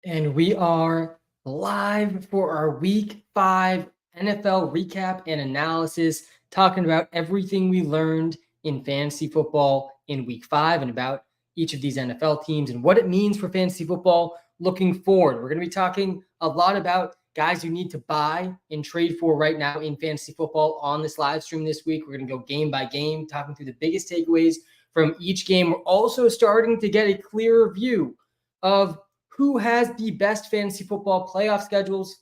And we are live for our Week 5 NFL recap and analysis, talking about everything we learned in fantasy football in Week 5 and about each of these NFL teams and what it means for fantasy football looking forward. We're going to be talking a lot about guys you need to buy and trade for right now in fantasy football on this live stream this week. We're going to go game by game, talking through the biggest takeaways from each game. We're also starting to get a clearer view of who has the best fantasy football playoff schedules,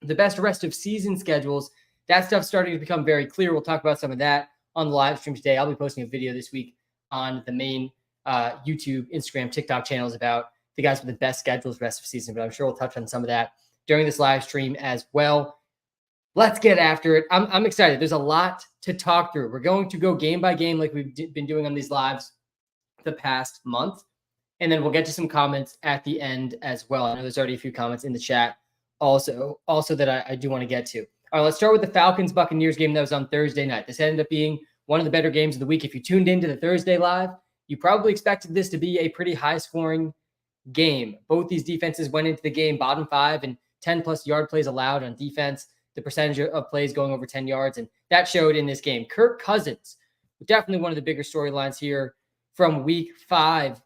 the best rest of season schedules. That stuff's starting to become very clear. We'll talk about some of that on the live stream today. I'll be posting a video this week on the main YouTube, Instagram, TikTok channels about the guys with the best schedules rest of season, but I'm sure we'll touch on some of that during this live stream as well. Let's get after it. I'm excited. There's a lot to talk through. We're going to go game by game like we've been doing on these lives the past month. And then we'll get to some comments at the end as well. I know there's already a few comments in the chat also that I do want to get to. All right, let's start with the Falcons Buccaneers game that was on Thursday night. This ended up being one of the better games of the week. If you tuned into the Thursday live, you probably expected this to be a pretty high-scoring game. Both these defenses went into the game bottom 5 and 10-plus yard plays allowed on defense, the percentage of plays going over 10 yards, and that showed in this game. Kirk Cousins, definitely one of the bigger storylines here from Week 5.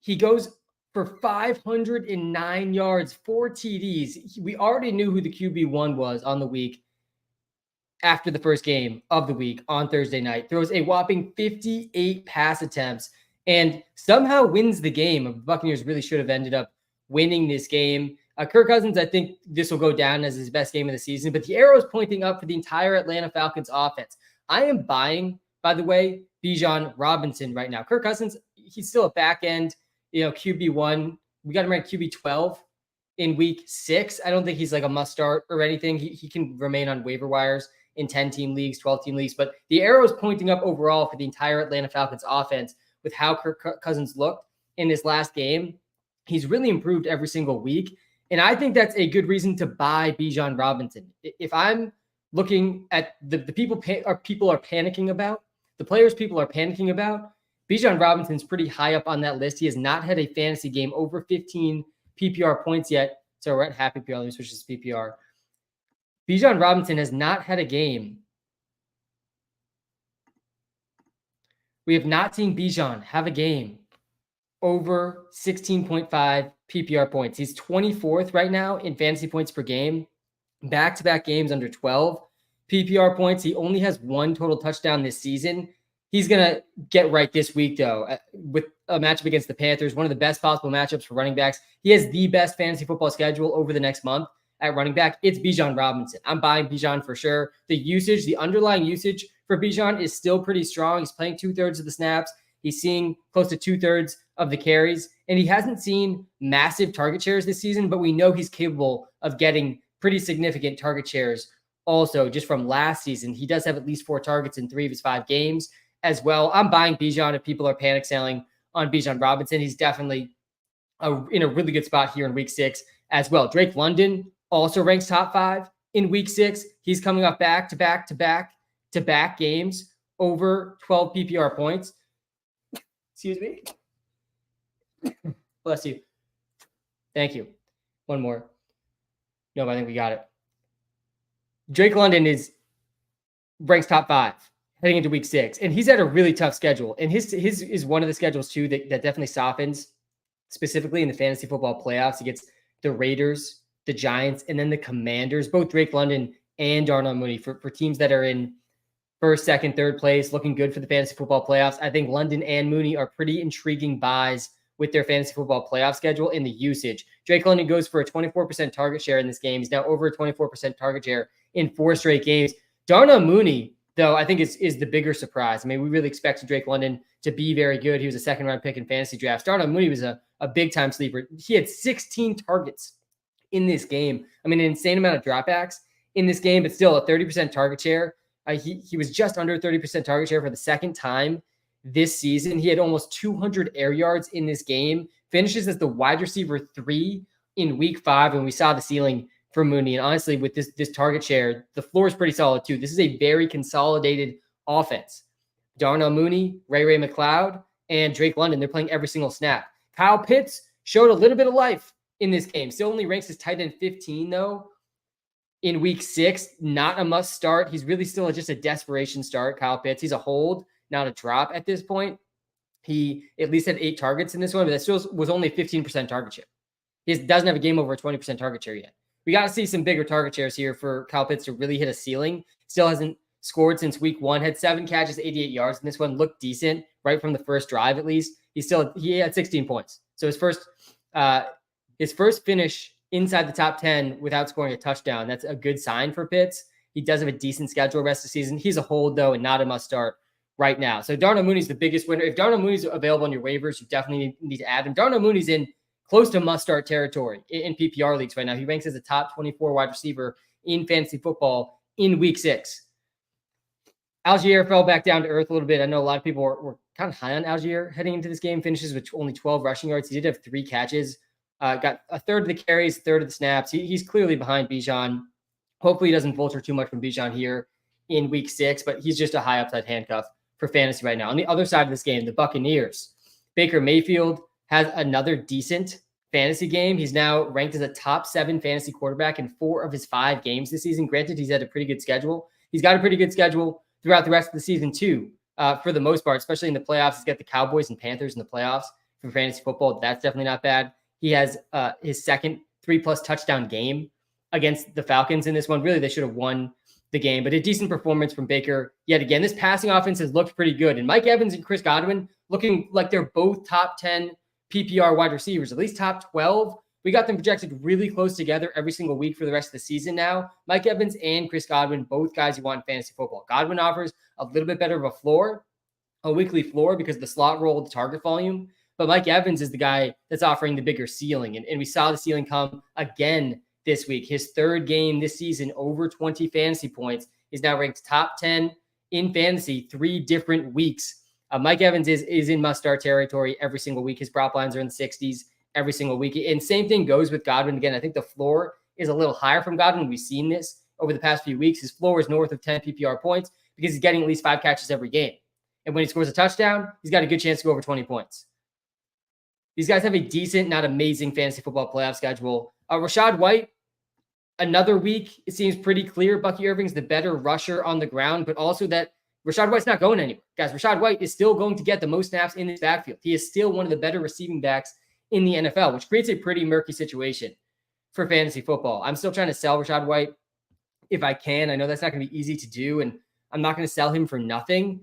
He goes for 509 yards, 4 TDs. We already knew who the QB1 was on the week after the first game of the week on Thursday night. Throws a whopping 58 pass attempts and somehow wins the game. The Buccaneers really should have ended up winning this game. Kirk Cousins, I think this will go down as his best game of the season, but the arrow is pointing up for the entire Atlanta Falcons offense. I am buying, by the way, Bijan Robinson right now. Kirk Cousins, he's still a back end, QB1. We got him ranked QB12 in week 6. I don't think he's like a must start or anything. He can remain on waiver wires in 10-team leagues, 12-team leagues, but the arrow is pointing up overall for the entire Atlanta Falcons offense with how Kirk Cousins looked in this last game. He's really improved every single week, and I think that's a good reason to buy Bijan Robinson. If I'm looking at the people are panicking about, the players people are panicking about, Bijan Robinson's pretty high up on that list. He has not had a fantasy game over 15 PPR points yet. So we're at half PPR. Let me switch this PPR. Bijan Robinson has not had a game. We have not seen Bijan have a game over 16.5 PPR points. He's 24th right now in fantasy points per game. Back-to-back games under 12 PPR points. He only has 1 total touchdown this season. He's going to get right this week, though, with a matchup against the Panthers, one of the best possible matchups for running backs. He has the best fantasy football schedule over the next month at running back. It's Bijan Robinson. I'm buying Bijan for sure. The underlying usage for Bijan is still pretty strong. He's playing 2/3 of the snaps. He's seeing close to 2/3 of the carries, and he hasn't seen massive target shares this season, but we know he's capable of getting pretty significant target shares also just from last season. He does have at least 4 targets in 3 of his 5 games as well. I'm buying Bijan if people are panic selling on Bijan Robinson. He's definitely in a really good spot here in week 6 as well. Drake London also ranks top 5 in week 6. He's coming off back-to-back games over 12 PPR points. Excuse me. Bless you. Thank you. One more. No, I think we got it. Drake London ranks top 5 heading into week 6, and he's had a really tough schedule. And his is one of the schedules too that definitely softens, specifically in the fantasy football playoffs. He gets the Raiders, the Giants, and then the Commanders. Both Drake London and Darnell Mooney for teams that are in first, second, third place, looking good for the fantasy football playoffs. I think London and Mooney are pretty intriguing buys with their fantasy football playoff schedule in the usage. Drake London goes for a 24% target share in this game. He's now over a 24% target share in 4 straight games. Darnell Mooney, though, I think is the bigger surprise. I mean, we really expected Drake London to be very good. He was a second-round pick in fantasy drafts. Darnell Mooney was a big-time sleeper. He had 16 targets in this game. I mean, an insane amount of dropbacks in this game, but still a 30% target share. He was just under 30% target share for the second time this season. He had almost 200 air yards in this game, finishes as the wide receiver 3 in week 5, and we saw the ceiling for Mooney. And honestly, with this target share, the floor is pretty solid too. This is a very consolidated offense. Darnell Mooney, Ray McLeod, and Drake London, they're playing every single snap. Kyle Pitts showed a little bit of life in this game. Still only ranks as tight end 15, though, in week 6. Not a must start. He's really still just a desperation start, Kyle Pitts. He's a hold, not a drop at this point. He at least had 8 targets in this one, but that still was only 15% target share. He doesn't have a game over a 20% target share yet. We got to see some bigger target shares here for Kyle Pitts to really hit a ceiling. Still hasn't scored since week 1. Had 7 catches, 88 yards. And this one looked decent right from the first drive, at least. He had 16 points. So his first finish inside the top 10 without scoring a touchdown. That's a good sign for Pitts. He does have a decent schedule rest of the season. He's a hold, though, and not a must start right now. So Darnell Mooney's the biggest winner. If Darnell Mooney's available on your waivers, you definitely need to add him. Darnell Mooney's in close to must-start territory in PPR leagues right now. He ranks as a top 24 wide receiver in fantasy football in week 6. Algier fell back down to earth a little bit. I know a lot of people were kind of high on Algier heading into this game. Finishes with only 12 rushing yards. He did have 3 catches. Got a third of the carries, third of the snaps. He's clearly behind Bijan. Hopefully he doesn't vulture too much from Bijan here in week 6, but he's just a high upside handcuff for fantasy right now. On the other side of this game, the Buccaneers. Baker Mayfield has another decent fantasy game. He's now ranked as a top 7 fantasy quarterback in 4 of his 5 games this season. Granted, he's had a pretty good schedule. He's got a pretty good schedule throughout the rest of the season too, for the most part, especially in the playoffs. He's got the Cowboys and Panthers in the playoffs for fantasy football. That's definitely not bad. He has his second 3+ touchdown game against the Falcons in this one. Really, they should have won the game, but a decent performance from Baker. Yet again, this passing offense has looked pretty good. And Mike Evans and Chris Godwin looking like they're both top 10 PPR wide receivers, at least top 12. We got them projected really close together every single week for the rest of the season now. Mike Evans and Chris Godwin, both guys you want in fantasy football. Godwin offers a little bit better of a floor, a weekly floor, because of the slot roll, the target volume. But Mike Evans is the guy that's offering the bigger ceiling. And we saw the ceiling come again this week. His 3rd game this season, over 20 fantasy points. He's now ranked top 10 in fantasy 3 different weeks. Mike Evans is in must-start territory every single week. His prop lines are in the 60s every single week. And same thing goes with Godwin. Again, I think the floor is a little higher from Godwin. We've seen this over the past few weeks. His floor is north of 10 PPR points because he's getting at least 5 catches every game. And when he scores a touchdown, he's got a good chance to go over 20 points. These guys have a decent, not amazing fantasy football playoff schedule. Rachaad White, another week, it seems pretty clear Bucky Irving's the better rusher on the ground, but also that Rachaad White's not going anywhere. Guys, Rachaad White is still going to get the most snaps in this backfield. He is still one of the better receiving backs in the NFL, which creates a pretty murky situation for fantasy football. I'm still trying to sell Rachaad White if I can. I know that's not going to be easy to do, and I'm not going to sell him for nothing.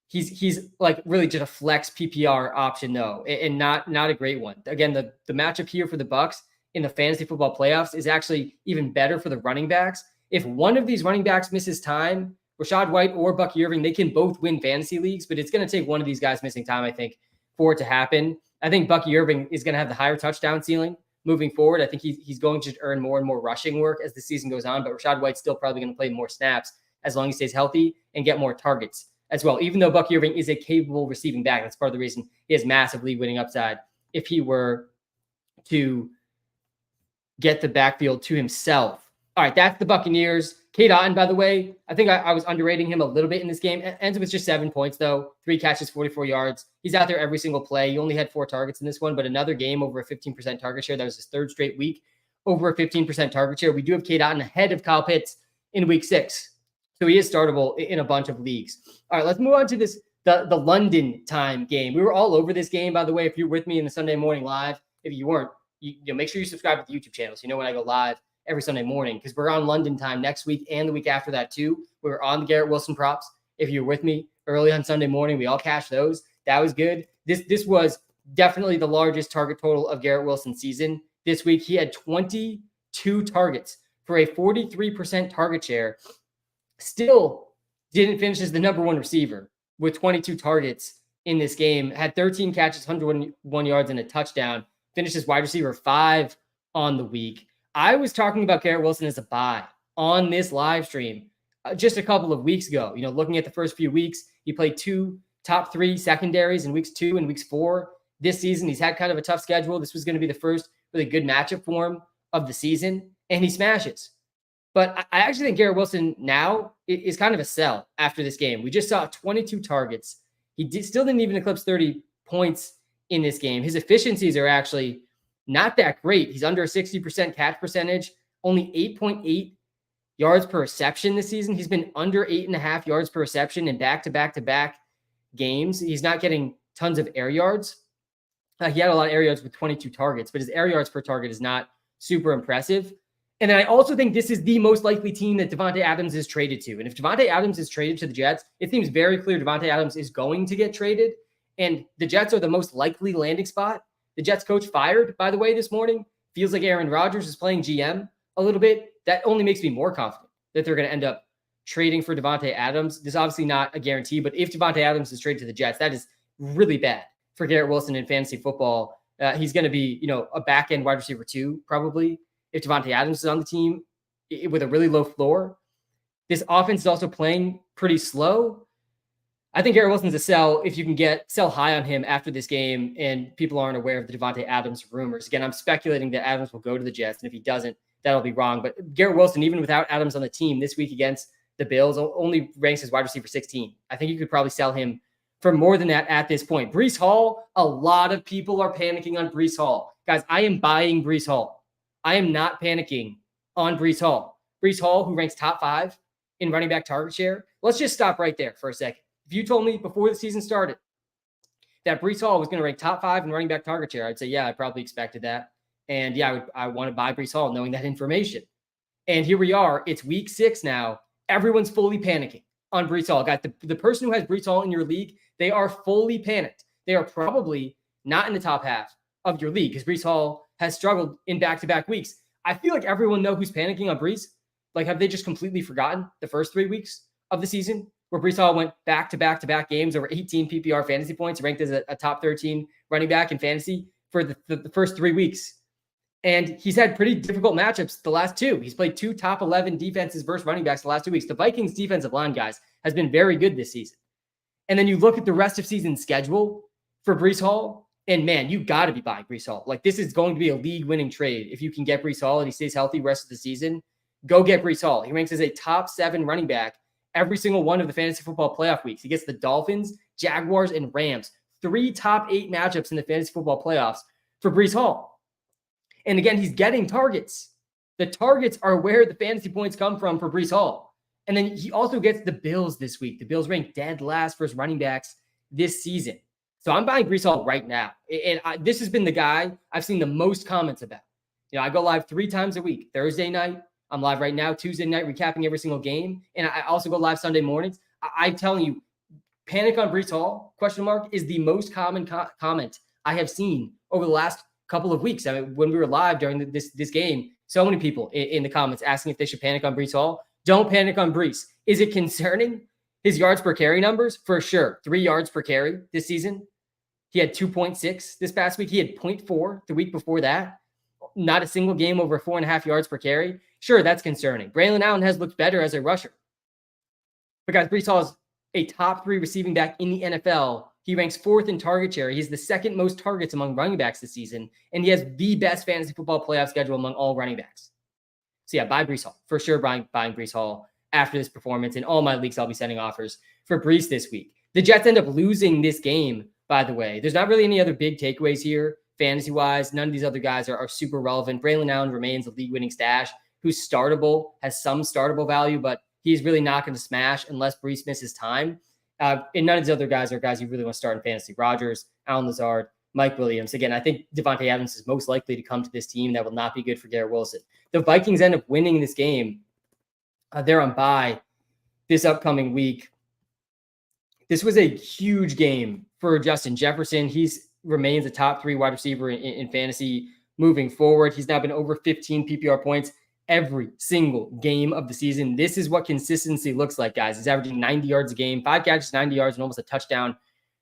He's like really just a flex PPR option though, and not a great one. Again, the matchup here for the Bucs in the fantasy football playoffs is actually even better for the running backs. If one of these running backs misses time, Rachaad White or Bucky Irving, they can both win fantasy leagues, but it's going to take one of these guys missing time, I think, for it to happen. I think Bucky Irving is going to have the higher touchdown ceiling moving forward. I think he's going to earn more and more rushing work as the season goes on, but Rachaad White's still probably going to play more snaps as long as he stays healthy and get more targets as well. Even though Bucky Irving is a capable receiving back, that's part of the reason he has massive league winning upside if he were to get the backfield to himself. All right, that's the Buccaneers. Cade Otton, by the way, I think I was underrating him a little bit in this game. Ends with just 7 points, though. 3 catches, 44 yards. He's out there every single play. He only had 4 targets in this one, but another game over a 15% target share. That was his 3rd straight week over a 15% target share. We do have Cade Otton ahead of Kyle Pitts in week 6. So he is startable in a bunch of leagues. All right, let's move on to the London time game. We were all over this game, by the way. If you're with me in the Sunday morning live, if you weren't, you make sure you subscribe to the YouTube channel so you know when I go live every Sunday morning, because we're on London time next week and the week after that too. We were on the Garrett Wilson props. If you're with me early on Sunday morning, we all cashed those. That was good. This was definitely the largest target total of Garrett Wilson's season. This week, he had 22 targets for a 43% target share. Still didn't finish as the number 1 receiver with 22 targets in this game. Had 13 catches, 101 yards, and a touchdown. Finished as wide receiver 5 on the week. I was talking about Garrett Wilson as a buy on this live stream just a couple of weeks ago. You know, looking at the first few weeks, he played 2 top 3 secondaries in weeks 2 and weeks 4 this season. He's had kind of a tough schedule. This was going to be the first really good matchup for him of the season, and he smashes. But I actually think Garrett Wilson now is kind of a sell after this game. We just saw 22 targets. He still didn't even eclipse 30 points in this game. His efficiencies are actually not that great. He's under a 60% catch percentage, only 8.8 yards per reception this season. He's been under 8.5 yards per reception in back-to-back-to-back games. He's not getting tons of air yards. He had a lot of air yards with 22 targets, but his air yards per target is not super impressive. And then I also think this is the most likely team that Davante Adams is traded to. And if Davante Adams is traded to the Jets, it seems very clear Davante Adams is going to get traded. And the Jets are the most likely landing spot. The Jets coach fired, by the way, this morning. Feels like Aaron Rodgers is playing GM a little bit. That only makes me more confident that they're going to end up trading for Davante Adams. This is obviously not a guarantee, but if Davante Adams is traded to the Jets, that is really bad for Garrett Wilson in fantasy football. He's going to be, a back-end wide receiver 2, probably, if Davante Adams is on the team with a really low floor. This offense is also playing pretty slow. I think Garrett Wilson's a sell if you can sell high on him after this game and people aren't aware of the Davante Adams rumors. Again, I'm speculating that Adams will go to the Jets, and if he doesn't, that'll be wrong. But Garrett Wilson, even without Adams on the team this week against the Bills, only ranks as wide receiver 16. I think you could probably sell him for more than that at this point. Breece Hall, a lot of people are panicking on Breece Hall. Guys, I am buying Breece Hall. I am not panicking on Breece Hall. Breece Hall, who ranks top 5 in running back target share. Let's just stop right there for a second. If you told me before the season started that Breece Hall was going to rank top 5 in running back target share, I'd say, yeah, I probably expected that. And yeah, I want to buy Breece Hall knowing that information. And here we are. It's week 6 now. Everyone's fully panicking on Breece Hall. Guys, the person who has Breece Hall in your league, they are fully panicked. They are probably not in the top half of your league because Breece Hall has struggled in back-to-back weeks. I feel like everyone knows who's panicking on Breece. Like, have they just completely forgotten the first 3 weeks of the season where Breece Hall went back-to-back-to-back games over 18 PPR fantasy points, ranked as a top 13 running back in fantasy for the first 3 weeks? And he's had pretty difficult matchups the last 2. He's played 2 top 11 defenses versus running backs the last 2 weeks. The Vikings defensive line, guys, has been very good this season. And then you look at the rest of season schedule for Breece Hall, and man, you got to be buying Breece Hall. Like, this is going to be a league-winning trade. If you can get Breece Hall and he stays healthy the rest of the season, go get Breece Hall. He ranks as a top 7 running back every single one of the fantasy football playoff weeks. He gets the Dolphins, Jaguars, and Rams. 3 top 8 matchups in the fantasy football playoffs for Breece Hall. And again, he's getting targets. The targets are where the fantasy points come from for Breece Hall. And then he also gets the Bills this week. The Bills rank dead last for his running backs this season. So I'm buying Breece Hall right now. And this has been the guy I've seen the most comments about. I go live 3 times a week. Thursday night, I'm live right now. Tuesday night, recapping every single game. And I also go live Sunday mornings. I'm telling you, panic on Breece Hall, ? Is the most common comment I have seen over the last couple of weeks. I mean, when we were live during this game, so many people in the comments asking if they should panic on Breece Hall. Don't panic on Breece. Is it concerning? His yards per carry numbers? For sure. 3 yards per carry this season. He had 2.6 this past week. He had 0.4 the week before that. Not a single game over 4.5 yards per carry. Sure, that's concerning. Braylon Allen has looked better as a rusher. But guys, Breece Hall is a top 3 receiving back in the NFL. He ranks 4th in target share. He's the 2nd most targets among running backs this season. And he has the best fantasy football playoff schedule among all running backs. So yeah, buy Breece Hall. For sure, buying Breece Hall after this performance. In all my leagues, I'll be sending offers for Breece this week. The Jets end up losing this game, by the way. There's not really any other big takeaways here, fantasy-wise. None of these other guys are super relevant. Braylon Allen remains a league-winning stash who's startable, has some startable value, but he's really not going to smash unless Breece misses time. And none of these other guys are guys you really want to start in fantasy. Rodgers, Allen Lazard, Mike Williams. Again, I think Davante Adams is most likely to come to this team. That will not be good for Garrett Wilson. The Vikings end up winning this game. They're on bye this upcoming week. This was a huge game for Justin Jefferson. He remains a top 3 wide receiver in fantasy moving forward. He's now been over 15 PPR points every single game of the season. This is what consistency looks like, guys. He's averaging 90 yards a game, 5 catches, 90 yards, and almost a touchdown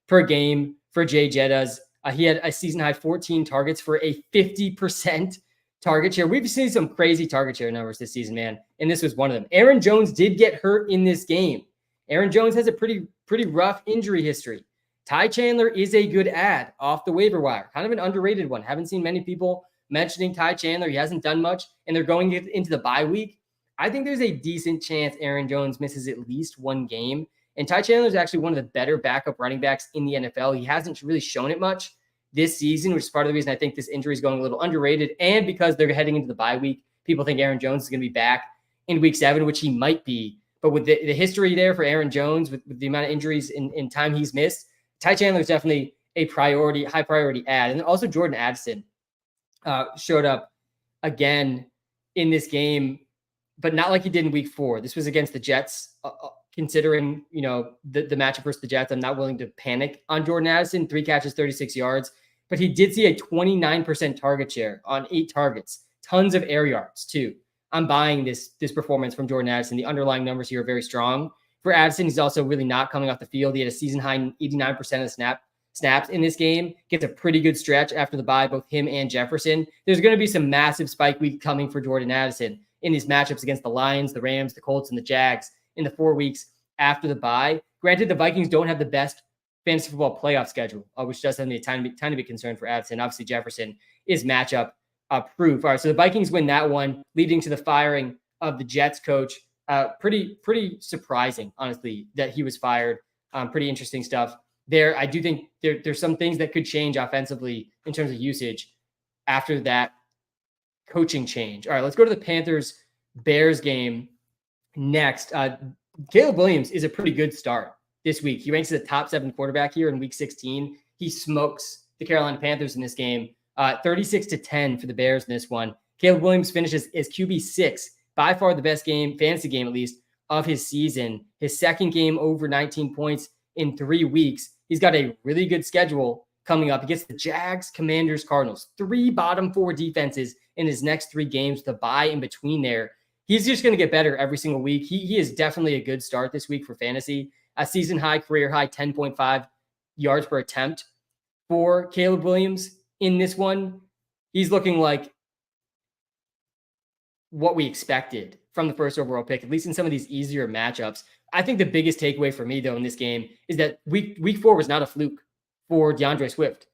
per game for Jay Jettas. He had a season-high 14 targets for a 50% target share. We've seen some crazy target share numbers this season, man, and this was one of them. Aaron Jones did get hurt in this game. Aaron Jones has a pretty rough injury history. Ty Chandler is a good ad off the waiver wire, kind of an underrated one. Haven't seen many people mentioning Ty Chandler. He hasn't done much, and they're going into the bye week. I think there's a decent chance Aaron Jones misses at least 1 game. And Ty Chandler is actually one of the better backup running backs in the NFL. He hasn't really shown it much this season, which is part of the reason I think this injury is going a little underrated. And because they're heading into the bye week, people think Aaron Jones is going to be back in week 7, which he might be. But with the history there for Aaron Jones, with the amount of injuries in time he's missed, Ty Chandler is definitely a priority, high priority add. And then also Jordan Addison showed up again in this game, but not like he did in week 4. This was against the Jets. Considering, the matchup versus the Jets, I'm not willing to panic on Jordan Addison. 3 catches, 36 yards. But he did see a 29% target share on 8 targets. Tons of air yards, too. I'm buying this performance from Jordan Addison. The underlying numbers here are very strong. For Addison, he's also really not coming off the field. He had a season-high 89% of snaps in this game. Gets a pretty good stretch after the bye, both him and Jefferson. There's going to be some massive spike week coming for Jordan Addison in these matchups against the Lions, the Rams, the Colts, and the Jags in the 4 weeks after the bye. Granted, the Vikings don't have the best fantasy football playoff schedule, which does have me a tiny bit concerned for Addison. Obviously, Jefferson is matchup proof. All right, so the Vikings win that one, leading to the firing of the Jets coach. Pretty surprising, honestly, that he was fired. Pretty interesting stuff there. I do think there's some things that could change offensively in terms of usage after that coaching change. All right, let's go to the Panthers-Bears game next. Caleb Williams is a pretty good start this week. He ranks as a top 7 quarterback here in week 16. He smokes the Carolina Panthers in this game. 36-10 for the Bears in this one. Caleb Williams finishes as QB6, by far the best fantasy game at least, of his season. His second game over 19 points in 3 weeks. He's got a really good schedule coming up. He gets the Jags, Commanders, Cardinals. 3 bottom 4 defenses in his next 3 games, the bye in between there. He's just going to get better every single week. He is definitely a good start this week for fantasy. A season high, career high, 10.5 yards per attempt for Caleb Williams in this one. He's looking like what we expected from the first overall pick, at least in some of these easier matchups. I think the biggest takeaway for me, though, in this game is that week 4 was not a fluke for DeAndre Swift.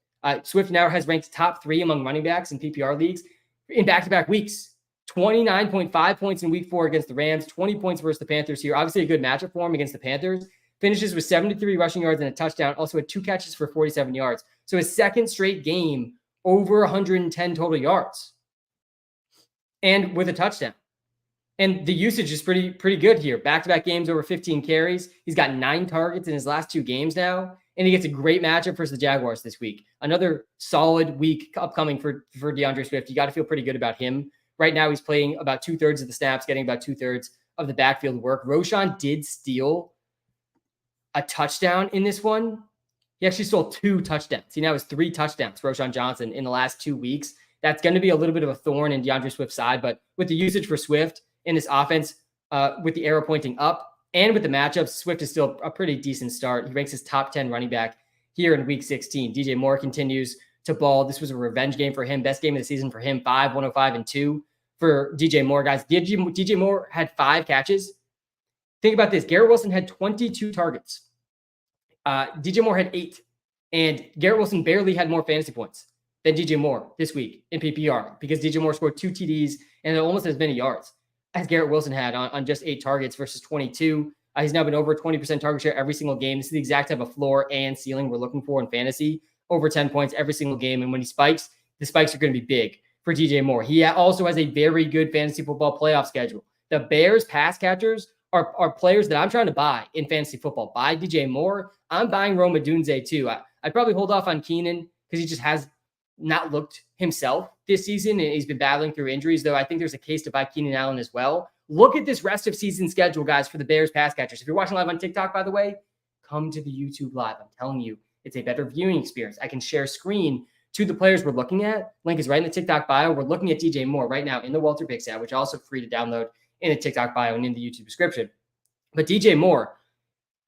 Swift now has ranked top 3 among running backs in PPR leagues in back-to-back weeks. 29.5 points in week 4 against the Rams, 20 points versus the Panthers here. Obviously a good matchup for him against the Panthers. Finishes with 73 rushing yards and a touchdown. Also had 2 catches for 47 yards. So his second straight game over 110 total yards and with a touchdown. And the usage is pretty good here. Back-to-back games over 15 carries. He's got 9 targets in his last 2 games now. And he gets a great matchup versus the Jaguars this week. Another solid week upcoming for DeAndre Swift. You got to feel pretty good about him. Right now, he's playing about 2/3 of the snaps, getting about 2/3 of the backfield work. Roschon did steal a touchdown in this one. He actually stole 2 touchdowns. He now has 3 touchdowns, Roschon Johnson, in the last 2 weeks. That's going to be a little bit of a thorn in DeAndre Swift's side, but with the usage for Swift in this offense, with the arrow pointing up and with the matchups, Swift is still a pretty decent start. He ranks as top 10 running back here in week 16. DJ Moore continues to ball. This was a revenge game for him. Best game of the season for him. 105-2 for DJ Moore, guys. DJ Moore had 5 catches. Think about this. Garrett Wilson had 22 targets. DJ Moore had 8. And Garrett Wilson barely had more fantasy points than DJ Moore this week in PPR because DJ Moore scored 2 TDs and almost as many yards as Garrett Wilson had on just 8 targets versus 22. He's now been over 20% target share every single game. This is the exact type of floor and ceiling we're looking for in fantasy. Over 10 points every single game. And when he spikes, the spikes are going to be big for DJ Moore. He also has a very good fantasy football playoff schedule. The Bears pass catchers are players that I'm trying to buy in fantasy football. Buy DJ Moore. I'm buying Rome Odunze too. I'd probably hold off on Keenan because he just has not looked himself this season, and he's been battling through injuries, though I think there's a case to buy Keenan Allen as well. Look at this rest of season schedule, guys, for the Bears pass catchers. If you're watching live on TikTok, by the way, come to the YouTube live. I'm telling you, it's a better viewing experience. I can share screen to the players we're looking at. Link is right in the TikTok bio. We're looking at DJ Moore right now in the Walter Picks app, which is also free to download in the TikTok bio and in the YouTube description. But DJ Moore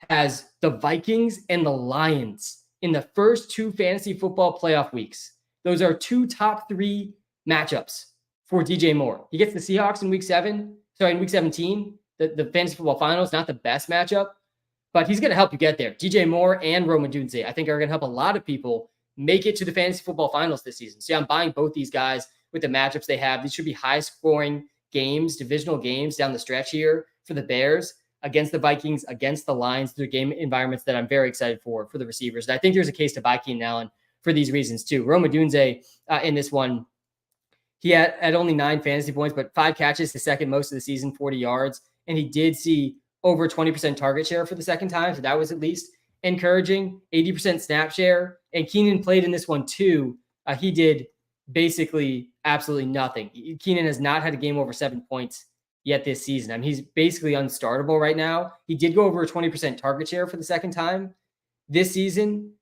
has the Vikings and the Lions in the first 2 fantasy football playoff weeks. Those are 2 top 3 matchups for DJ Moore. He gets the Seahawks in week 17. The fantasy football finals, not the best matchup, but he's going to help you get there. DJ Moore and Rome Odunze, I think, are going to help a lot of people make it to the fantasy football finals this season. So yeah, I'm buying both these guys with the matchups they have. These should be high-scoring games, divisional games down the stretch here for the Bears against the Vikings, against the Lions. They're game environments that I'm very excited for the receivers. And I think there's a case to buy Keenan Allen for these reasons too. Rome Odunze in this one, he had only 9 fantasy points, but 5 catches, the second most of the season, 40 yards. And he did see over 20% target share for the second time. So that was at least encouraging. 80% snap share. And Keenan played in this one too. He did basically absolutely nothing. Keenan has not had a game over 7 points yet this season. I mean, he's basically unstartable right now. He did go over a 20% target share for the second time this season.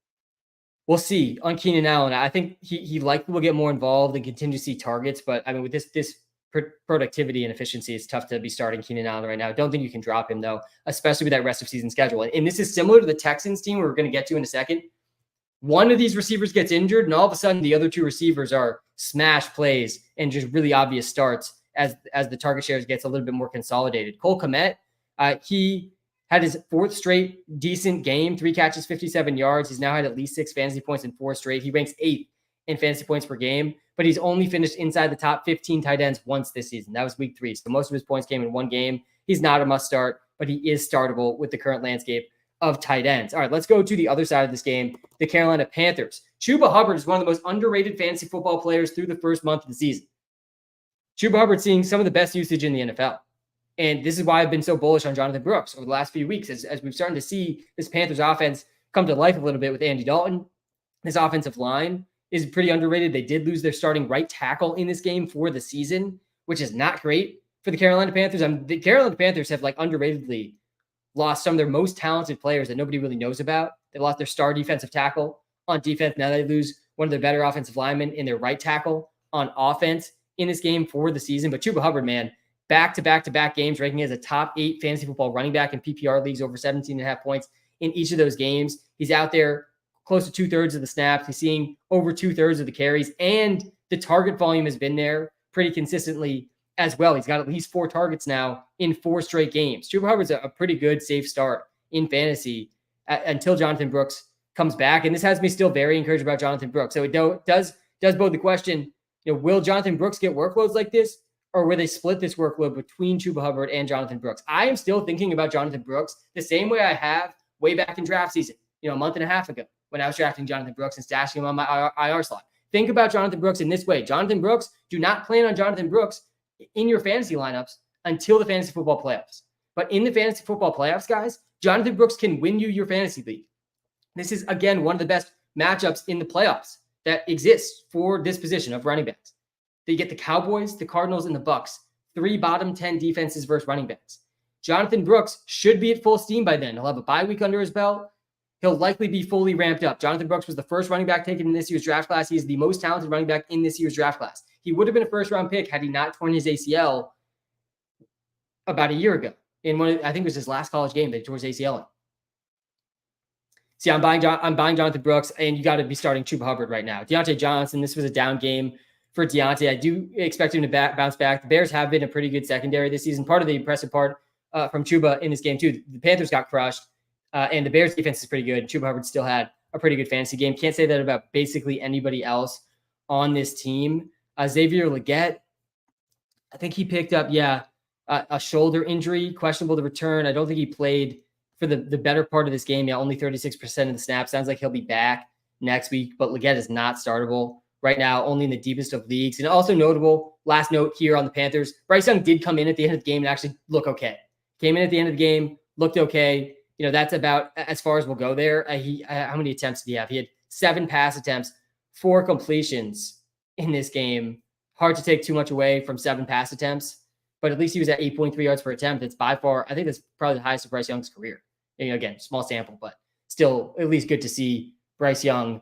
We'll see on Keenan Allen. I think he likely will get more involved and continue to see targets. But I mean, with this productivity and efficiency, it's tough to be starting Keenan Allen right now. I don't think you can drop him, though, especially with that rest of season schedule. And this is similar to the Texans team we're going to get to in a second. One of these receivers gets injured, and all of a sudden the other 2 receivers are smash plays and just really obvious starts as the target shares gets a little bit more consolidated. Cole Kmet, he had his 4th straight decent game, 3 catches, 57 yards. He's now had at least 6 fantasy points in 4 straight. He ranks 8th in fantasy points per game, but he's only finished inside the top 15 tight ends once this season. That was week 3. So most of his points came in one game. He's not a must start, but he is startable with the current landscape of tight ends. All right, let's go to the other side of this game, the Carolina Panthers. Chuba Hubbard is one of the most underrated fantasy football players through the first month of the season. Chuba Hubbard seeing some of the best usage in the NFL. And this is why I've been so bullish on Jonathan Brooks over the last few weeks, as we've started to see this Panthers offense come to life a little bit with Andy Dalton. This offensive line is pretty underrated. They did lose their starting right tackle in this game for the season, which is not great for the Carolina Panthers. The Carolina Panthers have underratedly lost some of their most talented players that nobody really knows about. They lost their star defensive tackle on defense. Now they lose one of their better offensive linemen in their right tackle on offense in this game for the season. But Chuba Hubbard, man, back-to-back games, ranking as a top 8 fantasy football running back in PPR leagues, over 17.5 points in each of those games. He's out there close to 2/3 of the snaps. He's seeing over 2/3 of the carries, and the target volume has been there pretty consistently as well. He's got at least 4 targets now in 4 straight games. Chuba Hubbard's a pretty good, safe start in fantasy until Jonathan Brooks comes back. And this has me still very encouraged about Jonathan Brooks. So it does bode the question, will Jonathan Brooks get workloads like this, or will they split this workload between Chuba Hubbard and Jonathan Brooks? I am still thinking about Jonathan Brooks the same way I have way back in draft season, a month and a half ago when I was drafting Jonathan Brooks and stashing him on my IR slot. Think about Jonathan Brooks in this way. Jonathan Brooks, do not plan on Jonathan Brooks in your fantasy lineups until the fantasy football playoffs. But in the fantasy football playoffs, guys, Jonathan Brooks can win you your fantasy league. This is, again, one of the best matchups in the playoffs that exists for this position of running backs. They get the Cowboys, the Cardinals, and the Bucs. 3 bottom 10 defenses versus running backs. Jonathan Brooks should be at full steam by then. He'll have a bye week under his belt. He'll likely be fully ramped up. Jonathan Brooks was the first running back taken in this year's draft class. He is the most talented running back in this year's draft class. He would have been a first-round pick had he not torn his ACL about a year ago. In I think it was his last college game that he tore his ACL in. See, I'm buying Jonathan Brooks, and you got to be starting Chuba Hubbard right now. Deontay Johnson, this was a down game for Deontay. I do expect him to bounce back. The Bears have been a pretty good secondary this season. Part of the impressive part from Chuba in this game, too, the Panthers got crushed, and the Bears defense is pretty good. Chuba Hubbard still had a pretty good fantasy game. Can't say that about basically anybody else on this team. Xavier Legette, I think he picked up, a shoulder injury, questionable to return. I don't think he played for the better part of this game. Yeah, only 36% of the snaps. Sounds like he'll be back next week, but Legette is not startable right now, only in the deepest of leagues. And also notable, last note here on the Panthers, Bryce Young did come in at the end of the game and actually look okay. Came in at the end of the game, looked okay. That's about as far as we'll go there. How many attempts did he have? He had 7 pass attempts, 4 completions in this game. Hard to take too much away from 7 pass attempts, but at least he was at 8.3 yards per attempt. It's by far, I think that's probably the highest of Bryce Young's career. Again, small sample, but still at least good to see Bryce Young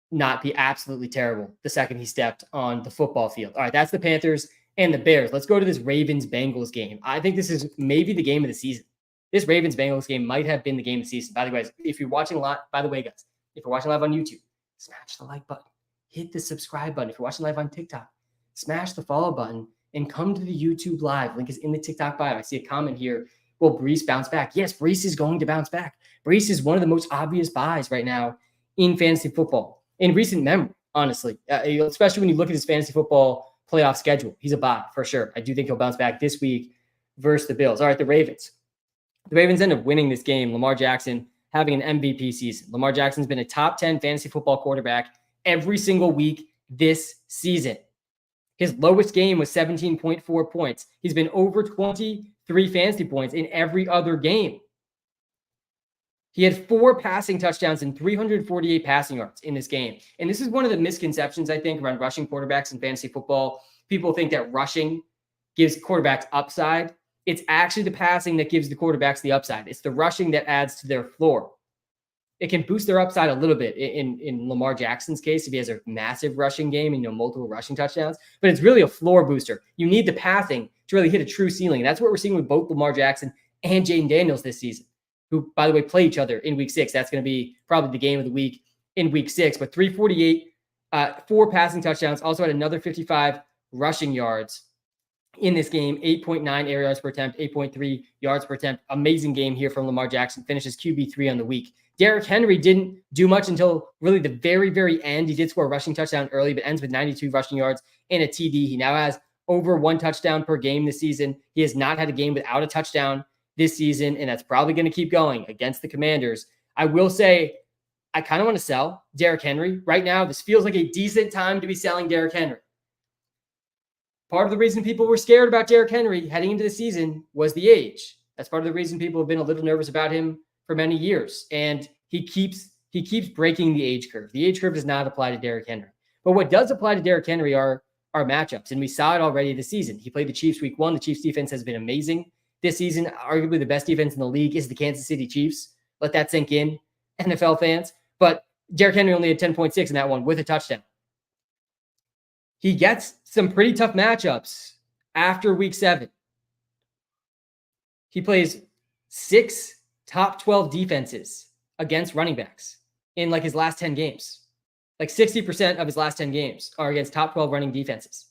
not be absolutely terrible the second he stepped on the football field. All right, that's the Panthers and the Bears. Let's go to this Ravens-Bengals game. I think this is maybe the game of the season. This Ravens-Bengals game might have been the game of the season. By the way, guys, if you're watching live, if you're watching live on YouTube, smash the like button, hit the subscribe button. If you're watching live on TikTok, smash the follow button and come to the YouTube live. Link is in the TikTok bio. I see a comment here. Will Breece bounce back? Yes, Breece is going to bounce back. Breece is one of the most obvious buys right now in fantasy football in recent memory, honestly, especially when you look at his fantasy football playoff schedule. He's a buy for sure. I do think he'll bounce back this week versus the Bills. All right, the Ravens. The Ravens end up winning this game. Lamar Jackson having an MVP season. Lamar Jackson's been a top 10 fantasy football quarterback every single week this season. His lowest game was 17.4 points. He's been over 23 fantasy points in every other game. He had 4 passing touchdowns and 348 passing yards in this game. And this is one of the misconceptions, I think, around rushing quarterbacks in fantasy football. People think that rushing gives quarterbacks upside. It's actually the passing that gives the quarterbacks the upside. It's the rushing that adds to their floor. It can boost their upside a little bit in Lamar Jackson's case if he has a massive rushing game and multiple rushing touchdowns. But it's really a floor booster. You need the passing to really hit a true ceiling. That's what we're seeing with both Lamar Jackson and Jaden Daniels this season, who, by the way, play each other in week 6. That's going to be probably the game of the week in week 6. But 348, 4 passing touchdowns, also had another 55 rushing yards in this game, 8.9 air yards per attempt, 8.3 yards per attempt. Amazing game here from Lamar Jackson. Finishes QB3 on the week. Derrick Henry didn't do much until really the very, very end. He did score a rushing touchdown early, but ends with 92 rushing yards and a TD. He now has over 1 touchdown per game this season. He has not had a game without a touchdown this season, and that's probably going to keep going against the Commanders. I will say, I kind of want to sell Derrick Henry. Right now, this feels like a decent time to be selling Derrick Henry. Part of the reason people were scared about Derrick Henry heading into the season was the age. That's part of the reason people have been a little nervous about him for many years. And he keeps breaking the age curve. The age curve does not apply to Derrick Henry. But what does apply to Derrick Henry are matchups. And we saw it already this season. He played the Chiefs week 1. The Chiefs defense has been amazing this season. Arguably the best defense in the league is the Kansas City Chiefs. Let that sink in, NFL fans. But Derrick Henry only had 10.6 in that one with a touchdown. He gets some pretty tough matchups after week 7. He plays 6 top 12 defenses against running backs in his last 10 games. 60% of his last 10 games are against top 12 running defenses.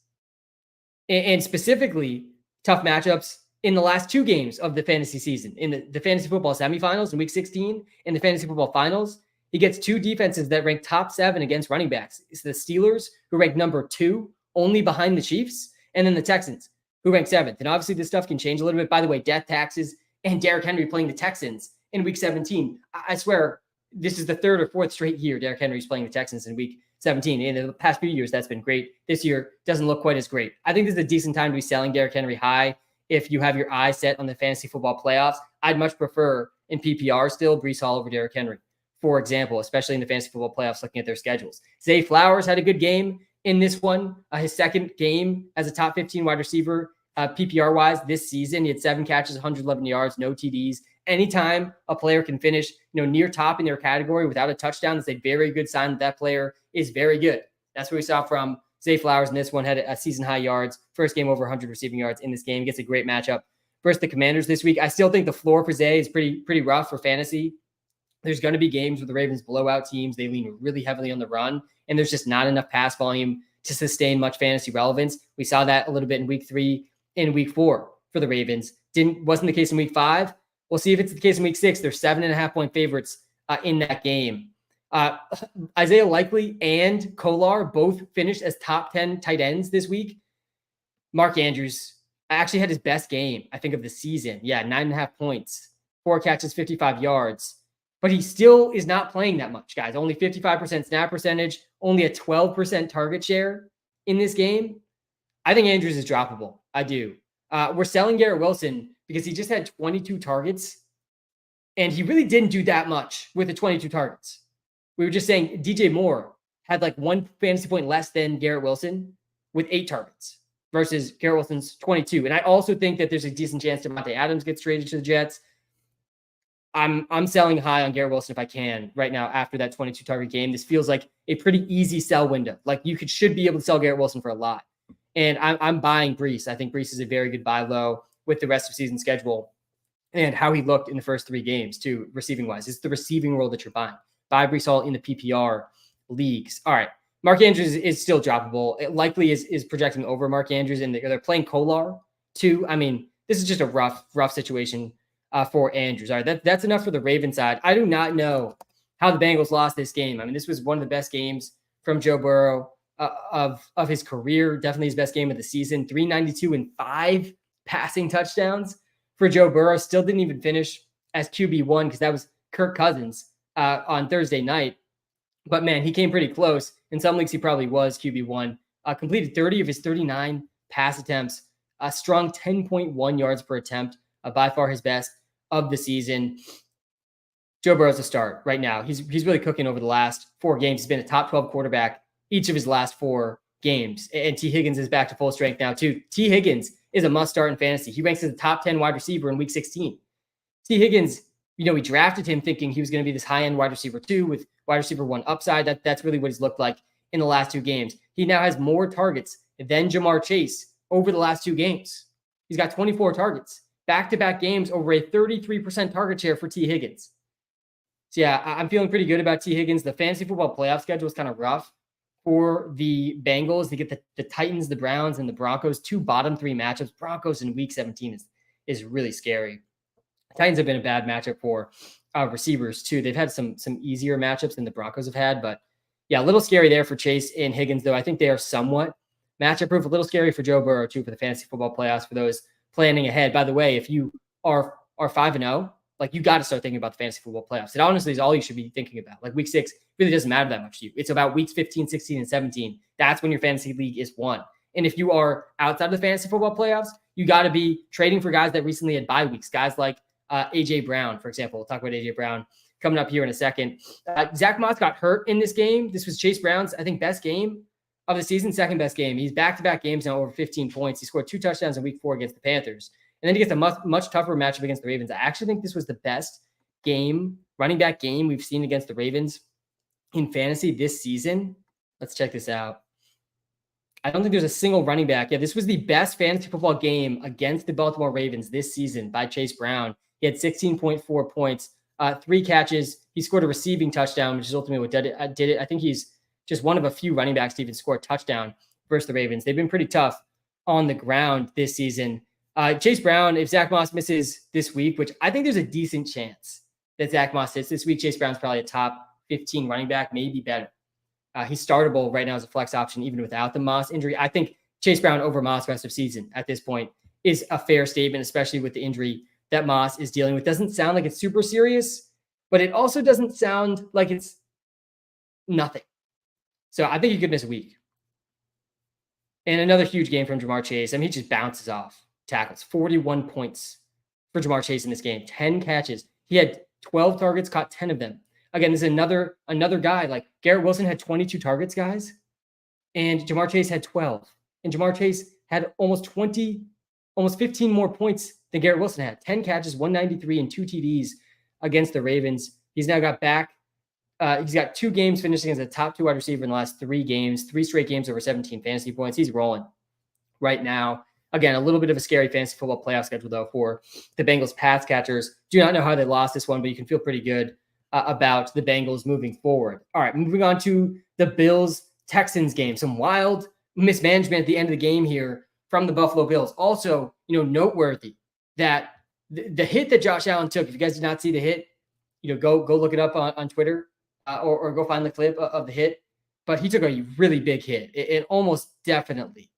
And specifically, tough matchups in the last 2 games of the fantasy season. In the fantasy football semifinals in week 16, in the fantasy football finals, he gets 2 defenses that rank top 7 against running backs. It's the Steelers, who rank number 2, only behind the Chiefs, and then the Texans, who rank 7th. And obviously, this stuff can change a little bit. By the way, death taxes and Derrick Henry playing the Texans in week 17. I swear, this is the 3rd or 4th straight year Derrick Henry's playing the Texans in week 17. In the past few years, that's been great. This year doesn't look quite as great. I think this is a decent time to be selling Derrick Henry high if you have your eyes set on the fantasy football playoffs. I'd much prefer in PPR still Breece Hall over Derrick Henry, for example, especially in the fantasy football playoffs, looking at their schedules. Zay Flowers had a good game in this one. His second game as a top 15 wide receiver, PPR-wise this season. He had 7 catches, 111 yards, no TDs. Anytime a player can finish near top in their category without a touchdown, that's a very good sign that player is very good. That's what we saw from Zay Flowers in this one. Had a season-high yards. First game over 100 receiving yards in this game. Gets a great matchup versus the Commanders this week. I still think the floor for Zay is pretty rough for fantasy. There's going to be games where the Ravens blow out teams. They lean really heavily on the run, and there's just not enough pass volume to sustain much fantasy relevance. We saw that a little bit in week 3 and week 4 for the Ravens. Wasn't the case in week 5. We'll see if it's the case in week 6. They're 7.5-point favorites in that game. Isaiah Likely and Kolar both finished as top 10 tight ends this week. Mark Andrews actually had his best game, I think, of the season. Yeah, 9.5 points, 4 catches, 55 yards. But he still is not playing that much, guys. Only 55% snap percentage, only a 12% target share in this game. I think Andrews is droppable. I do. We're selling Garrett Wilson because he just had 22 targets, and he really didn't do that much with the 22 targets. We were just saying DJ Moore had 1 fantasy point less than Garrett Wilson with 8 targets versus Garrett Wilson's 22. And I also think that there's a decent chance Devontae Adams gets traded to the Jets. I'm selling high on Garrett Wilson if I can right now after that 22 target game. This feels like a pretty easy sell window. You should be able to sell Garrett Wilson for a lot. And I'm buying Breece. I think Breece is a very good buy low with the rest of season schedule and how he looked in the first 3 games too, receiving wise. It's the receiving role that you're buying. Buy Breece Hall in the PPR leagues. All right. Mark Andrews is still droppable. It likely is projecting over Mark Andrews, and they're playing Kolar too. I mean, this is just a rough situation for Andrews. All right. That's enough for the Ravens side. I do not know how the Bengals lost this game. I mean, this was one of the best games from Joe Burrow of his career. Definitely his best game of the season. 392 and 5 passing touchdowns for Joe Burrow. Still didn't even finish as QB1 because that was Kirk Cousins on Thursday night. But man, he came pretty close. In some leagues, he probably was QB1. Completed 30 of his 39 pass attempts, strong 10.1 yards per attempt, by far his best of the season. Joe Burrow's a start right now. He's really cooking over the last 4 games. He's been a top 12 quarterback each of his last 4 games. And T. Higgins is back to full strength now too. T. Higgins is a must start in fantasy. He ranks as a top 10 wide receiver in week 16. T. Higgins, we drafted him thinking he was going to be this high-end wide receiver 2 with wide receiver 1 upside. That's really what he's looked like in the last 2 games. He now has more targets than Jamar Chase over the last 2 games. He's got 24 targets. Back-to-back games over a 33% target share for T. Higgins. So yeah, I'm feeling pretty good about T. Higgins. The fantasy football playoff schedule is kind of rough for the Bengals. They get the Titans, the Browns, and the Broncos, 2 bottom 3 matchups. Broncos in week 17 is really scary. Titans have been a bad matchup for receivers too. They've had some easier matchups than the Broncos have had, but yeah, a little scary there for Chase and Higgins, though. I think they are somewhat matchup proof. A little scary for Joe Burrow too for the fantasy football playoffs for those planning ahead. By the way, if you are 5-0, like you got to start thinking about the fantasy football playoffs. It honestly is all you should be thinking about. Like week 6 really doesn't matter that much to you. It's about weeks 15, 16, and 17. That's when your fantasy league is won. And if you are outside of the fantasy football playoffs, you got to be trading for guys that recently had bye weeks. Guys like A.J. Brown, for example. We'll talk about A.J. Brown coming up here in a second. Zach Moss got hurt in this game. This was Chase Brown's, I think, best game of the season, second best game. He's back-to-back games now over 15 points. He scored 2 touchdowns in week 4 against the Panthers. And then he gets a much tougher matchup against the Ravens. I actually think this was the best running back game we've seen against the Ravens in fantasy this season. Let's check this out. I don't think there's a single running back. Yeah, this was the best fantasy football game against the Baltimore Ravens this season by Chase Brown. He had 16.4 points, 3 catches. He scored a receiving touchdown, which is ultimately what did it. I think he's just one of a few running backs to even score a touchdown versus the Ravens. They've been pretty tough on the ground this season. Chase Brown, if Zach Moss misses this week, which I think there's a decent chance that Zach Moss hits this week, Chase Brown's probably a top 15 running back, maybe better. He's startable right now as a flex option, even without the Moss injury. I think Chase Brown over Moss rest of season at this point is a fair statement, especially with the injury that Moss is dealing with. Doesn't sound like it's super serious, but it also doesn't sound like it's nothing. So I think he could miss a week. And another huge game from Jamar Chase. I mean, he just bounces off tackles. 41 points for Jamar Chase in this game. 10 catches. He had 12 targets, caught 10 of them. Again, this is another guy. Like Garrett Wilson had 22 targets, guys, and Jamar Chase had 12. And Jamar Chase had almost 15 more points than Garrett Wilson had. 10 catches, 193, and 2 TDs against the Ravens. He's now got back. He's got 2 games finishing as a top 2 wide receiver in the last 3 games, 3 straight games over 17 fantasy points. He's rolling right now. Again, a little bit of a scary fantasy football playoff schedule, though, for the Bengals pass catchers. Do not know how they lost this one, but you can feel pretty good about the Bengals moving forward. All right, moving on to the Bills-Texans game. Some wild mismanagement at the end of the game here from the Buffalo Bills. Also, noteworthy that the hit that Josh Allen took, if you guys did not see the hit, go look it up on Twitter or go find the clip of the hit. But he took a really big hit. It almost definitely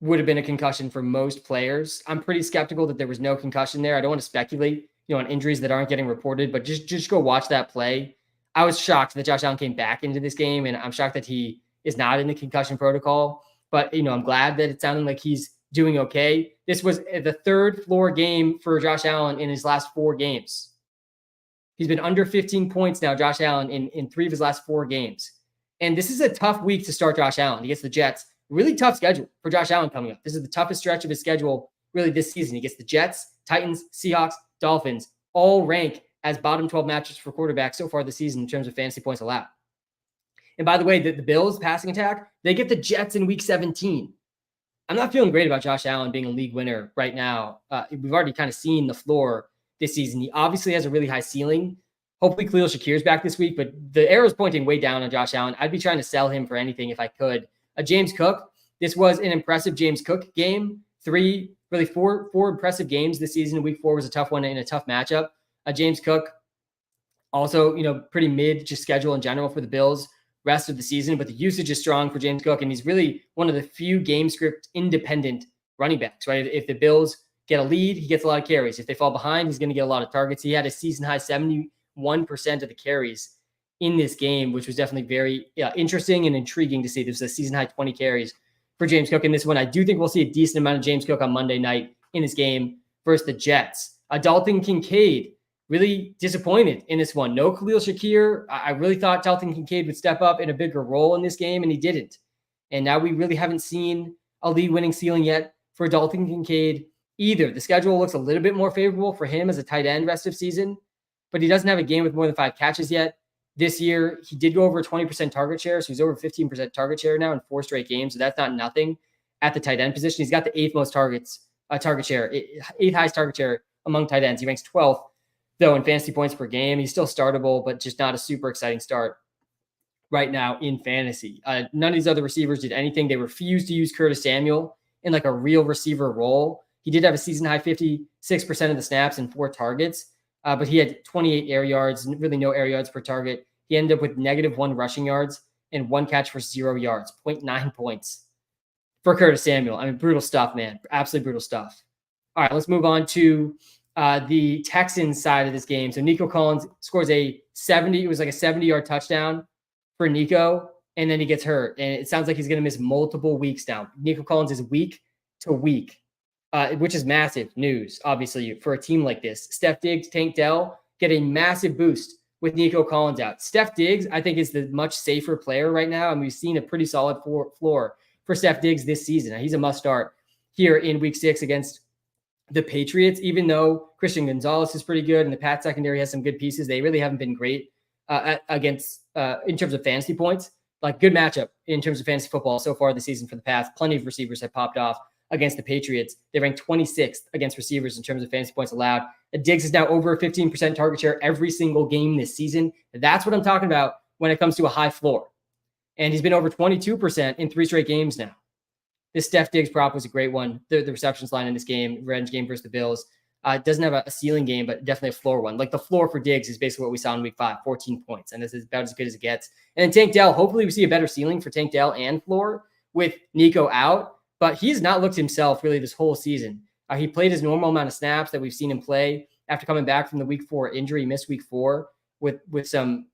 would have been a concussion for most players. I'm pretty skeptical that there was no concussion there. I don't want to speculate, on injuries that aren't getting reported, but just go watch that play. I was shocked that Josh Allen came back into this game, and I'm shocked that he is not in the concussion protocol. But, I'm glad that it sounded like he's doing okay. This was the 3rd floor game for Josh Allen in his last 4 games. He's been under 15 points now, Josh Allen, in 3 of his last 4 games. And this is a tough week to start Josh Allen. He gets the Jets. Really tough schedule for Josh Allen coming up. This is the toughest stretch of his schedule really this season. He gets the Jets, Titans, Seahawks, Dolphins, all rank as bottom 12 matchups for quarterbacks so far this season in terms of fantasy points allowed. And by the way, the Bills passing attack, they get the Jets in week 17. I'm not feeling great about Josh Allen being a league winner right now. We've already kind of seen the floor this season. He obviously has a really high ceiling. Hopefully Khalil Shakir's back this week, but the arrow's pointing way down on Josh Allen. I'd be trying to sell him for anything if I could. James Cook, this was an impressive James Cook game. 4 impressive games this season. Week 4 was a tough one in a tough matchup. James Cook, also, pretty mid just schedule in general for the Bills rest of the season, but the usage is strong for James Cook, and he's really one of the few game script independent running backs, right? If the Bills get a lead, he gets a lot of carries. If they fall behind, he's going to get a lot of targets. He had a season high 71% of the carries in this game, which was definitely very interesting and intriguing to see. There's a season high 20 carries for James Cook in this one. I do think we'll see a decent amount of James Cook on Monday night in this game versus the Jets. Dalton Kincaid, really disappointed in this one. No Khalil Shakir. I really thought Dalton Kincaid would step up in a bigger role in this game, and he didn't. And now we really haven't seen a league winning ceiling yet for Dalton Kincaid either. The schedule looks a little bit more favorable for him as a tight end rest of season, but he doesn't have a game with more than 5 catches yet. This year, he did go over a 20% target share, so he's over 15% target share now in 4 straight games, so that's not nothing at the tight end position. He's got the 8th most target share, 8th highest target share among tight ends. He ranks 12th, though, in fantasy points per game. He's still startable, but just not a super exciting start right now in fantasy. None of these other receivers did anything. They refused to use Curtis Samuel in like a real receiver role. He did have a season high 56% of the snaps and 4 targets, but he had 28 air yards, really no air yards per target. He ended up with -1 rushing yards and 1 catch for 0 yards, 0.9 points for Curtis Samuel. I mean, brutal stuff, man. Absolutely brutal stuff. All right, let's move on to the Texans side of this game. So Nico Collins scores it was like a 70-yard touchdown for Nico, and then he gets hurt. And it sounds like he's going to miss multiple weeks now. Nico Collins is week to week, which is massive news, obviously, for a team like this. Steph Diggs, Tank Dell get a massive boost with Nico Collins out. Steph Diggs, I think, is the much safer player right now, and we've seen a pretty solid floor for Steph Diggs this season. He's a must-start here in Week 6 against the Patriots, even though Christian Gonzalez is pretty good and the Pat secondary has some good pieces. They really haven't been great against in terms of fantasy points. Like, good matchup in terms of fantasy football so far this season for the Pats. Plenty of receivers have popped off against the Patriots. They ranked 26th against receivers in terms of fantasy points allowed. Diggs is now over 15% target share every single game this season. That's what I'm talking about when it comes to a high floor. And he's been over 22% in 3 straight games now. This Steph Diggs prop was a great one. The receptions line in this game, revenge game versus the Bills, doesn't have a ceiling game, but definitely a floor one. Like, the floor for Diggs is basically what we saw in Week 5, 14 points. And this is about as good as it gets. And then Tank Dell, hopefully we see a better ceiling for Tank Dell and floor with Nico out. But he's not looked himself really this whole season. He played his normal amount of snaps that we've seen him play after coming back from the Week 4 injury. He missed Week 4 with some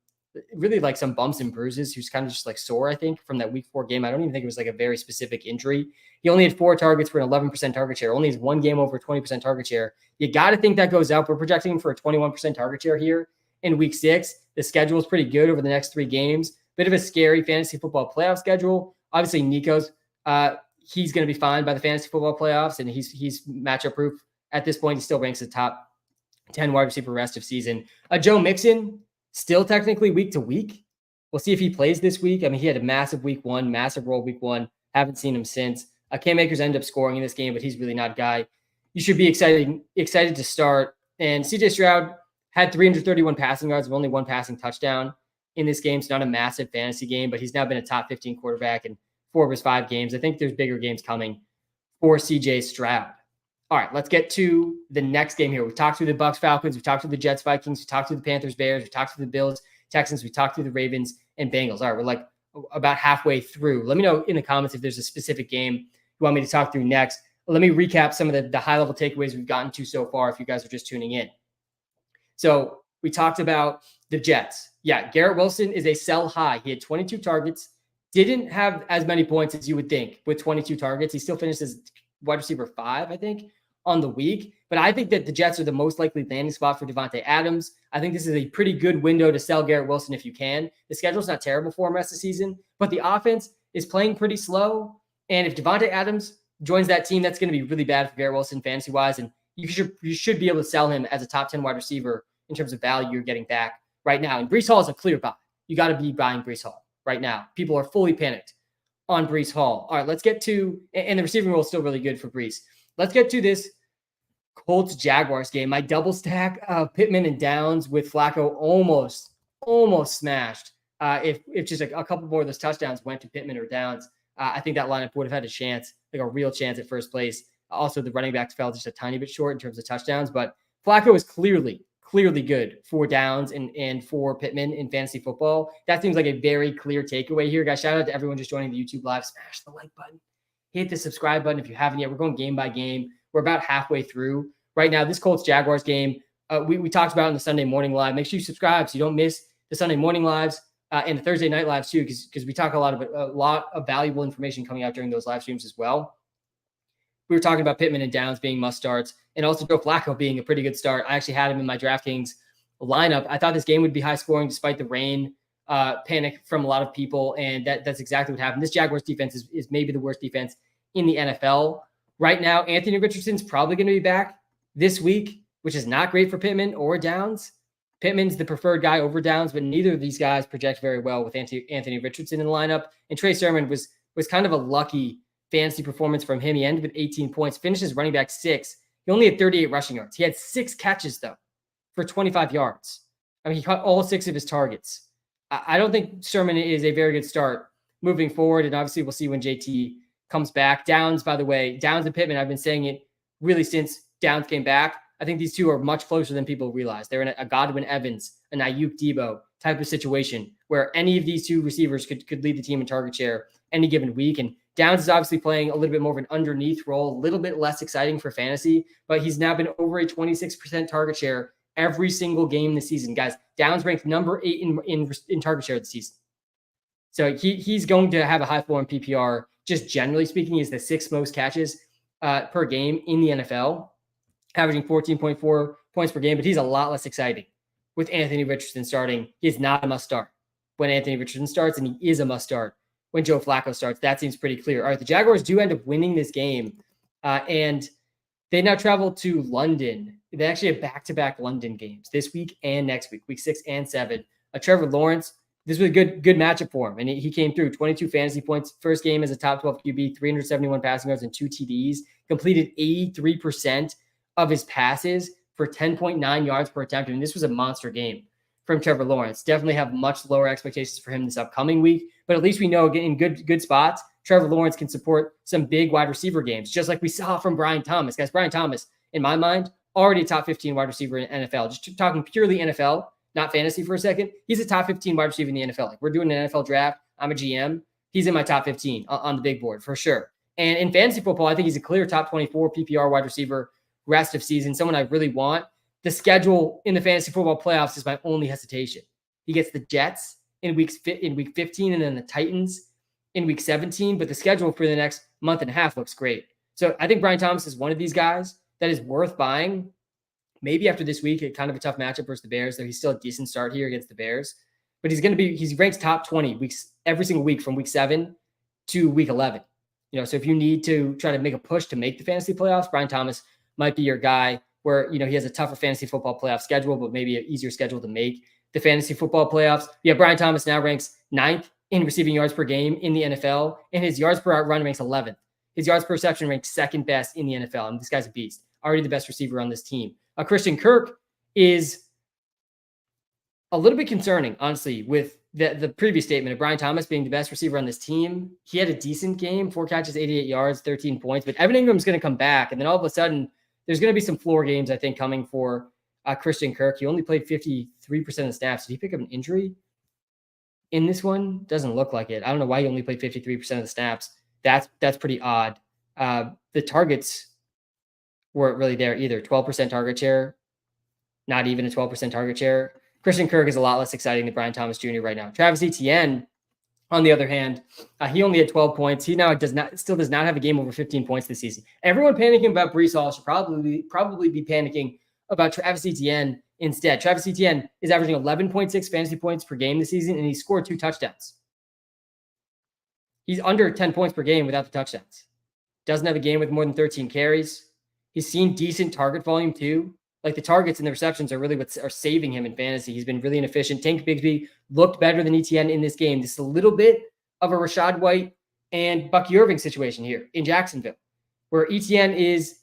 really like some bumps and bruises. He was kind of just like sore, I think, from that Week 4 game. I don't even think it was like a very specific injury. He only had 4 targets for an 11% target share. Only has 1 game over 20% target share. You got to think that goes up. We're projecting him for a 21% target share here in Week 6. The schedule is pretty good over the next 3 games. Bit of a scary fantasy football playoff schedule. Obviously, Nico's he's going to be fine by the fantasy football playoffs, and he's matchup proof at this point. He still ranks the top 10 wide receiver rest of season. Joe Mixon, still technically week to week. We'll see if he plays this week. I mean, he had a massive Week 1, massive role Week 1. Haven't seen him since. Cam Akers ended up scoring in this game, but he's really not a guy you should be excited to start. And CJ Stroud had 331 passing yards with only 1 passing touchdown in this game. It's not a massive fantasy game, but he's now been a top 15 quarterback in 4 of his 5 games. I think there's bigger games coming for CJ Stroud. All right, let's get to the next game here. We've talked through the Bucs, Falcons. We've talked through the Jets, Vikings. We've talked through the Panthers, Bears. We've talked through the Bills, Texans. We've talked through the Ravens and Bengals. All right, we're like about halfway through. Let me know in the comments if there's a specific game you want me to talk through next. Let me recap some of the high-level takeaways we've gotten to so far if you guys are just tuning in. So we talked about the Jets. Yeah, Garrett Wilson is a sell high. He had 22 targets. Didn't have as many points as you would think with 22 targets. He still finished as wide receiver 5, I think, on the week. But I think that the Jets are the most likely landing spot for Devontae Adams. I think this is a pretty good window to sell Garrett Wilson if you can. The schedule's not terrible for him rest of the season, but the offense is playing pretty slow. And if Devontae Adams joins that team, that's going to be really bad for Garrett Wilson fantasy-wise. And you should be able to sell him as a top 10 wide receiver in terms of value you're getting back right now. And Breece Hall is a clear buy. You got to be buying Breece Hall right now. People are fully panicked on Breece Hall. All right, let's get to, and the receiving role is still really good for Breece. Let's get to this Colts Jaguars game. My double stack of Pittman and Downs with Flacco almost smashed. If just a couple more of those touchdowns went to Pittman or Downs, I think that lineup would have had a chance, like a real chance at first place. Also, the running backs fell just a tiny bit short in terms of touchdowns, but Flacco is clearly good for Downs and for Pittman in fantasy football. That seems like a very clear takeaway here, guys. Shout out to everyone just joining the YouTube live. Smash the like button. Hit the subscribe button if you haven't yet. We're going game by game. We're about halfway through right now. This Colts Jaguars game, we talked about in the Sunday morning live. Make sure you subscribe so you don't miss the Sunday morning lives and the Thursday night lives too, because we talk a lot of valuable information coming out during those live streams as well. We were talking about Pittman and Downs being must starts, and also Joe Flacco being a pretty good start. I actually had him in my DraftKings lineup. I thought this game would be high scoring despite the rain panic from a lot of people, and that's exactly what happened. This Jaguars defense is maybe the worst defense in the NFL right now. Anthony Richardson's probably going to be back this week, which is not great for Pittman or Downs. Pittman's the preferred guy over Downs, but neither of these guys project very well with Anthony Richardson in the lineup. And Trey Sermon was kind of a lucky fantasy performance from him. He ended with 18 points, finishes running back 6. He only had 38 rushing yards. He had 6 catches, though, for 25 yards. I mean, he caught all 6 of his targets. I don't think Sermon is a very good start moving forward, and obviously we'll see when JT comes back. Downs, by the way, Downs and Pittman, I've been saying it really since Downs came back. I think these two are much closer than people realize. They're in a Godwin Evans, an Ayuk Debo type of situation where any of these two receivers could lead the team in target share any given week. And Downs is obviously playing a little bit more of an underneath role, a little bit less exciting for fantasy, but he's now been over a 26% target share every single game this season. Guys, Downs ranked number 8 in target share this season. So he's going to have a high floor in PPR. Just generally speaking, he's the 6th most catches per game in the NFL, averaging 14.4 points per game, but he's a lot less exciting with Anthony Richardson starting. He is not a must start when Anthony Richardson starts, and he is a must start when Joe Flacco starts. That seems pretty clear. All right, the Jaguars do end up winning this game, and they now travel to London. They actually have back-to-back London games this week and next week, week 6 and 7. Trevor Lawrence, this was a good matchup for him, and he came through. 22 fantasy points, first game as a top 12 QB, 371 passing yards and 2 TDs, completed 83% of his passes for 10.9 yards per attempt. I mean, this was a monster game from Trevor Lawrence. Definitely have much lower expectations for him this upcoming week, but at least we know in good spots, Trevor Lawrence can support some big wide receiver games, just like we saw from Brian Thomas. Guys, Brian Thomas, in my mind, already a top 15 wide receiver in NFL. Just talking purely NFL, not fantasy for a second. He's a top 15 wide receiver in the NFL. Like, we're doing an NFL draft. I'm a GM. He's in my top 15 on the big board for sure. And in fantasy football, I think he's a clear top 24 PPR wide receiver rest of season, someone I really want. The schedule in the fantasy football playoffs is my only hesitation. He gets the Jets in week 15 and then the Titans in week 17, but the schedule for the next month and a half looks great. So I think Brian Thomas is one of these guys that is worth buying. Maybe after this week, kind of a tough matchup versus the Bears, though he's still a decent start here against the Bears. But he's ranked top 20 weeks every single week from week 7 to week 11. So if you need to try to make a push to make the fantasy playoffs, Brian Thomas might be your guy, where he has a tougher fantasy football playoff schedule, but maybe an easier schedule to make the fantasy football playoffs. Yeah, Brian Thomas now ranks 9th in receiving yards per game in the NFL, and his yards per run ranks 11th. His yards per reception ranks 2nd best in the NFL, and this guy's a beast. Already the best receiver on this team. Christian Kirk is a little bit concerning, honestly, with the previous statement of Brian Thomas being the best receiver on this team. He had a decent game, 4 catches, 88 yards, 13 points, but Evan Ingram's going to come back, and then all of a sudden, there's going to be some floor games, I think, coming for Christian Kirk. He only played 53% of the snaps. Did he pick up an injury in this one? Doesn't look like it. I don't know why he only played 53% of the snaps. That's pretty odd. The targets weren't really there either. 12% target share, not even a 12% target share. Christian Kirk is a lot less exciting than Brian Thomas Jr. right now. Travis Etienne, on the other hand, he only had 12 points. He now still does not have a game over 15 points this season. Everyone panicking about Breece Hall should probably be panicking about Travis Etienne instead. Travis Etienne is averaging 11.6 fantasy points per game this season, and he scored 2 touchdowns. He's under 10 points per game without the touchdowns. Doesn't have a game with more than 13 carries. He's seen decent target volume too. Like, the targets and the receptions are really what are saving him in fantasy. He's been really inefficient. Tank Bigsby looked better than Etienne in this game. This is a little bit of a Rachaad White and Bucky Irving situation here in Jacksonville, where Etienne is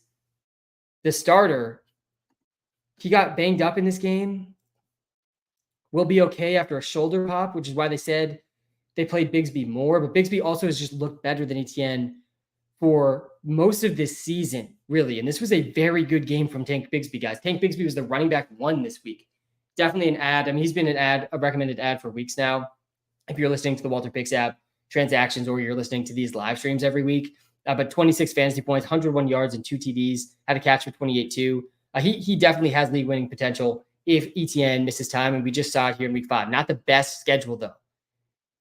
the starter. He got banged up in this game. Will be okay after a shoulder pop, which is why they said they played Bigsby more. But Bigsby also has just looked better than Etienne for most of this season, really. And this was a very good game from Tank Bigsby, guys. Tank Bigsby was the running back 1 this week. Definitely an ad. I mean, he's been a recommended ad for weeks now. If you're listening to the Walter Picks app transactions, or you're listening to these live streams every week. But 26 fantasy points, 101 yards and 2 TDs, had a catch for 28 too. He definitely has league winning potential if ETN misses time, and we just saw it here in week 5. Not the best schedule, though.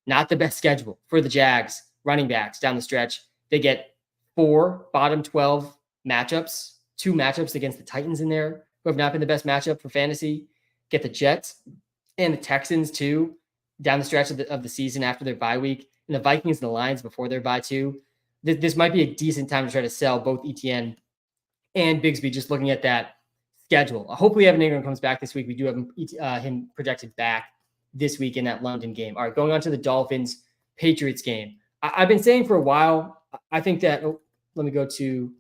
Not the best schedule for the Jags running backs down the stretch. They get 4 bottom 12 matchups, 2 matchups against the Titans in there, who have not been the best matchup for fantasy. Get the Jets and the Texans, too, down the stretch of the season after their bye week, and the Vikings and the Lions before their bye, too. This might be a decent time to try to sell both ETN and Bigsby, just looking at that schedule. Hopefully Evan Ingram comes back this week. We do have him projected back this week in that London game. All right, going on to the Dolphins Patriots game. I've been saying for a while, I think that, let me go to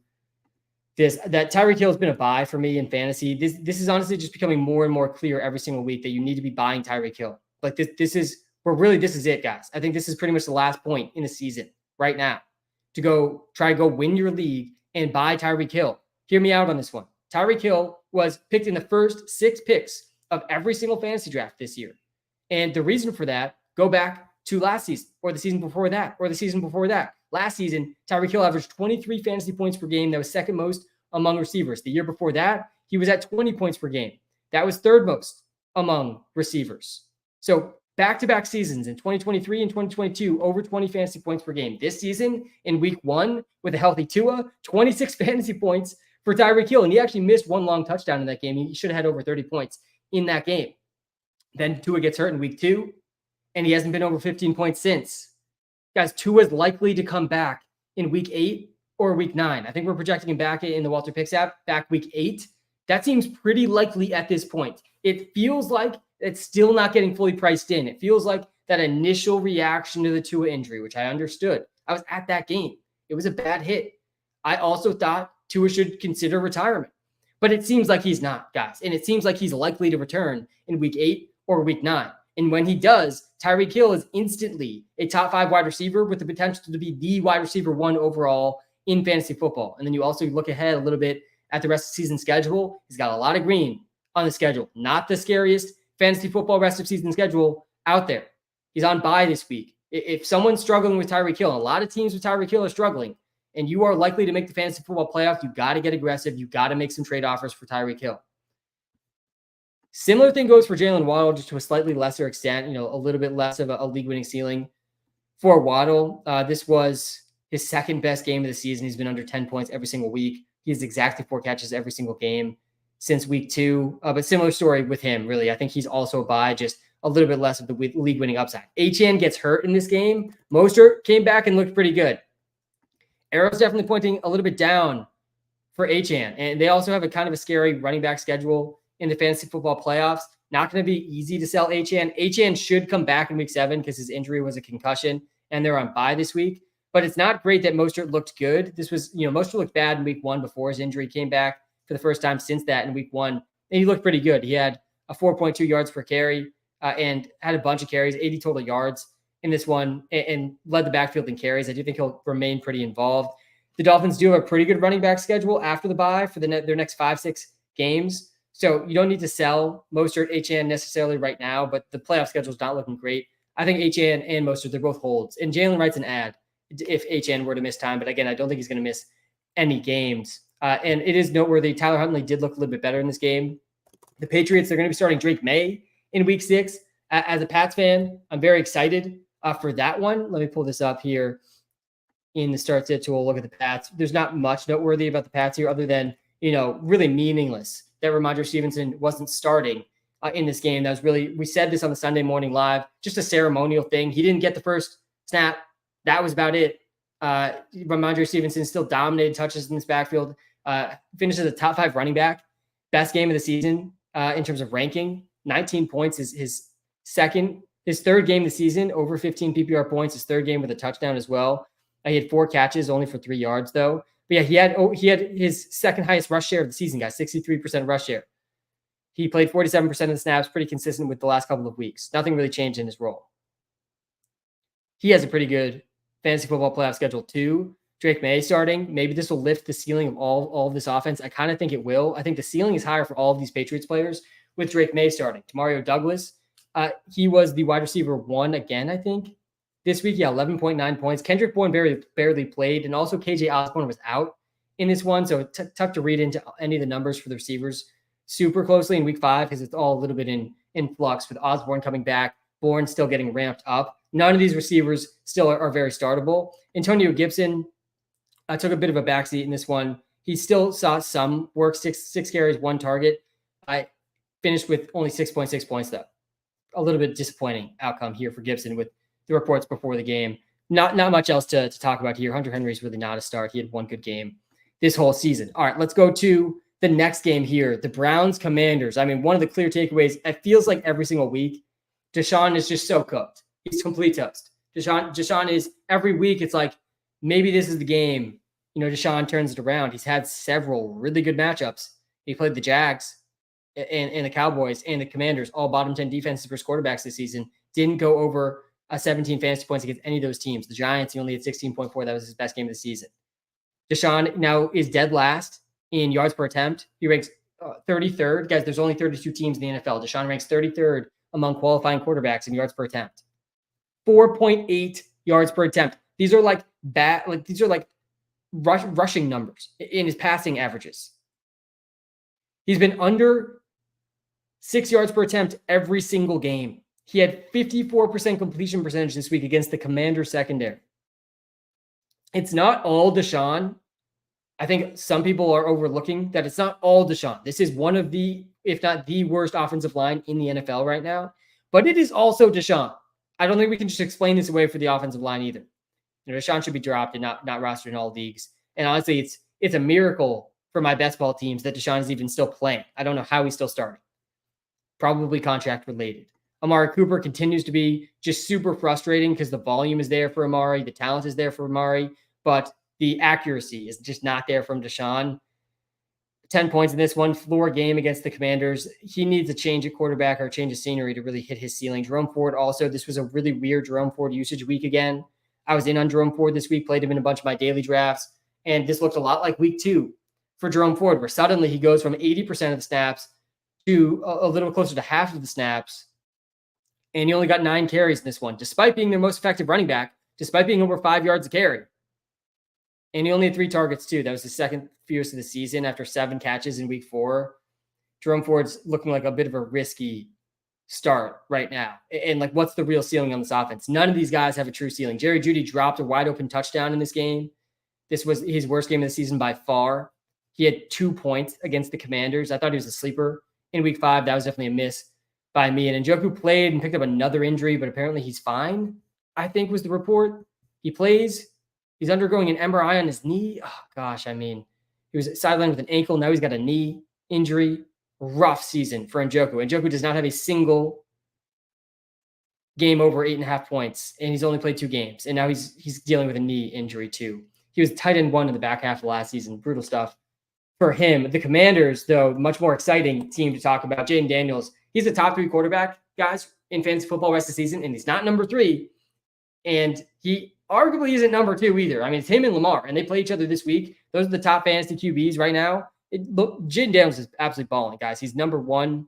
this, that Tyreek Hill has been a buy for me in fantasy. This is honestly just becoming more and more clear every single week that you need to be buying Tyreek Hill. Like this is it, guys. I think this is pretty much the last point in the season right now to try to win your league and buy Tyreek Hill. Hear me out on this one. Tyreek Hill was picked in the first 6 picks of every single fantasy draft this year. And the reason for that, go back to last season or the season before that or the season before that. Last season, Tyreek Hill averaged 23 fantasy points per game. That was second most among receivers. The year before that, he was at 20 points per game. That was third most among receivers. So back-to-back seasons in 2023 and 2022, over 20 fantasy points per game. This season, in week 1, with a healthy Tua, 26 fantasy points for Tyreek Hill. And he actually missed 1 long touchdown in that game. He should have had over 30 points in that game. Then Tua gets hurt in week 2, and he hasn't been over 15 points since. Guys, Tua is likely to come back in week 8 or week 9. I think we're projecting him back in the Walter Picks app, back week 8. That seems pretty likely at this point. It feels like it's still not getting fully priced in. It feels like that initial reaction to the Tua injury, which I understood. I was at that game. It was a bad hit. I also thought Tua should consider retirement. But it seems like he's not, guys. And it seems like he's likely to return in week 8 or week 9. And when he does, Tyreek Hill is instantly a top 5 wide receiver with the potential to be the wide receiver 1 overall in fantasy football. And then you also look ahead a little bit at the rest of the season schedule. He's got a lot of green on the schedule. Not the scariest fantasy football rest of season schedule out there. He's on bye this week. If someone's struggling with Tyreek Hill, a lot of teams with Tyreek Hill are struggling, and you are likely to make the fantasy football playoff, you got to get aggressive. You got to make some trade offers for Tyreek Hill. Similar thing goes for Jalen Waddle, just to a slightly lesser extent, a little bit less of a league-winning ceiling for Waddle. This was his second best game of the season. He's been under 10 points every single week. He has exactly 4 catches every single game since week 2. But similar story with him, really. I think he's also a buy, just a little bit less of the league-winning upside. Achane gets hurt in this game. Mostert came back and looked pretty good. Arrow's definitely pointing a little bit down for Achane. And they also have a kind of a scary running back schedule in the fantasy football playoffs. Not going to be easy to sell Achane. Achane should come back in week 7 because his injury was a concussion, and they're on bye this week. But it's not great that Mostert looked good. This was, Mostert looked bad in week 1 before his injury, came back for the first time since that in week 1, and he looked pretty good. He had a 4.2 yards per carry and had a bunch of carries, 80 total yards in this one, and led the backfield in carries. I do think he'll remain pretty involved. The Dolphins do have a pretty good running back schedule after the bye for their next 5-6 games. So you don't need to sell Mostert, Achane necessarily right now, but the playoff schedule is not looking great. I think Achane and Mostert, they're both holds. And Jalen writes an ad if Achane were to miss time. But again, I don't think he's going to miss any games. And it is noteworthy. Tyler Huntley did look a little bit better in this game. The Patriots, they're going to be starting Drake Maye in week 6. As a Pats fan, I'm very excited for that one. Let me pull this up here in the start sit tool. Look at the Pats. There's not much noteworthy about the Pats here other than, really meaningless that Ramondre Stevenson wasn't starting in this game. That was really, we said this on the Sunday Morning Live, just a ceremonial thing. He didn't get the first snap. That was about it. Ramondre Stevenson still dominated touches in this backfield, finished as a top 5 running back. Best game of the season in terms of ranking. 19 points is his third game of the season, over 15 PPR points, his third game with a touchdown as well. He had 4 catches, only for 3 yards though. But yeah, he had his second highest rush share of the season, guys, 63% rush share. He played 47% of the snaps, pretty consistent with the last couple of weeks. Nothing really changed in his role. He has a pretty good fantasy football playoff schedule too. Drake Maye starting. Maybe this will lift the ceiling of all of this offense. I kind of think it will. I think the ceiling is higher for all of these Patriots players with Drake Maye starting. Mario Douglas, he was the wide receiver 1 again, I think. This week, 11.9 points. Kendrick Bourne barely played, and also KJ Osborne was out in this one, so tough to read into any of the numbers for the receivers super closely in week 5 because it's all a little bit in flux with Osborne coming back, Bourne still getting ramped up. None of these receivers still are very startable. Antonio Gibson took a bit of a backseat in this one. He still saw some work, six carries, 1 target. I finished with only 6.6 points, though. A little bit disappointing outcome here for Gibson with the reports before the game. Not much else to talk about here. Hunter Henry's really not a start. He had 1 good game this whole season. All right, let's go to the next game here. The Browns-Commanders. I mean, one of the clear takeaways, it feels like every single week, Deshaun is just so cooked. He's complete toast. Deshaun is, every week, it's like, maybe this is the game. Deshaun turns it around. He's had several really good matchups. He played the Jags and the Cowboys and the Commanders, all bottom 10 defenses versus quarterbacks this season. Didn't go over 17 fantasy points against any of those teams. The Giants, he only had 16.4. That was his best game of the season. Deshaun now is dead last in yards per attempt. He ranks 33rd. Guys, there's only 32 teams in the NFL. Deshaun ranks 33rd among qualifying quarterbacks in yards per attempt. 4.8 yards per attempt. These are like rushing numbers in his passing averages. He's been under 6 yards per attempt every single game. He had 54% completion percentage this week against the Commanders secondary. It's not all Deshaun. I think some people are overlooking that it's not all Deshaun. This is one of the, if not the worst offensive line in the NFL right now, but it is also Deshaun. I don't think we can just explain this away for the offensive line either. Deshaun should be dropped and not rostered in all leagues. And honestly, it's a miracle for my best ball teams that Deshaun is even still playing. I don't know how he's still starting. Probably contract related. Amari Cooper continues to be just super frustrating because the volume is there for Amari, the talent is there for Amari, but the accuracy is just not there from Deshaun. 10 points in this one, floor game against the Commanders. He needs a change at quarterback or a change of scenery to really hit his ceiling. Jerome Ford also, this was a really weird Jerome Ford usage week again. I was in on Jerome Ford this week, played him in a bunch of my daily drafts, and this looked a lot like week 2 for Jerome Ford, where suddenly he goes from 80% of the snaps to a little closer to half of the snaps, and he only got 9 carries in this one, despite being their most effective running back, despite being over 5 yards a carry. And he only had 3 targets, too. That was his second fewest of the season after 7 catches in week 4. Jerome Ford's looking like a bit of a risky start right now. And what's the real ceiling on this offense? None of these guys have a true ceiling. Jerry Jeudy dropped a wide open touchdown in this game. This was his worst game of the season by far. He had 2 points against the Commanders. I thought he was a sleeper in week 5. That was definitely a miss by me. And Njoku played and picked up another injury, but apparently he's fine, I think was the report. He plays. He's undergoing an MRI on his knee. Oh, gosh, I mean, he was sidelined with an ankle. Now he's got a knee injury. Rough season for Njoku. Njoku does not have a single game over 8.5 points, and he's only played 2 games. And now he's dealing with a knee injury, too. He was tight end 1 in the back half of last season. Brutal stuff for him. The Commanders, though, much more exciting team to talk about. Jaden Daniels, he's the top 3 quarterback, guys, in fantasy football rest of the season, and he's not number 3. And he arguably isn't number 2 either. I mean, it's him and Lamar, and they play each other this week. Those are the top fantasy QBs right now. Jaden Daniels is absolutely balling, guys. He's number 1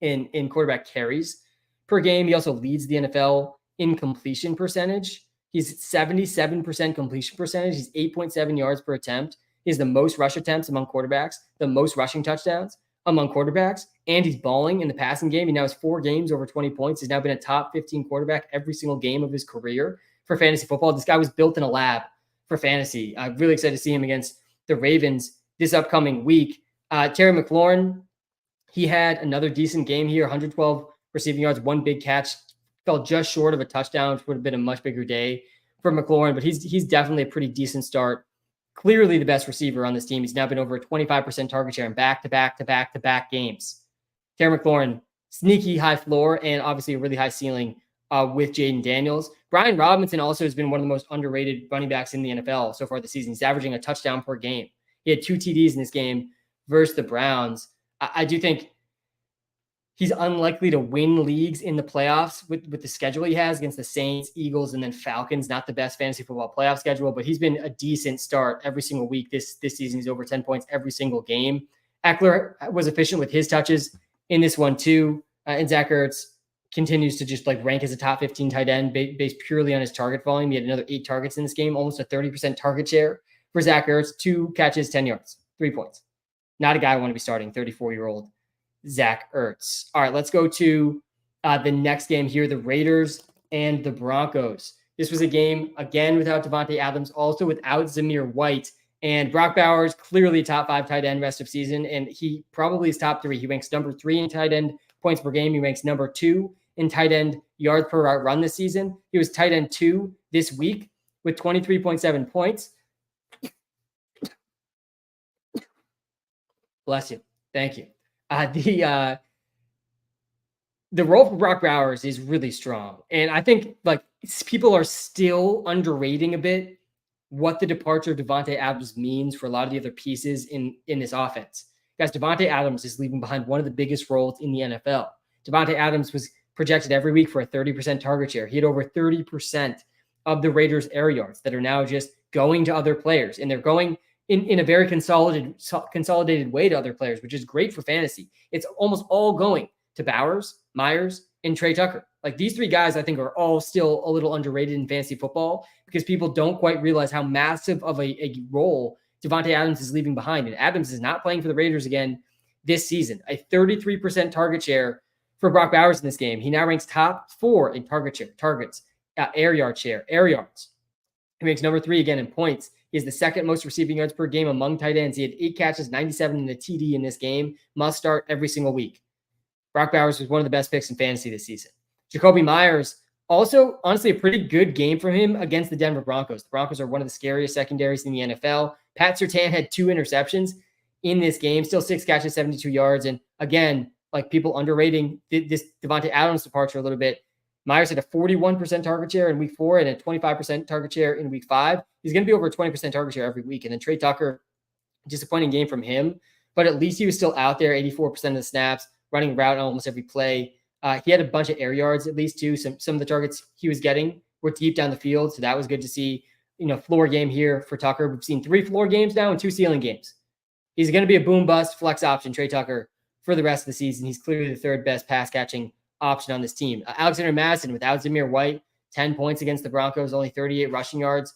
in quarterback carries per game. He also leads the NFL in completion percentage. He's 77% completion percentage. He's 8.7 yards per attempt. He has the most rush attempts among quarterbacks, the most rushing touchdowns among quarterbacks, and he's balling in the passing game. He now has 4 games over 20 points. He's now been a top 15 quarterback every single game of his career for fantasy football. This guy was built in a lab for fantasy. I'm really excited to see him against the Ravens this upcoming week. Terry McLaurin, he had another decent game here, 112 receiving yards, 1 big catch, fell just short of a touchdown, which would have been a much bigger day for McLaurin, but he's definitely a pretty decent start. Clearly the best receiver on this team. He's now been over a 25% target share in back-to-back games. Terry McLaurin, sneaky high floor and obviously a really high ceiling with Jaden Daniels. Brian Robinson also has been one of the most underrated running backs in the NFL so far this season. He's averaging a touchdown per game. He had 2 TDs in this game versus the Browns. I do think he's unlikely to win leagues in the playoffs with the schedule he has against the Saints, Eagles, and then Falcons. Not the best fantasy football playoff schedule, but he's been a decent start every single week this season. He's over 10 points every single game. Eckler was efficient with his touches in this one too. And Zach Ertz continues to just rank as a top 15 tight end based purely on his target volume. He had another 8 targets in this game, almost a 30% target share for Zach Ertz, 2 catches, 10 yards, 3 points. Not a guy I want to be starting, 34-year-old Zach Ertz. All right, let's go to the next game here, the Raiders and the Broncos. This was a game, again, without Devontae Adams, also without Zamir White. And Brock Bowers, clearly top 5 tight end rest of season, and he probably is top 3. He ranks number 3 in tight end points per game. He ranks number 2 in tight end yards per route run this season. He was tight end 2 this week with 23.7 points. Bless you. Thank you. The role for Brock Bowers is really strong. And I think like people are still underrating a bit what the departure of Devontae Adams means for a lot of the other pieces in this offense. Guys, Devontae Adams is leaving behind one of the biggest roles in the NFL. Devontae Adams was projected every week for a 30% target share. He had over 30% of the Raiders' air yards that are now just going to other players. And they're going in a very consolidated way to other players, which is great for fantasy. It's almost all going to Bowers, Myers, and Trey Tucker. Like these 3 guys, I think, are all still a little underrated in fantasy football because people don't quite realize how massive of a role Devontae Adams is leaving behind. And Adams is not playing for the Raiders again this season. A 33% target share for Brock Bowers in this game. He now ranks top 4 in target share, targets, air yards. He ranks number 3 again in points. He has the 2nd most receiving yards per game among tight ends. He had 8 catches, 97 and a TD in this game. Must start every single week. Brock Bowers was one of the best picks in fantasy this season. Jakobi Meyers, also, honestly, a pretty good game from him against the Denver Broncos. The Broncos are one of the scariest secondaries in the NFL. Pat Surtain had 2 interceptions in this game, still 6 catches, 72 yards. And again, like people underrating this Devontae Adams departure a little bit. Myers had a 41% target share in week 4 and a 25% target share in week 5. He's going to be over a 20% target share every week. And then Trey Tucker, disappointing game from him, but at least he was still out there, 84% of the snaps, running route on almost every play. He had a bunch of air yards, at least too. Some of the targets he was getting were deep down the field, so that was good to see. Floor game here for Tucker. We've seen 3 floor games now and 2 ceiling games. He's going to be a boom bust flex option, Trey Tucker, for the rest of the season. He's clearly the 3rd best pass catching option on this team. Alexander Madison without Zamir White, 10 points against the Broncos, only 38 rushing yards,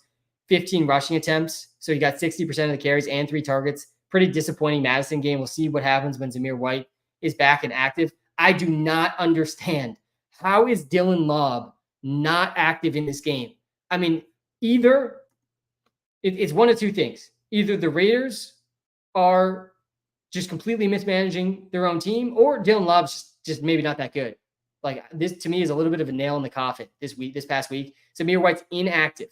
15 rushing attempts. So he got 60% of the carries and 3 targets. Pretty disappointing Madison game. We'll see what happens when Zamir White is back and active. I do not understand how is Dylan Lobb not active in this game. I mean, either it's one of 2 things. Either the Raiders are just completely mismanaging their own team, or Dylan Lobb's just maybe not that good. Like this to me is a little bit of a nail in the coffin this past week. Zamir White's inactive.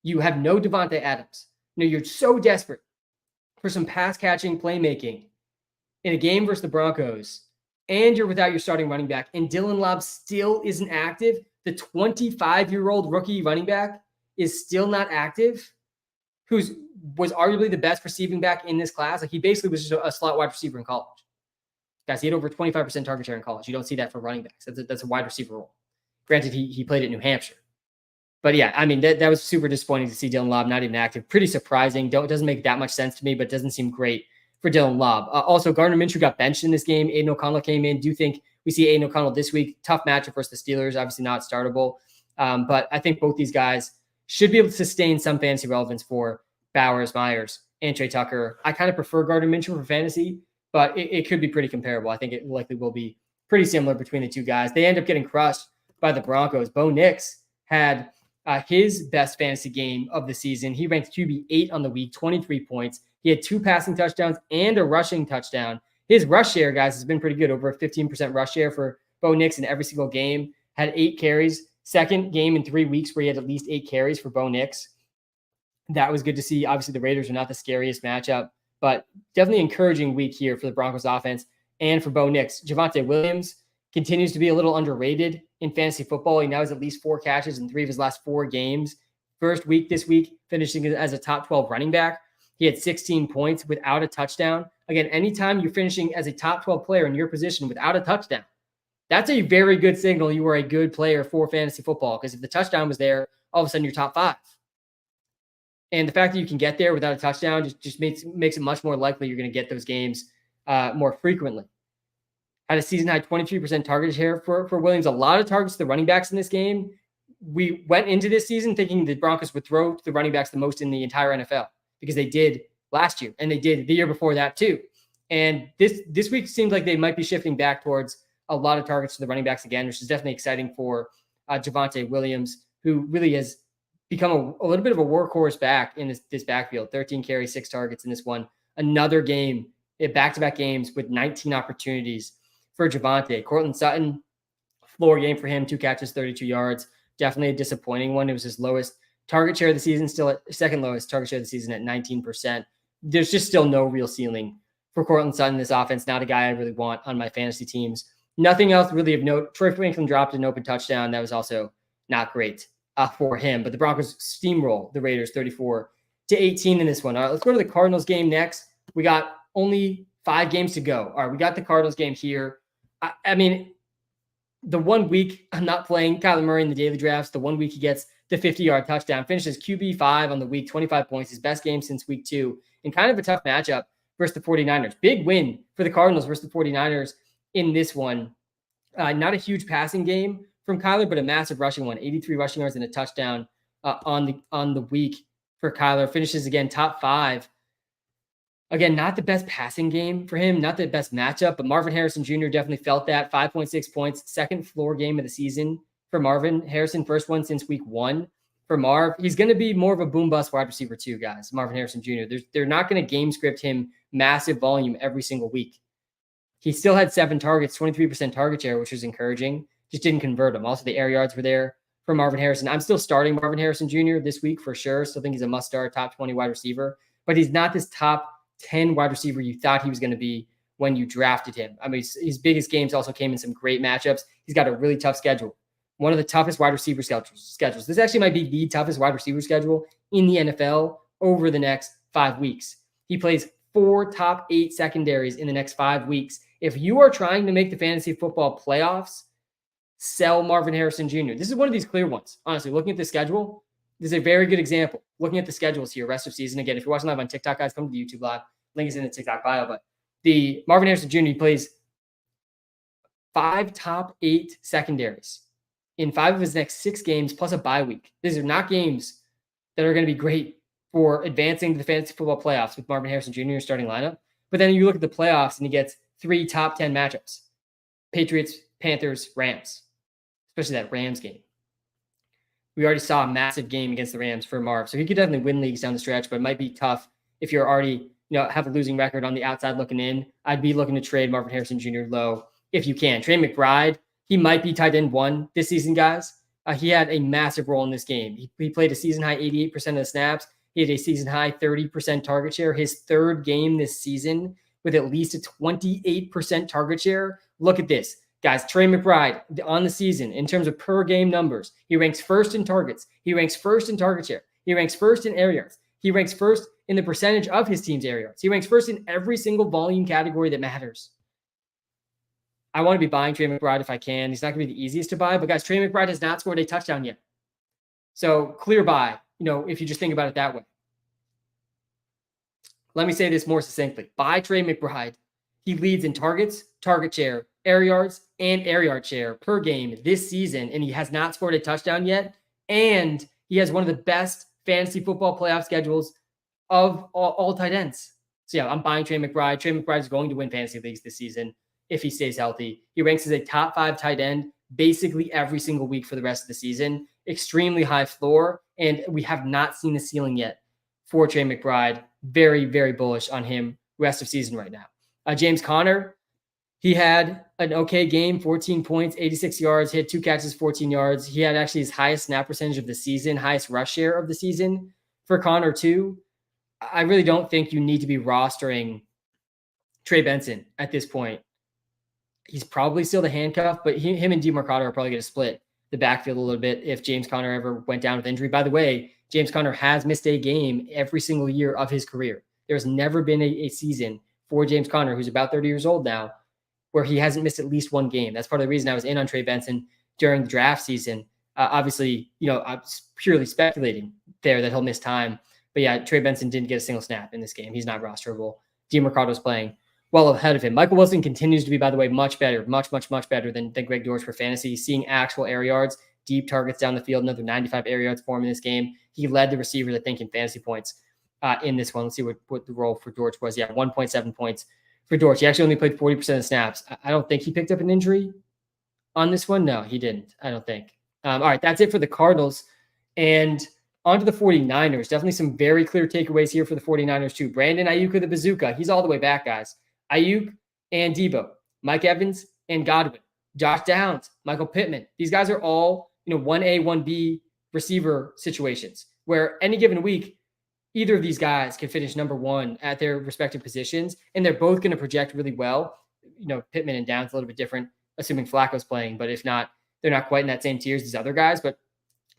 You have no Devontae Adams. You're so desperate for some pass catching playmaking in a game versus the Broncos, and you're without your starting running back, and Dylan Lobb still isn't active. The 25-year-old rookie running back is still not active, was arguably the best receiving back in this class. Like he basically was just a slot wide receiver in college. Guys, he had over 25% target share in college. You don't see that for running backs. That's a wide receiver role. Granted, he played at New Hampshire. But yeah, I mean, that was super disappointing to see Dylan Lobb not even active. Pretty surprising. Doesn't make that much sense to me, but doesn't seem great for Dylan Lobb. Also, Gardner Minshew got benched in this game. Aiden O'Connell came in. Do you think we see Aiden O'Connell this week? Tough matchup versus the Steelers. Obviously not startable. But I think both these guys should be able to sustain some fantasy relevance for Bowers, Myers, and Trey Tucker. I kind of prefer Gardner Minshew for fantasy, but it could be pretty comparable. I think it likely will be pretty similar between the 2 guys. They end up getting crushed by the Broncos. Bo Nix had his best fantasy game of the season. He ranked QB 8 on the week, 23 points. He had 2 passing touchdowns and a rushing touchdown. His rush share, guys, has been pretty good. Over a 15% rush share for Bo Nix in every single game. Had 8 carries. 2nd game in 3 weeks where he had at least 8 carries for Bo Nix. That was good to see. Obviously, the Raiders are not the scariest matchup, but definitely encouraging week here for the Broncos offense and for Bo Nix. Javonte Williams continues to be a little underrated in fantasy football. He now has at least 4 catches in 3 of his last 4 games. First week this week, finishing as a top 12 running back. He had 16 points without a touchdown. Again, anytime you're finishing as a top 12 player in your position without a touchdown, that's a very good signal you are a good player for fantasy football, because if the touchdown was there, all of a sudden you're top 5. And the fact that you can get there without a touchdown just makes it much more likely you're going to get those games more frequently. Had a season-high 23% target share for Williams. A lot of targets to the running backs in this game. We went into this season thinking the Broncos would throw to the running backs the most in the entire NFL, because they did last year, and they did the year before that too. And this week seems like they might be shifting back towards a lot of targets to the running backs again, which is definitely exciting for Javonte Williams, who really has become a little bit of a workhorse back in this backfield. 13 carries, 6 targets in this one. Another game, back-to-back games with 19 opportunities for Javonte. Courtland Sutton, floor game for him, 2 catches, 32 yards. Definitely a disappointing one. It was his lowest target share of the season, still at second lowest target share of the season at 19%. There's just still no real ceiling for Courtland Sutton in this offense. Not a guy I really want on my fantasy teams. Nothing else really of note. Troy Franklin dropped an open touchdown. That was also not great for him. But the Broncos steamroll the Raiders 34-18 in this one. All right, let's go to the Cardinals game next. We got only 5 games to go. All right, we got the Cardinals game here. I mean, the 1 week I'm not playing Kyler Murray in the daily drafts. The 1 week he gets the 50-yard touchdown, finishes QB5 on the week, 25 points, his best game since week 2, and kind of a tough matchup versus the 49ers. Big win for the Cardinals versus the 49ers in this one. Not a huge passing game from Kyler, but a massive rushing one. 83 rushing yards and a touchdown on the week for Kyler. Finishes again top 5. Again, not the best passing game for him, not the best matchup, but Marvin Harrison Jr. definitely felt that. 5.6 points, second floor game of the season for Marvin Harrison, first one since week 1 for Marv. He's going to be more of a boom bust wide receiver too, guys. Marvin Harrison Jr. They're not going to game script him massive volume every single week. He still had 7 targets, 23% target share, which was encouraging. Just didn't convert them. Also, the air yards were there for Marvin Harrison. I'm still starting Marvin Harrison Jr. this week for sure. Still think he's a must-start, top 20 wide receiver. But he's not this top 10 wide receiver you thought he was going to be when you drafted him. I mean, his biggest games also came in some great matchups. He's got a really tough schedule. One of the toughest wide receiver schedules. This actually might be the toughest wide receiver schedule in the NFL over the next 5 weeks. He plays 4 top 8 secondaries in the next 5 weeks. If you are trying to make the fantasy football playoffs, sell Marvin Harrison Jr. This is one of these clear ones. Honestly, looking at the schedule, this is a very good example. Looking at the schedules here, rest of season. Again, if you're watching live on TikTok, guys, come to the YouTube live. Link is in the TikTok bio. But the Marvin Harrison Jr. He plays 5 top 8 secondaries in 5 of his next 6 games, plus a bye week. These are not games that are going to be great for advancing to the fantasy football playoffs with Marvin Harrison Jr. starting lineup. But then you look at the playoffs and he gets 3 top 10 matchups. Patriots, Panthers, Rams. Especially that Rams game. We already saw a massive game against the Rams for Marv. So he could definitely win leagues down the stretch, but it might be tough if you're already, have a losing record on the outside looking in. I'd be looking to trade Marvin Harrison Jr. low if you can. Trey McBride, he might be tight end 1 this season, guys. He had a massive role in this game. He played a season high 88% of the snaps. He had a season high 30% target share. His 3rd game this season with at least a 28% target share. Look at this. Guys, Trey McBride on the season, in terms of per game numbers, he ranks 1st in targets. He ranks 1st in target share. He ranks 1st in air yards. He ranks 1st in the percentage of his team's air yards. He ranks 1st in every single volume category that matters. I want to be buying Trey McBride if I can. He's not going to be the easiest to buy, but guys, Trey McBride has not scored a touchdown yet. So clear buy, if you just think about it that way. Let me say this more succinctly. Buy Trey McBride. He leads in targets, target share, air yards, and air yard share per game this season, and he has not scored a touchdown yet. And he has one of the best fantasy football playoff schedules of all tight ends. So yeah, I'm buying Trey McBride. Trey McBride is going to win fantasy leagues this season if he stays healthy. He ranks as a top 5 tight end basically every single week for the rest of the season. Extremely high floor, and we have not seen the ceiling yet for Trey McBride. Very, very bullish on him rest of season right now. James Conner, he had an okay game, 14 points, 86 yards, he had 2 catches, 14 yards. He had actually his highest snap percentage of the season, highest rush share of the season for Conner too. I really don't think you need to be rostering Trey Benson at this point. He's probably still the handcuff, but him and DeMarcado are probably going to split the backfield a little bit if James Conner ever went down with injury. By the way, James Conner has missed a game every single year of his career. There's never been a season for James Conner, who's about 30 years old now, where he hasn't missed at least 1 game. That's part of the reason I was in on Trey Benson during the draft season. Obviously, I'm purely speculating there that he'll miss time. But yeah, Trey Benson didn't get a single snap in this game. He's not rosterable. DeMarcado's playing well ahead of him. Michael Wilson continues to be, by the way, much better, much better than Greg Dortch for fantasy. He's seeing actual air yards, deep targets down the field, another 95 air yards for him in this game. He led the receivers, I think, in fantasy points in this one. Let's see what the role for Dortch was. Yeah, 1.7 points for Dortch. He actually only played 40% of snaps. I don't think he picked up an injury on this one. No, he didn't. I don't think. All right, that's it for the Cardinals. And on to the 49ers. Definitely some very clear takeaways here for the 49ers too. Brandon Ayuk with the bazooka. He's all the way back, guys. Ayuk and Debo, Mike Evans and Godwin, Josh Downs, Michael Pittman. These guys are all, 1A, 1B receiver situations where any given week, either of these guys can finish number one at their respective positions, and they're both going to project really well. Pittman and Downs a little bit different, assuming Flacco's playing, but if not, they're not quite in that same tier as these other guys. But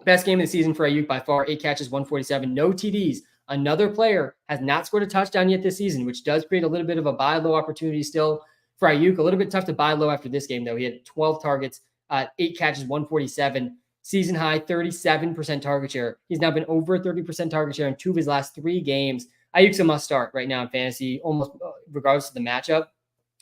best game of the season for Ayuk by far, 8 catches, 147, no TDs. Another player has not scored a touchdown yet this season, which does create a little bit of a buy low opportunity still for Ayuk. A little bit tough to buy low after this game, though. He had 12 targets, 8 catches, 147, season high, 37% target share. He's now been over 30% target share in 2 of his last 3 games. Ayuk's a must start right now in fantasy, almost regardless of the matchup.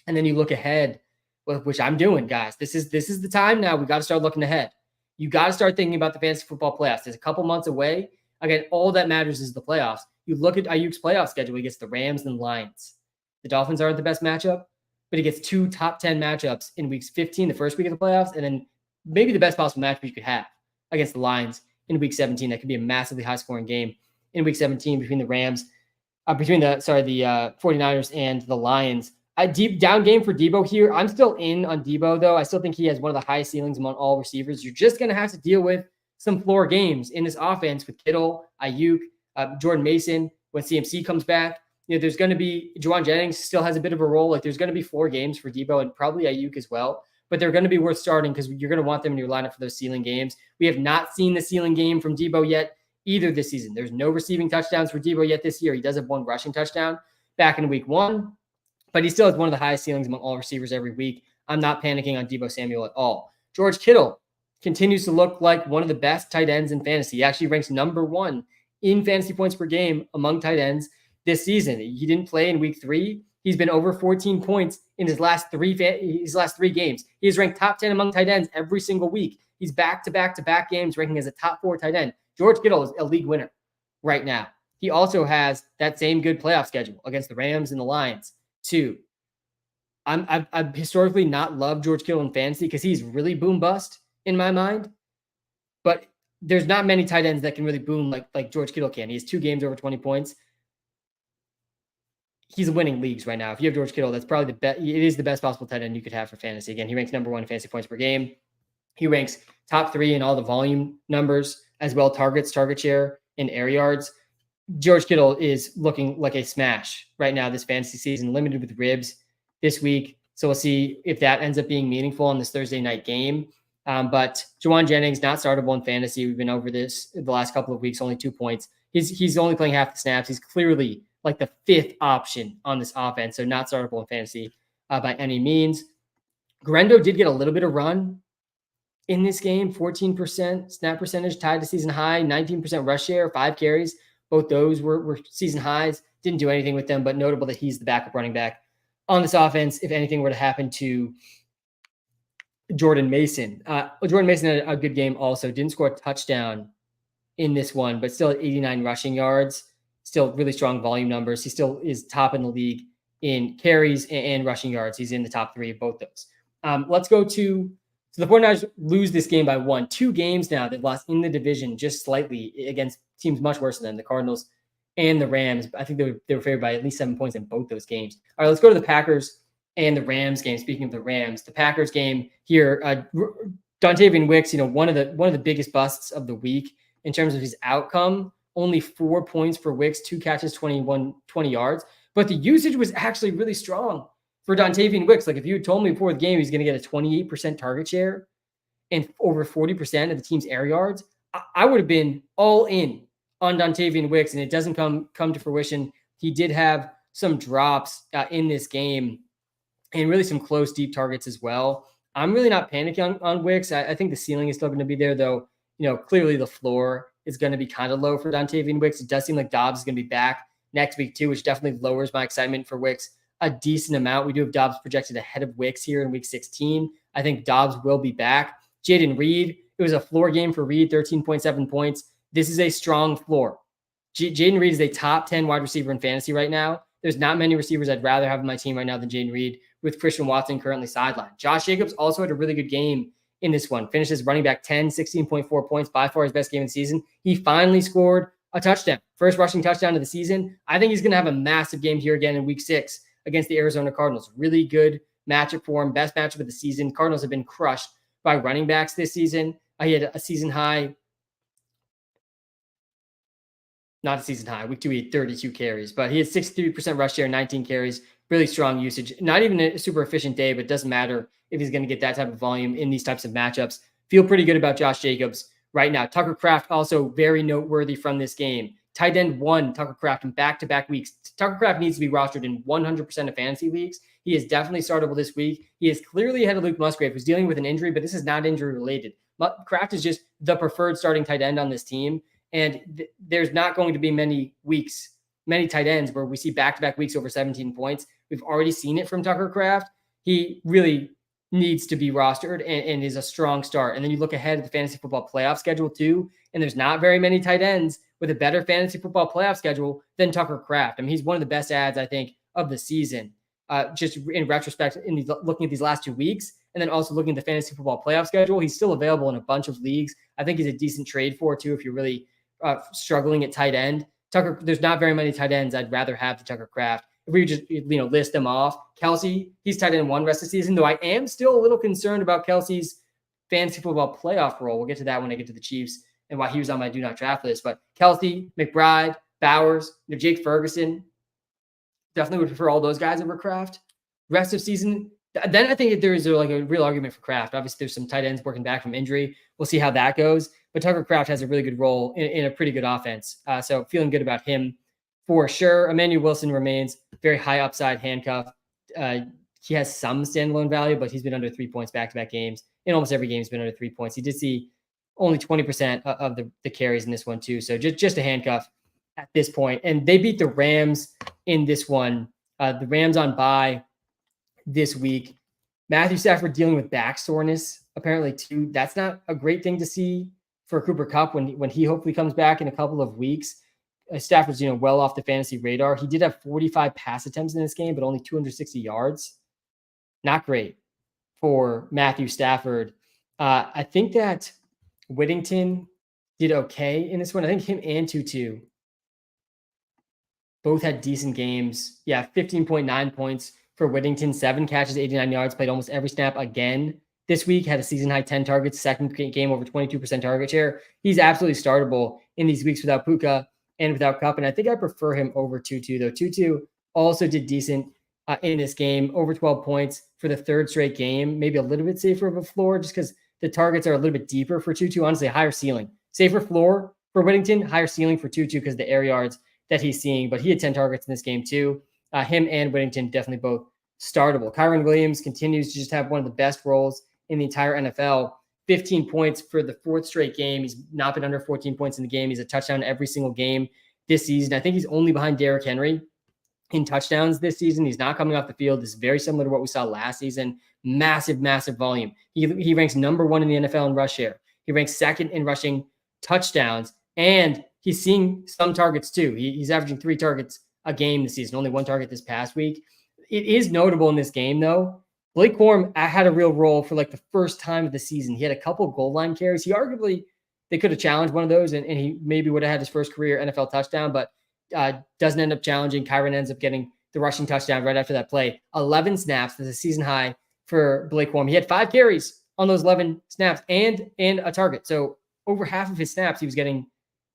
And then you look ahead, which I'm doing, guys. This is the time now. We got to start looking ahead. You got to start thinking about the fantasy football playoffs. There's a couple months away. Again, all that matters is the playoffs. You look at Ayuk's playoff schedule. He gets the Rams and Lions. The Dolphins aren't the best matchup, but he gets 2 top 10 matchups in weeks 15, the first week of the playoffs, and then maybe the best possible matchup you could have against the Lions in week 17. That could be a massively high-scoring game in week 17 between the 49ers and the Lions. A deep down game for Debo here. I'm still in on Debo, though. I still think he has one of the highest ceilings among all receivers. You're just going to have to deal with some floor games in this offense with Kittle, Ayuk, Jordan Mason. When CMC comes back, there's going to be Juwan Jennings still has a bit of a role. Like there's going to be floor games for Debo and probably Ayuk as well. But they're going to be worth starting because you're going to want them in your lineup for those ceiling games. We have not seen the ceiling game from Debo yet either this season. There's no receiving touchdowns for Debo yet this year. He does have 1 rushing touchdown back in week 1. But he still has one of the highest ceilings among all receivers every week. I'm not panicking on Debo Samuel at all. George Kittle continues to look like one of the best tight ends in fantasy. He actually ranks number 1 in fantasy points per game among tight ends this season. He didn't play in week 3. He's been over 14 points in his last 3 games. He is ranked top 10 among tight ends every single week. He's back-to-back games ranking as a top 4 tight end. George Kittle is a league winner right now. He also has that same good playoff schedule against the Rams and the Lions. 2. I've historically not loved George Kittle in fantasy because he's really boom bust in my mind. But there's not many tight ends that can really boom like George Kittle can. He has 2 games over 20 points. He's winning leagues right now. If you have George Kittle, that's probably the best. It is the best possible tight end you could have for fantasy. Again, he ranks number 1 in fantasy points per game. He ranks top 3 in all the volume numbers as well. Targets, target share, and air yards. George Kittle is looking like a smash right now this fantasy season, limited with ribs this week. So we'll see if that ends up being meaningful in this Thursday night game. But Juwan Jennings, not startable in fantasy. We've been over this the last couple of weeks, only 2 points. He's only playing half the snaps. He's clearly like the 5th option on this offense, so not startable in fantasy by any means. Grendo did get a little bit of run in this game, 14% snap percentage, tied to season high, 19% rush share, 5 carries. Both those were season highs. Didn't do anything with them, but notable that he's the backup running back on this offense if anything were to happen to Jordan Mason. Jordan Mason had a good game also. Didn't score a touchdown in this one, but still at 89 rushing yards. Still really strong volume numbers. He still is top in the league in carries and rushing yards. He's in the top 3 of both those. Let's go to so the 49ers lose this game by 1. 2 games now they've lost in the division just slightly against teams much worse than them, the Cardinals and the Rams. I think they were favored by at least 7 points in both those games. All right, let's go to the Packers and the Rams game. Speaking of the Rams, the Packers game here, Dontavian Wicks, one of the biggest busts of the week in terms of his outcome. Only 4 points for Wicks, 2 catches, 20 yards. But the usage was actually really strong for Dontavian Wicks. Like if you had told me before the game he's going to get a 28% target share and over 40% of the team's air yards, I would have been all in on Dontavian Wicks, and it doesn't come to fruition. He did have some drops in this game and really some close, deep targets as well. I'm really not panicking on Wicks. I think the ceiling is still going to be there, though. Clearly the floor is going to be kind of low for Dontavian Wicks. It does seem like Dobbs is going to be back next week too, which definitely lowers my excitement for Wicks a decent amount. We do have Dobbs projected ahead of Wicks here in week 16. I think Dobbs will be back. Jaden Reed, it was a floor game for Reed, 13.7 points. This is a strong floor. Jaden Reed is a top 10 wide receiver in fantasy right now. There's not many receivers I'd rather have on my team right now than Jaden Reed, with Christian Watson currently sidelined. Josh Jacobs also had a really good game in this one. Finishes running back 10, 16.4 points, by far his best game of the season. He finally scored a touchdown, first rushing touchdown of the season. I think he's going to have a massive game here again in week 6 against the Arizona Cardinals. Really good matchup for him, best matchup of the season. Cardinals have been crushed by running backs this season. He had a season high, not a season high, week 2 he had 32 carries, but he had 63% rush share, 19 carries, really strong usage. Not even a super efficient day, but it doesn't matter if he's going to get that type of volume in these types of matchups. Feel pretty good about Josh Jacobs right now. Tucker Kraft also very noteworthy from this game. Tight end 1, Tucker Kraft, in back-to-back weeks. Tucker Kraft needs to be rostered in 100% of fantasy leagues. He is definitely startable this week. He is clearly ahead of Luke Musgrave, who's dealing with an injury, but this is not injury-related. Kraft is just the preferred starting tight end on this team, and there's not going to be many tight ends where we see back-to-back weeks over 17 points. We've already seen it from Tucker Kraft. He really needs to be rostered and is a strong start. And then you look ahead at the fantasy football playoff schedule too, and there's not very many tight ends with a better fantasy football playoff schedule than Tucker Kraft. I mean, he's one of the best ads, I think, of the season. Just in retrospect, looking at these last 2 weeks, and then also looking at the fantasy football playoff schedule, he's still available in a bunch of leagues. I think he's a decent trade for too if you're really struggling at tight end. There's not very many tight ends I'd rather have than Tucker Kraft. If we just list them off, Kelsey, he's tight end 1 rest of the season, though I am still a little concerned about Kelsey's fantasy football playoff role. We'll get to that when I get to the Chiefs and why he was on my do not draft list. But Kelsey, McBride, Bowers, Jake Ferguson, definitely would prefer all those guys over Kraft. Rest of season, then I think there is like a real argument for Kraft. Obviously, there's some tight ends working back from injury. We'll see how that goes. But Tucker Kraft has a really good role in a pretty good offense. So feeling good about him for sure. Emmanuel Wilson remains very high upside handcuff. He has some standalone value, but he's been under 3 points back-to-back games. In almost every game, he's been under 3 points. He did see only 20% of the carries in this one too. So just a handcuff at this point. And they beat the Rams in this one. The Rams on bye this week. Matthew Stafford dealing with back soreness apparently too. That's not a great thing to see for Cooper Kupp when he hopefully comes back in a couple of weeks. Stafford's well off the fantasy radar. He did have 45 pass attempts in this game, but only 260 yards. Not great for Matthew Stafford. I think that Whittington did okay in this one. I think him and Tutu both had decent games. Yeah, 15.9 points for Whittington, 7 catches, 89 yards, played almost every snap again this week, had a season high 10 targets, second game over 22% target share. He's absolutely startable in these weeks without Puka and without Kupp, and I think I prefer him over Tutu, though. Tutu also did decent in this game, over 12 points for the 3rd straight game, maybe a little bit safer of a floor just because the targets are a little bit deeper for Tutu, honestly, higher ceiling. Safer floor for Whittington, higher ceiling for Tutu because the air yards that he's seeing, but he had 10 targets in this game too. Him and Whittington definitely both startable. Kyren Williams continues to just have one of the best roles in the entire NFL. 15 points for the 4th straight game. He's not been under 14 points in the game. He's a touchdown every single game this season. I think he's only behind Derrick Henry in touchdowns this season. He's not coming off the field. This is very similar to what we saw last season. Massive, massive volume. He ranks number 1 in the NFL in rush share. He ranks 2nd in rushing touchdowns, and he's seeing some targets too. He's averaging 3 targets a game this season, only 1 target this past week. It is notable in this game, though. Blake Corum had a real role for like the first time of the season. He had a couple goal line carries. They could have challenged one of those, and he maybe would have had his first career NFL touchdown, but doesn't end up challenging. Kyren ends up getting the rushing touchdown right after that play. 11 snaps. That's a season high for Blake Corum. He had 5 carries on those 11 snaps and a target. So over half of his snaps, he was getting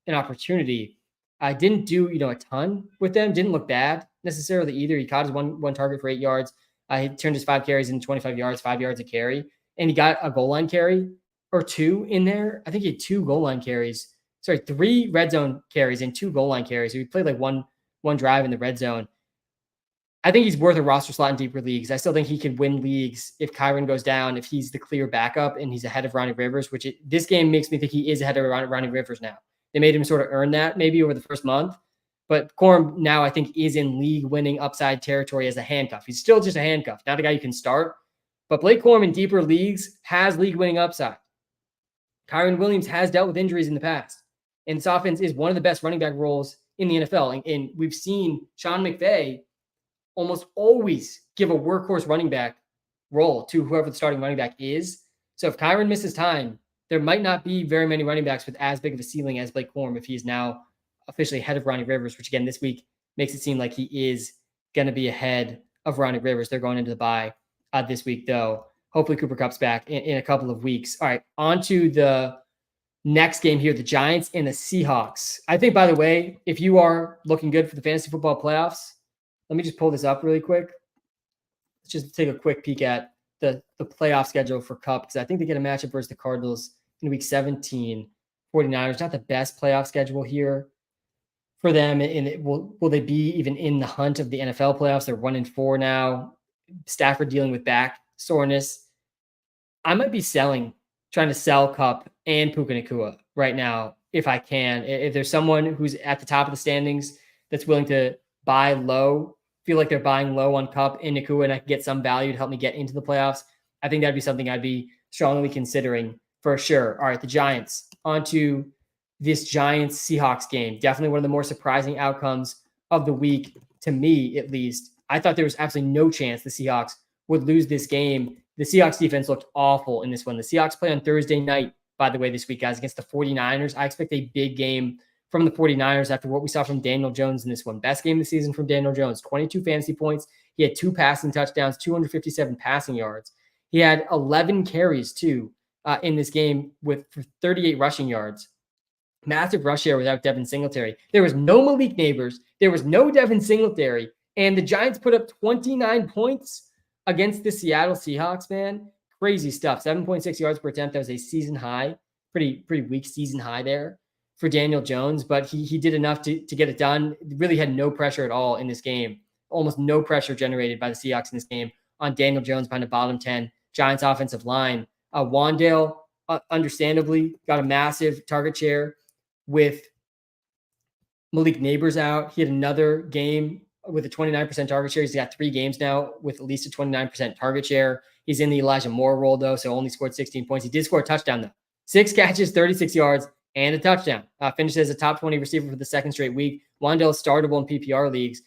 an opportunity. I didn't do a ton with them. Didn't look bad necessarily either. He caught his one target for 8 yards. He turned his 5 carries into 25 yards, 5 yards a carry, and he got a goal line carry or 2 in there. I think he had 2 goal line carries. 3 red zone carries and 2 goal line carries. So he played like one drive in the red zone. I think he's worth a roster slot in deeper leagues. I still think he could win leagues if Kyren goes down, if he's the clear backup and he's ahead of Ronnie Rivers, which this game makes me think he is ahead of Ronnie Rivers now. They made him sort of earn that maybe over the first month. But Corum now, I think, is in league-winning upside territory as a handcuff. He's still just a handcuff, not a guy you can start. But Blake Corum in deeper leagues has league-winning upside. Kyren Williams has dealt with injuries in the past. And this offense is one of the best running back roles in the NFL. And we've seen Sean McVay almost always give a workhorse running back role to whoever the starting running back is. So if Kyron misses time, there might not be very many running backs with as big of a ceiling as Blake Corum if he's now officially ahead of Ronnie Rivers, which again, this week makes it seem like he is going to be ahead of Ronnie Rivers. They're going into the bye this week, though. Hopefully Cooper Kupp's back in a couple of weeks. All right, on to the next game here, the Giants and the Seahawks. I think, by the way, if you are looking good for the fantasy football playoffs, let me just pull this up really quick. Let's just take a quick peek at the playoff schedule for Kupp, because I think they get a matchup versus the Cardinals in week 17. 49ers, not the best playoff schedule here for them. And will they be even in the hunt of the NFL playoffs? They're 1-4 now. Stafford dealing with back soreness. I might be trying to sell Kupp and Puka Nacua right now if I can. If there's someone who's at the top of the standings that's willing to buy low, feel like they're buying low on Kupp and Nacua, and I can get some value to help me get into the playoffs, I think that'd be something I'd be strongly considering for sure. All right, the Giants. On to this Giants-Seahawks game. Definitely one of the more surprising outcomes of the week, to me at least. I thought there was absolutely no chance the Seahawks would lose this game. The Seahawks defense looked awful in this one. The Seahawks play on Thursday night, by the way, this week, guys, against the 49ers. I expect a big game from the 49ers after what we saw from Daniel Jones in this one. Best game of the season from Daniel Jones, 22 fantasy points. He had 2 passing touchdowns, 257 passing yards. He had 11 carries, too, in this game for 38 rushing yards. Massive rush share without Devin Singletary. There was no Malik Neighbors. There was no Devin Singletary. And the Giants put up 29 points against the Seattle Seahawks, man. Crazy stuff. 7.6 yards per attempt. That was a season high. Pretty weak season high there for Daniel Jones. But he did enough to get it done. Really had no pressure at all in this game. Almost no pressure generated by the Seahawks in this game on Daniel Jones behind the bottom 10 Giants offensive line. Wandale, understandably, got a massive target share with Malik Neighbors out. He had another game with a 29% target share. He's got 3 games now with at least a 29% target share. He's in the Elijah Moore role, though, so only scored 16 points. He did score a touchdown, though. 6 catches, 36 yards, and a touchdown. Finished as a top 20 receiver for the second straight week. Wandale is startable in PPR leagues.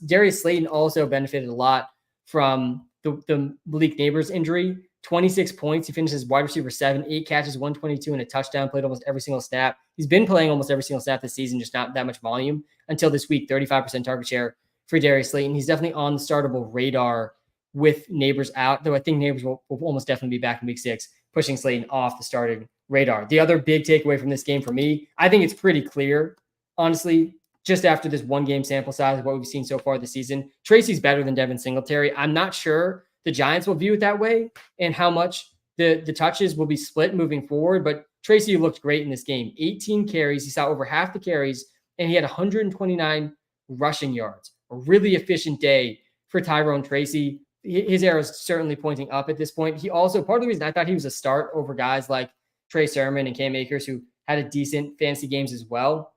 Darius Slayton also benefited a lot from the Malik Neighbors injury. 26 points. He finished as wide receiver 7, 8 catches, 122, and a touchdown. Played almost every single snap. He's been playing almost every single snap this season, just not that much volume until this week. 35% target share for Darius Slayton. He's definitely on the startable radar with Neighbors out, though I think Neighbors will almost definitely be back in week 6, pushing Slayton off the starting radar. The other big takeaway from this game for me, I think it's pretty clear, honestly, just after this one game sample size of what we've seen so far this season. Tracy's better than Devin Singletary. I'm not sure the Giants will view it that way and how much the touches will be split moving forward. But Tracy looked great in this game. 18 carries. He saw over half the carries, and he had 129 rushing yards. A really efficient day for Tyrone Tracy. His arrow is certainly pointing up at this point. He also, part of the reason I thought he was a start over guys like Trey Sermon and Cam Akers, who had a decent fantasy games as well,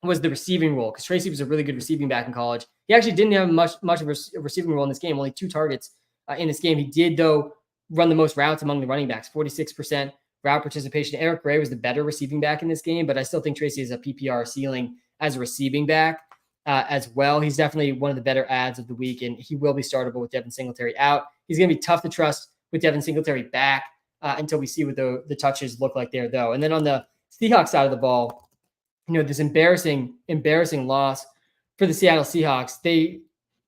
was the receiving role, because Tracy was a really good receiving back in college. He actually didn't have much of a receiving role in this game, only 2 targets in this game. He did, though, run the most routes among the running backs, 46% route participation. Eric Gray was the better receiving back in this game, but I still think Tracy has a PPR ceiling as a receiving back as well. He's definitely one of the better ads of the week, and he will be startable with Devin Singletary out. He's going to be tough to trust with Devin Singletary back until we see what the touches look like there, though. And then on the Seahawks side of the ball, this embarrassing loss for the Seattle Seahawks.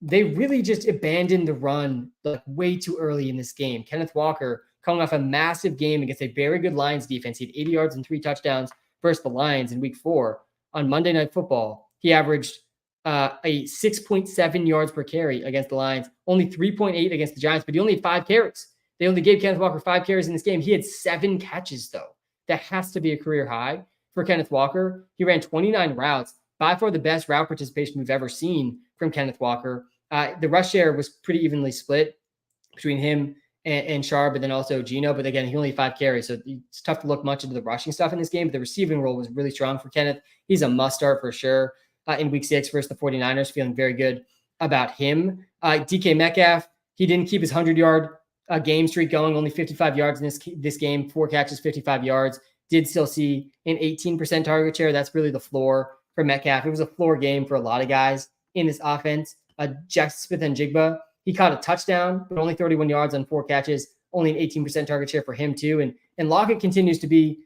They really just abandoned the run way too early in this game. Kenneth Walker coming off a massive game against a very good Lions defense. He had 80 yards and 3 touchdowns versus the Lions in week 4. On Monday Night Football, he averaged a 6.7 yards per carry against the Lions, only 3.8 against the Giants, but he only had 5 carries. They only gave Kenneth Walker 5 carries in this game. He had 7 catches, though. That has to be a career high for Kenneth Walker. He ran 29 routes, by far the best route participation we've ever seen from Kenneth Walker. The rush share was pretty evenly split between him and Char, but then also Geno. But again, he only had 5 carries, so it's tough to look much into the rushing stuff in this game. But the receiving role was really strong for Kenneth. He's a must start for sure in week 6 versus the 49ers. Feeling very good about him. DK Metcalf, he didn't keep his 100-yard game streak going, only 55 yards in this game, 4 catches, 55 yards. Did still see an 18% target share. That's really the floor for Metcalf. It was a floor game for a lot of guys in this offense Jackson Smith and Jigba, he caught a touchdown, but only 31 yards on 4 catches, only an 18% target share for him too. And Lockett continues to be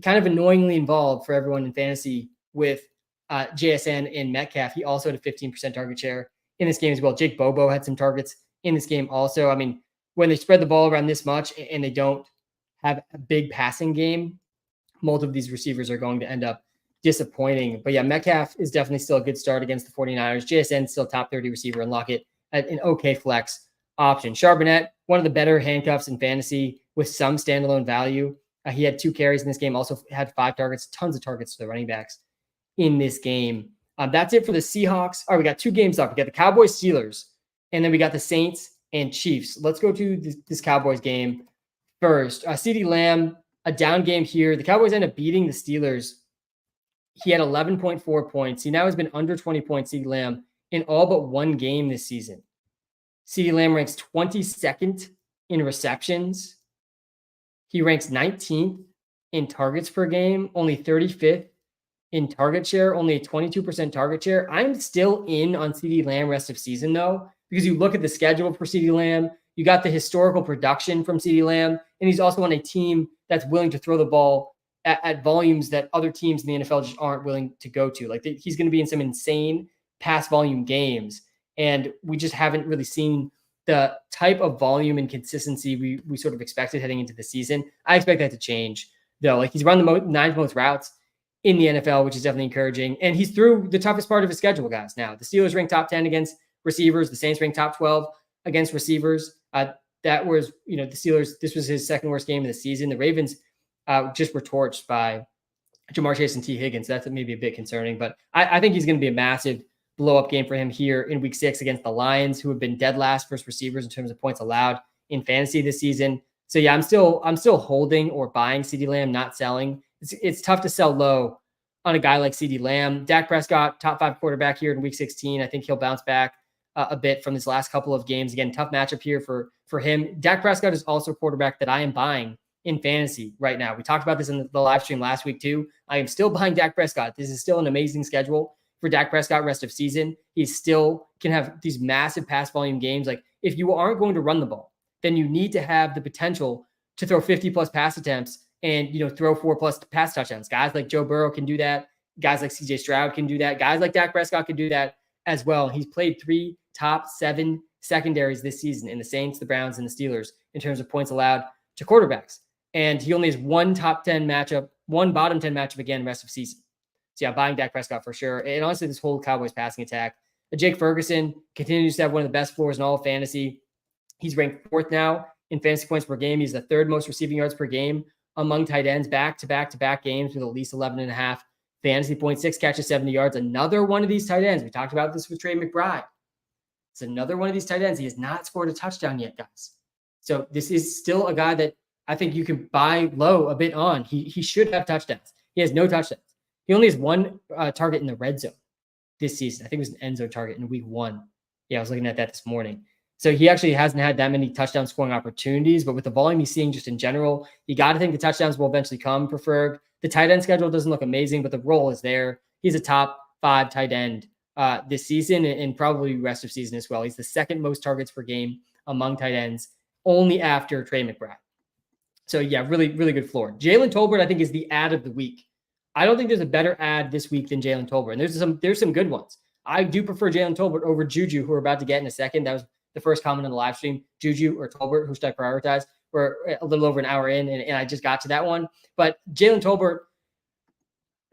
kind of annoyingly involved for everyone in fantasy with JSN and Metcalf. He also had a 15% target share in this game as well. Jake Bobo had some targets in this game also. I mean, when they spread the ball around this much and they don't have a big passing game, multiple of these receivers are going to end up disappointing. But yeah, Metcalf is definitely still a good start against the 49ers. JSN still top 30 receiver, and Lockett at an okay flex option. Charbonnet, one of the better handcuffs in fantasy with some standalone value. He had 2 carries in this game, also had 5 targets, tons of targets to the running backs in this game. That's it for the Seahawks. All right, we got 2 games up. We got the Cowboys Steelers, and then we got the Saints and Chiefs. Let's go to this Cowboys game first. CeeDee Lamb, a down game here. The Cowboys end up beating the Steelers. He had 11.4 points. He now has been under 20 points, CeeDee Lamb, in all but 1 game this season. CeeDee Lamb ranks 22nd in receptions. He ranks 19th in targets per game, only 35th in target share, only a 22% target share. I'm still in on CeeDee Lamb rest of season, though, because you look at the schedule for CeeDee Lamb, you got the historical production from CeeDee Lamb, and he's also on a team that's willing to throw the ball at volumes that other teams in the NFL just aren't willing to go to. Like he's going to be in some insane pass volume games, and we just haven't really seen the type of volume and consistency we sort of expected heading into the season. I expect that to change, though. Like he's run the 9th most routes in the NFL, which is definitely encouraging. And he's through the toughest part of his schedule, guys. Now, the Steelers ranked top 10 against receivers. The Saints ranked top 12 against receivers. That was, the Steelers, this was his second worst game of the season. The Ravens just were torched by Jamar Chase and T. Higgins. That's maybe a bit concerning, but I think he's going to be a massive blow-up game for him here in week 6 against the Lions, who have been dead last versus receivers in terms of points allowed in fantasy this season. So yeah, I'm still holding or buying CeeDee Lamb, not selling. It's tough to sell low on a guy like CeeDee Lamb. Dak Prescott, top 5 quarterback here in week 16. I think he'll bounce back a bit from his last couple of games. Again, tough matchup here for him. Dak Prescott is also a quarterback that I am buying in fantasy right now. We talked about this in the live stream last week too. I am still buying Dak Prescott. This is still an amazing schedule for Dak Prescott rest of season. He still can have these massive pass volume games. Like if you aren't going to run the ball, then you need to have the potential to throw 50 plus pass attempts and, throw 4 plus pass touchdowns. Guys like Joe Burrow can do that. Guys like CJ Stroud can do that. Guys like Dak Prescott can do that as well. He's played 3 top 7 secondaries this season in the Saints, the Browns, and the Steelers in terms of points allowed to quarterbacks. And he only has one bottom 10 matchup again rest of season. So yeah, buying Dak Prescott for sure. And honestly, this whole Cowboys passing attack. Jake Ferguson continues to have one of the best floors in all of fantasy. He's ranked 4th now in fantasy points per game. He's the 3rd most receiving yards per game among tight ends, back-to-back games with at least 11.5 fantasy points, 6 catches, 70 yards. Another one of these tight ends. We talked about this with Trey McBride. It's another one of these tight ends. He has not scored a touchdown yet, guys. So this is still a guy that I think you can buy low a bit on. He should have touchdowns. He has no touchdowns. He only has 1 target in the red zone this season. I think it was an end zone target in week 1. Yeah, I was looking at that this morning. So he actually hasn't had that many touchdown scoring opportunities, but with the volume he's seeing just in general, you got to think the touchdowns will eventually come for Ferg. The tight end schedule doesn't look amazing, but the role is there. He's a top 5 tight end this season and probably rest of season as well. He's the 2nd most targets per game among tight ends, only after Trey McBride. So yeah, really, really good floor. Jalen Tolbert, I think, is the ad of the week. I don't think there's a better ad this week than Jalen Tolbert. And there's some good ones. I do prefer Jalen Tolbert over Juju, who we're about to get in a second. That was the first comment on the live stream. Juju or Tolbert, who should I prioritize? We're a little over an hour in, and I just got to that one. But Jalen Tolbert,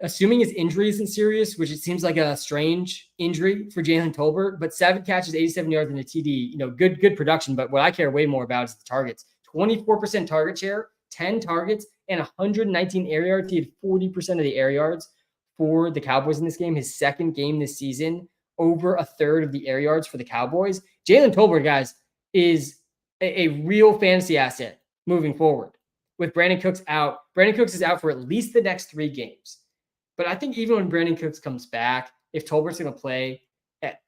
assuming his injury isn't serious, which it seems like a strange injury for Jalen Tolbert, but 7 catches, 87 yards in a TD, good production. But what I care way more about is the targets. 24% target share, 10 targets, and 119 air yards. He had 40% of the air yards for the Cowboys in this game. His 2nd game this season, over a 1/3 of the air yards for the Cowboys. Jalen Tolbert, guys, is a real fantasy asset moving forward. With Brandon Cooks out, Brandon Cooks is out for at least the next 3 games. But I think even when Brandon Cooks comes back, if Tolbert's going to play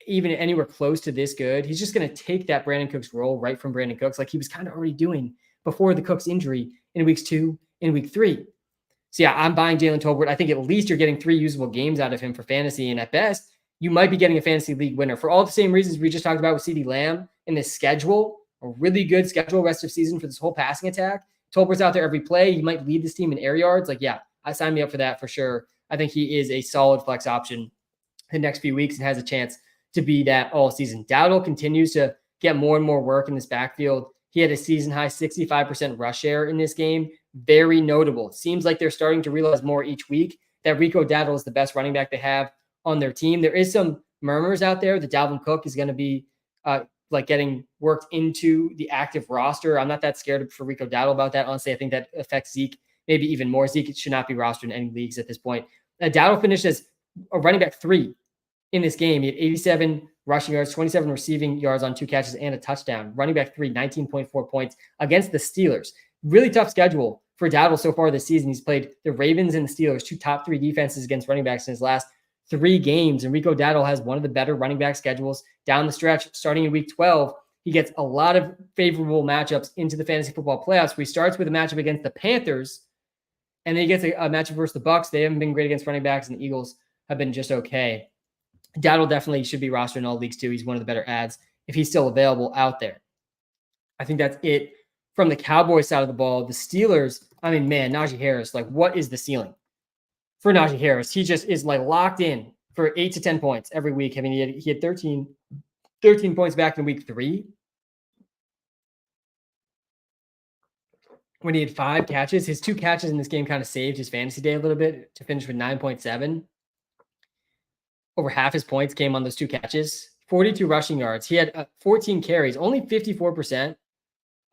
even anywhere close to this good, he's just going to take that Brandon Cooks role right from Brandon Cooks, like he was kind of already doing before the Cooks injury in weeks 2 and week 3. So yeah, I'm buying Jalen Tolbert. I think at least you're getting 3 usable games out of him for fantasy. And at best, you might be getting a fantasy league winner for all the same reasons we just talked about with CeeDee Lamb in this schedule, a really good schedule rest of season for this whole passing attack. Tolbert's out there every play. He might lead this team in air yards. Like, yeah, I signed me up for that for sure. I think he is a solid flex option the next few weeks and has a chance to be that all season. Dowdle continues to get more and more work in this backfield. He had a season high 65% rush share in this game. Very notable. It seems like they're starting to realize more each week that Rico Dowdle is the best running back they have on their team. There is some murmurs out there that Dalvin Cook is going to be like getting worked into the active roster. I'm not that scared for Rico Dowdle about that. Honestly, I think that affects Zeke maybe even more. Zeke should not be rostered in any leagues at this point. Dowdle finished as a running back 3 in this game. He had 87 rushing yards, 27 receiving yards on 2 catches and a touchdown. Running back 3, 19.4 points against the Steelers. Really tough schedule for Dowdle so far this season. He's played the Ravens and the Steelers, 2 top 3 defenses against running backs in his last 3 games. And Rico Dowdle has one of the better running back schedules down the stretch. Starting in week 12, he gets a lot of favorable matchups into the fantasy football playoffs, where he starts with a matchup against the Panthers, and then he gets a matchup versus the Bucs. They haven't been great against running backs, and the Eagles have been just okay. Dowdle definitely should be rostered in all leagues too. He's one of the better ads if he's still available out there. I think that's it from the Cowboys side of the ball. The Steelers, I mean, man, Najee Harris, like, what is the ceiling for Najee Harris? He just is like locked in for 8 to 10 points every week. I mean, he had 13 points back in week 3 when he had 5 catches. His 2 catches in this game kind of saved his fantasy day a little bit to finish with 9.7. Over half his points came on those 2 catches. 42 rushing yards. He had 14 carries, only 54%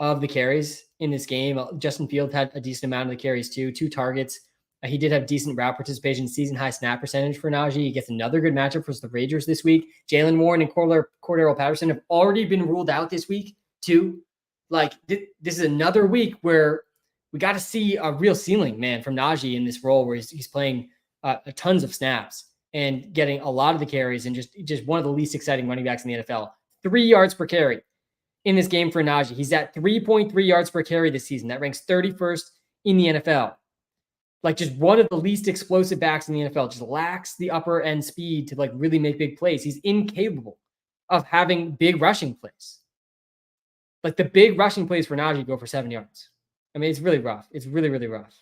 of the carries in this game. Justin Fields had a decent amount of the carries too, 2 targets. He did have decent route participation, season high snap percentage for Najee. He gets another good matchup versus the Raiders this week. Jaylen Warren and Cordero Patterson have already been ruled out this week too. Like, this is another week where we got to see a real ceiling, man, from Najee in this role where he's playing tons of snaps and getting a lot of the carries and just one of the least exciting running backs in the NFL. 3 yards per carry in this game for Najee. He's at 3.3 yards per carry this season. That ranks 31st in the NFL. Like, just one of the least explosive backs in the NFL. Just lacks the upper end speed to like really make big plays. He's incapable of having big rushing plays. Like, the big rushing plays for Najee go for 7 yards. I mean, it's really rough. It's really, really rough.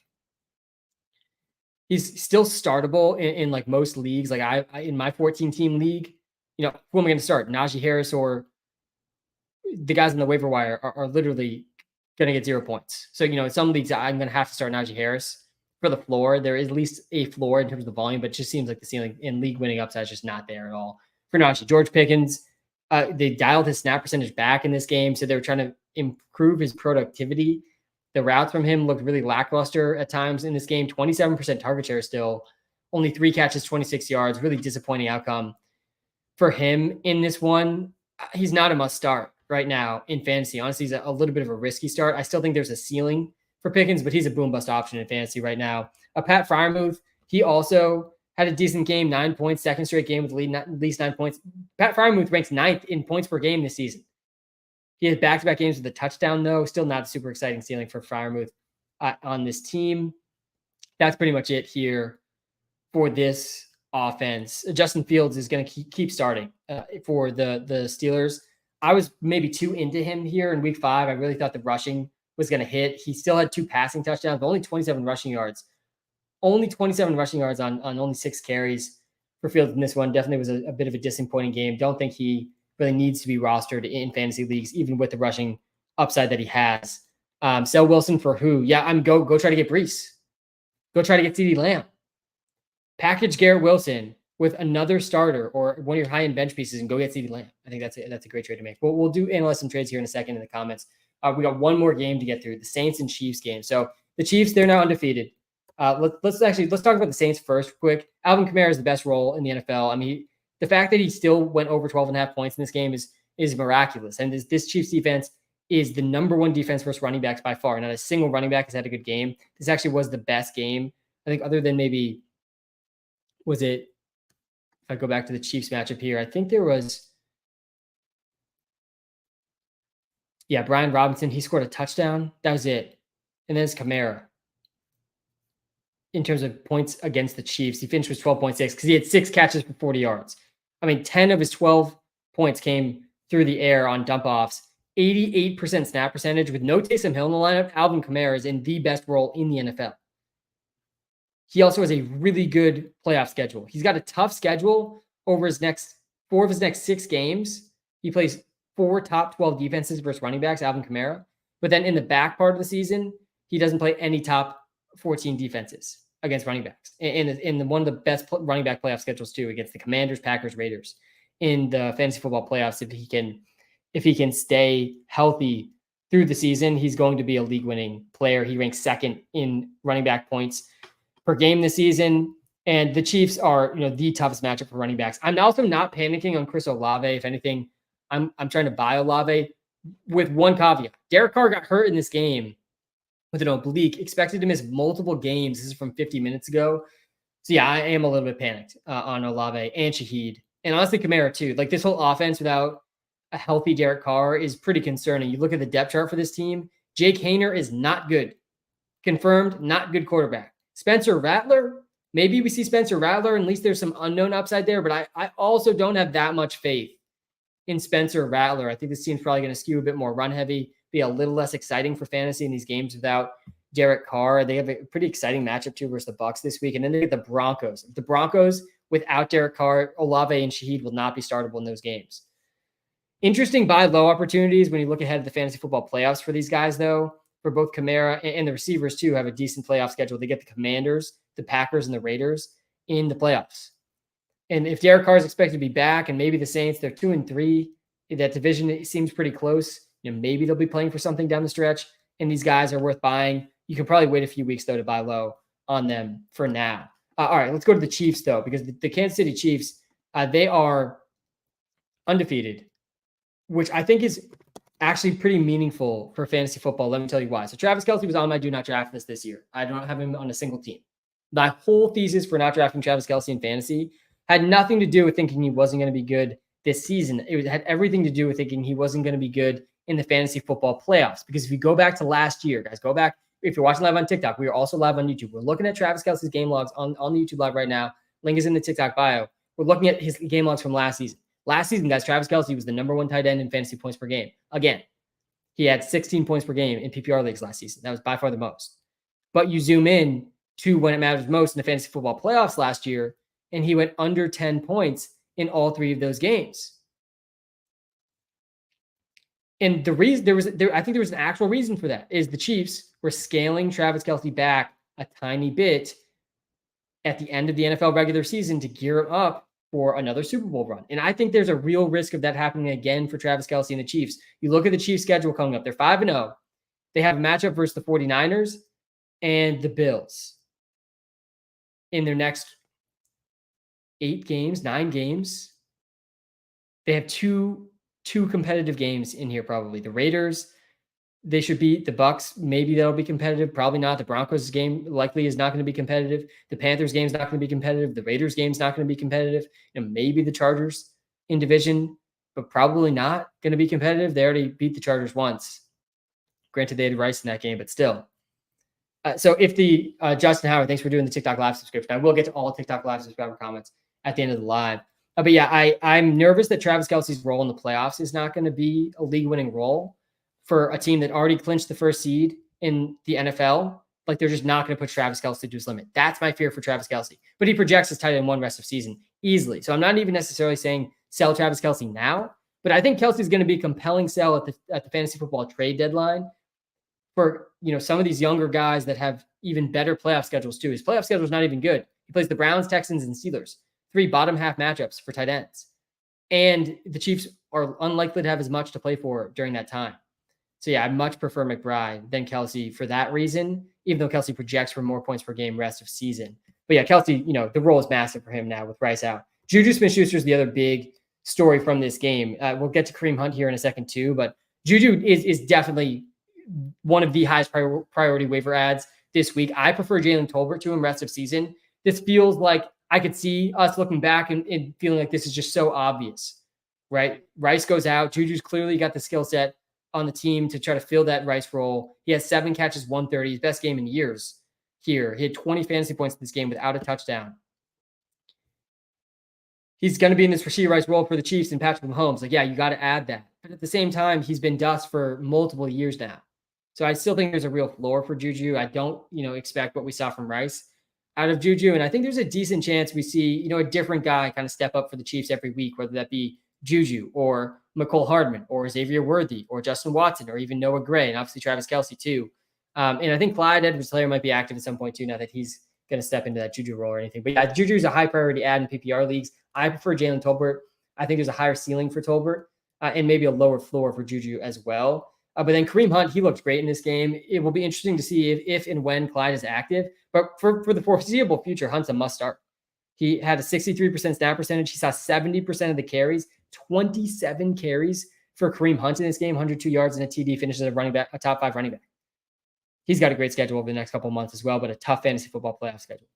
He's still startable in like most leagues. Like I in my 14-team league, who am I going to start? Najee Harris or the guys on the waiver wire are literally going to get 0 points. So, in some leagues, I'm going to have to start Najee Harris for the floor. There is at least a floor in terms of the volume, but it just seems like the ceiling in league winning upside is just not there at all for Najee. George Pickens, they dialed his snap percentage back in this game, so they were trying to improve his productivity. The routes from him looked really lackluster at times in this game. 27% target share still. Only 3 catches, 26 yards. Really disappointing outcome for him in this one. He's not a must start right now in fantasy. Honestly, he's a little bit of a risky start. I still think there's a ceiling for Pickens, but he's a boom bust option in fantasy right now. Pat Freiermuth, he also had a decent game, 9 points, second straight game with at least 9 points. Pat Freiermuth ranks 9th in points per game this season. He has back-to-back games with a touchdown, though. Still not a super exciting ceiling for Freiermuth on this team. That's pretty much it here for this offense. Justin Fields is going to keep starting for the Steelers. I was maybe too into him here in week 5. I really thought the rushing was going to hit. He still had 2 passing touchdowns, but only 27 rushing yards. Only 27 rushing yards on only 6 carries for Fields in this one. Definitely was a bit of a disappointing game. Don't think he really needs to be rostered in fantasy leagues, even with the rushing upside that he has. Sell Wilson for who? Yeah, go try to get Brees. Go try to get CeeDee Lamb. Package Garrett Wilson with another starter or one of your high-end bench pieces and go get CeeDee Lamb. I think that's a great trade to make. We'll do analyze some trades here in a second in the comments. We got one more game to get through, the Saints and Chiefs game. So the Chiefs, they're now undefeated. Let's talk about the Saints first quick. Alvin Kamara is the best role in the NFL. I mean, the fact that he still went over 12.5 points in this game is miraculous. And this Chiefs defense is the number 1 defense versus running backs by far. Not a single running back has had a good game. This actually was the best game, I think, other than maybe, was it, if I go back to the Chiefs matchup here, I think there was, Brian Robinson. He scored a touchdown. That was it. And then it's Kamara. In terms of points against the Chiefs, he finished with 12.6 because he had 6 catches for 40 yards. I mean, 10 of his 12 points came through the air on dump offs. 88% snap percentage with no Taysom Hill in the lineup. Alvin Kamara is in the best role in the NFL. He also has a really good playoff schedule. He's got a tough schedule over his next 4 of his next 6 games. He plays 4 top 12 defenses versus running backs, Alvin Kamara. But then in the back part of the season, he doesn't play any top 14 defenses against running backs. In one of the best running back playoff schedules too, against the Commanders, Packers, Raiders in the fantasy football playoffs. If he can stay healthy through the season, he's going to be a league-winning player. He ranks second in running back points per game this season. And the Chiefs are, the toughest matchup for running backs. I'm also not panicking on Chris Olave. If anything, I'm trying to buy Olave with one caveat. Derek Carr got hurt in this game with an oblique, expected to miss multiple games. This is from 50 minutes ago. So yeah, I am a little bit panicked on Olave and Shaheed. And honestly, Kamara too. Like this whole offense without a healthy Derek Carr is pretty concerning. You look at the depth chart for this team. Jake Haener is not good. Confirmed, not good quarterback. Spencer Rattler, maybe we see Spencer Rattler. At least there's some unknown upside there, but I also don't have that much faith in Spencer Rattler. I think this team's probably going to skew a bit more run heavy, be a little less exciting for fantasy in these games without Derek Carr. They have a pretty exciting matchup too versus the Bucs this week. And then they get the Broncos. The Broncos without Derek Carr, Olave and Shaheed will not be startable in those games. Interesting buy low opportunities when you look ahead at the fantasy football playoffs for these guys, though. For both Kamara and the receivers, too, have a decent playoff schedule. They get the Commanders, the Packers, and the Raiders in the playoffs. And if Derek Carr is expected to be back, and maybe the Saints, they're 2-3. That division seems pretty close. Maybe they'll be playing for something down the stretch, and these guys are worth buying. You can probably wait a few weeks, though, to buy low on them for now. All right, let's go to the Chiefs, though, because the Kansas City Chiefs, they are undefeated, which I think is actually pretty meaningful for fantasy football. Let me tell you why. So Travis Kelce was on my do not draft list this year. I don't have him on a single team. My whole thesis for not drafting Travis Kelce in fantasy had nothing to do with thinking he wasn't going to be good this season. It had everything to do with thinking he wasn't going to be good in the fantasy football playoffs. Because if you go back to last year, guys, go back. If you're watching live on TikTok, we are also live on YouTube. We're looking at Travis Kelce's game logs on the YouTube live right now. Link is in the TikTok bio. We're looking at his game logs from last season. Last season, guys, Travis Kelce was the number 1 tight end in fantasy points per game. Again, he had 16 points per game in PPR leagues last season. That was by far the most. But you zoom in to when it matters most in the fantasy football playoffs last year, and he went under 10 points in all 3 of those games. And the reason I think there was an actual reason for that is the Chiefs were scaling Travis Kelce back a tiny bit at the end of the NFL regular season to gear him up for another Super Bowl run. And I think there's a real risk of that happening again for Travis Kelce and the Chiefs. You look at the Chiefs' schedule coming up. They're 5-0. They have a matchup versus the 49ers and the Bills in their next 9 games. They have two competitive games in here probably. The Raiders, they should beat the Bucs. Maybe that'll be competitive. Probably not. The Broncos game likely is not going to be competitive. The Panthers game is not going to be competitive. The Raiders game is not going to be competitive. Maybe the Chargers in division, but probably not going to be competitive. They already beat the Chargers once. Granted, they had Rice in that game, but still. So if the Justin Howard, thanks for doing the TikTok live subscription. I will get to all TikTok live subscriber comments at the end of the live. But yeah, I'm nervous that Travis Kelce's role in the playoffs is not going to be a league-winning role for a team that already clinched the first seed in the NFL. Like, they're just not going to put Travis Kelce to his limit. That's my fear for Travis Kelce. But he projects as tight end 1 rest of season easily. So I'm not even necessarily saying sell Travis Kelce now, but I think Kelce is going to be a compelling sell at the fantasy football trade deadline for, some of these younger guys that have even better playoff schedules too. His playoff schedule is not even good. He plays the Browns, Texans, and Steelers. 3 bottom half matchups for tight ends. And the Chiefs are unlikely to have as much to play for during that time. So yeah, I much prefer McBride than Kelce for that reason, even though Kelce projects for more points per game rest of season. But yeah, Kelce, the role is massive for him now with Rice out. Juju Smith-Schuster is the other big story from this game. We'll get to Kareem Hunt here in a second too, but Juju is definitely one of the highest priority waiver ads this week. I prefer Jalen Tolbert to him rest of season. This feels like I could see us looking back and feeling like this is just so obvious, right? Rice goes out. Juju's clearly got the skill set on the team to try to fill that Rice role. He has 7 catches, 130, his best game in years here. He had 20 fantasy points in this game without a touchdown. he's going to be in this Rashee Rice role for the Chiefs and Patrick Mahomes. Like, yeah, you got to add that. But at the same time, he's been dust for multiple years now. So I still think there's a real floor for Juju. I don't, expect what we saw from Rice out of Juju. And I think there's a decent chance we see, a different guy kind of step up for the Chiefs every week, whether that be Juju or McCole Hardman or Xavier Worthy or Justin Watson or even Noah Gray and obviously Travis Kelce too. And I think Clyde Edwards-Helaire might be active at some point too, now that he's going to step into that Juju role or anything. But yeah, Juju is a high priority add in PPR leagues. I prefer Jalen Tolbert. I think there's a higher ceiling for Tolbert and maybe a lower floor for Juju as well. But then Kareem Hunt, he looked great in this game. It will be interesting to see if and when Clyde is active. But for the foreseeable future, Hunt's a must start. He had a 63% snap percentage. He saw 70% of the carries, 27 carries for Kareem Hunt in this game, 102 yards and a TD, finishes a top 5 running back. He's got a great schedule over the next couple of months as well, but a tough fantasy football playoff schedule.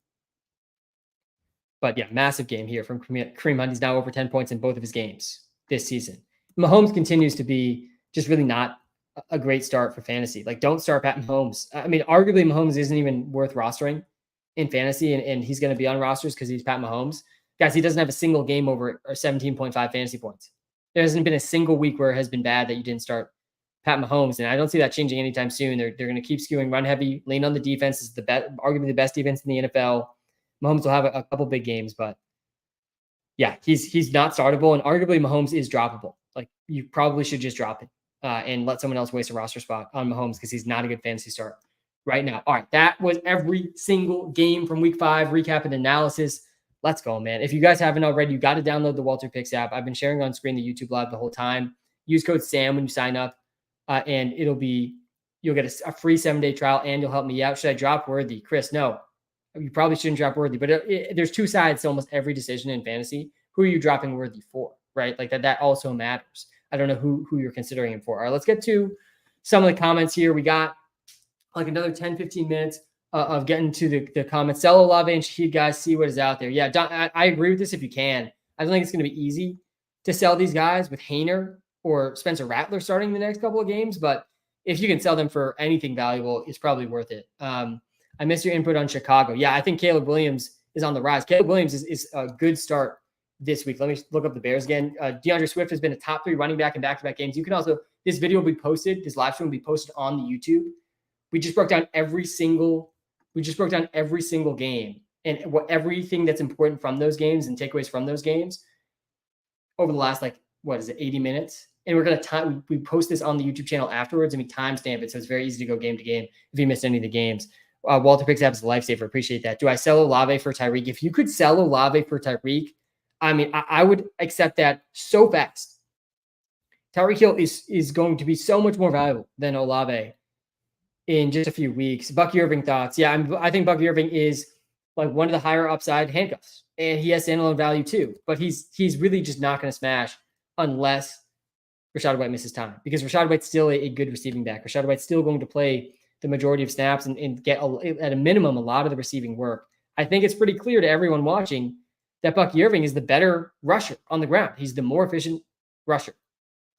But yeah, massive game here from Kareem Hunt. He's now over 10 points in both of his games this season. Mahomes continues to be just really not a great start for fantasy. Like, don't start Pat Mahomes. I mean, arguably Mahomes isn't even worth rostering in fantasy, and he's going to be on rosters because he's Pat Mahomes. Guys, he doesn't have a single game over 17.5 fantasy points. There hasn't been a single week where it has been bad that you didn't start Pat Mahomes, and I don't see that changing anytime soon. They're going to keep skewing run heavy, lean on the defense. Is arguably the best defense in the NFL. Mahomes will have a couple big games, but yeah, he's not startable, and arguably Mahomes is droppable. Like, you probably should just drop it and let someone else waste a roster spot on Mahomes because he's not a good fantasy start right now. All right, that was every single game from Week 5 recap and analysis. Let's go, man. If you guys haven't already, you got to download the Walter Picks app. I've been sharing on screen the YouTube live the whole time. Use code SAM when you sign up, and you'll get a free 7-day trial, and you'll help me out. Should I drop Worthy? Chris, no. You probably shouldn't drop Worthy, but there's two sides to almost every decision in fantasy. Who are you dropping Worthy for, right? Like that also matters. I don't know who you're considering him for. All right, let's get to some of the comments here. We got like another 10, 15 minutes of getting to the comments. Sell Olave and Shaheed, guys, see what is out there. Yeah, Don, I agree with this if you can. I don't think it's going to be easy to sell these guys with Hainer or Spencer Rattler starting the next couple of games, but if you can sell them for anything valuable, it's probably worth it. I missed your input on Chicago. Yeah, I think Caleb Williams is on the rise. Caleb Williams is a good start this week. Let me look up the Bears again. DeAndre Swift has been a top 3 running back in back-to-back games. You can also, this video will be posted, this live stream will be posted on the YouTube. We just broke down every single game and everything that's important from those games and takeaways from those games over the last, 80 minutes. And we're going to we post this on the YouTube channel afterwards, and we timestamp it. So it's very easy to go game to game if you missed any of the games. Walter Picks app is a lifesaver. Appreciate that. Do I sell Olave for Tyreek? If you could sell Olave for Tyreek, I mean, I would accept that so fast. Tyreek Hill is going to be so much more valuable than Olave in just a few weeks. Bucky Irving thoughts. Yeah, I think Bucky Irving is like one of the higher upside handcuffs, and he has standalone value too. But he's really just not going to smash unless Rachaad White misses time, because Rachaad White's still a good receiving back. Rachaad White's still going to play the majority of snaps and get at a minimum a lot of the receiving work. I think it's pretty clear to everyone watching that Bucky Irving is the better rusher on the ground. He's the more efficient rusher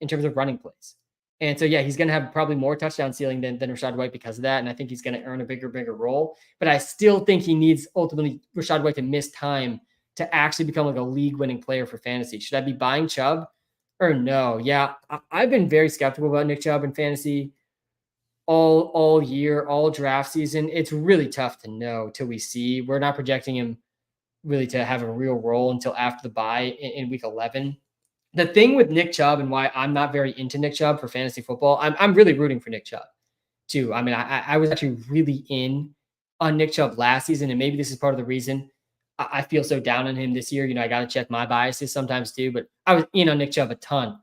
in terms of running plays. And so, yeah, he's going to have probably more touchdown ceiling than Rachaad White because of that. And I think he's going to earn a bigger role. But I still think he needs ultimately Rachaad White to miss time to actually become like a league-winning player for fantasy. Should I be buying Chubb or no? Yeah, I've been very skeptical about Nick Chubb in fantasy all year, all draft season. It's really tough to know till we see. We're not projecting him really to have a real role until after the bye in week 11. The thing with Nick Chubb and why I'm not very into Nick Chubb for fantasy football, I'm really rooting for Nick Chubb too. I mean, I was actually really in on Nick Chubb last season, and maybe this is part of the reason I feel so down on him this year. I got to check my biases sometimes too, but I was in on Nick Chubb a ton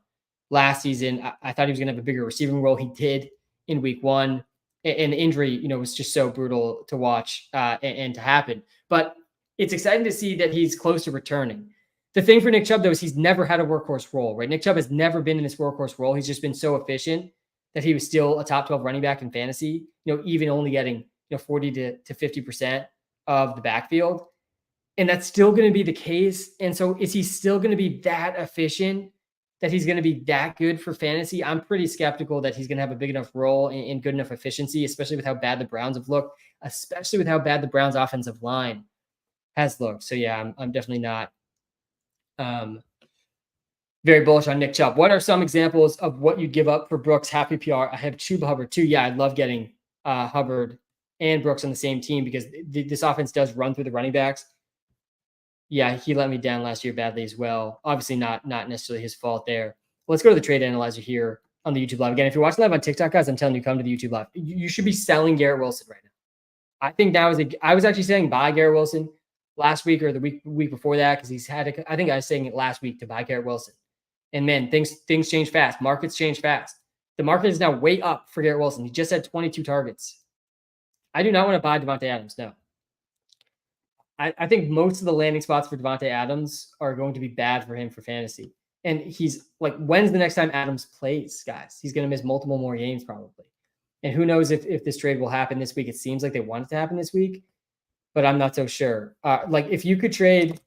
last season. I thought he was going to have a bigger receiving role. He did in week 1, and the injury, was just so brutal to watch and to happen. But it's exciting to see that he's close to returning. The thing for Nick Chubb, though, is he's never had a workhorse role, right? Nick Chubb has never been in this workhorse role. He's just been so efficient that he was still a top 12 running back in fantasy, even only getting 40 to 50% of the backfield. And that's still going to be the case. And so is he still going to be that efficient that he's going to be that good for fantasy? I'm pretty skeptical that he's going to have a big enough role and good enough efficiency, especially with how bad the Browns have looked, especially with how bad the Browns offensive line has looked. So yeah, I'm definitely not Very bullish on Nick Chubb. What are some examples of what you give up for Brooks? Happy PR. I have Chuba Hubbard too. Yeah, I'd love getting Hubbard and Brooks on the same team because this offense does run through the running backs. Yeah, he let me down last year badly as well. Obviously not necessarily his fault there. Let's go to the trade analyzer here on the YouTube live. Again, if you're watching live on TikTok, guys, I'm telling you, come to the YouTube live. You should be selling Garrett Wilson right now. I think now I was actually saying buy Garrett Wilson last week or the week before that because he's had I think I was saying it last week to buy Garrett Wilson. And man, things change fast. Markets change fast. The market is now way up for Garrett Wilson. He just had 22 targets. I do not want to buy Devontae Adams. No. I think most of the landing spots for Devontae Adams are going to be bad for him for fantasy. And he's like, when's the next time Adams plays, guys? He's going to miss multiple more games probably. And who knows if this trade will happen this week. It seems like they want it to happen this week, but I'm not so sure. Like if you could trade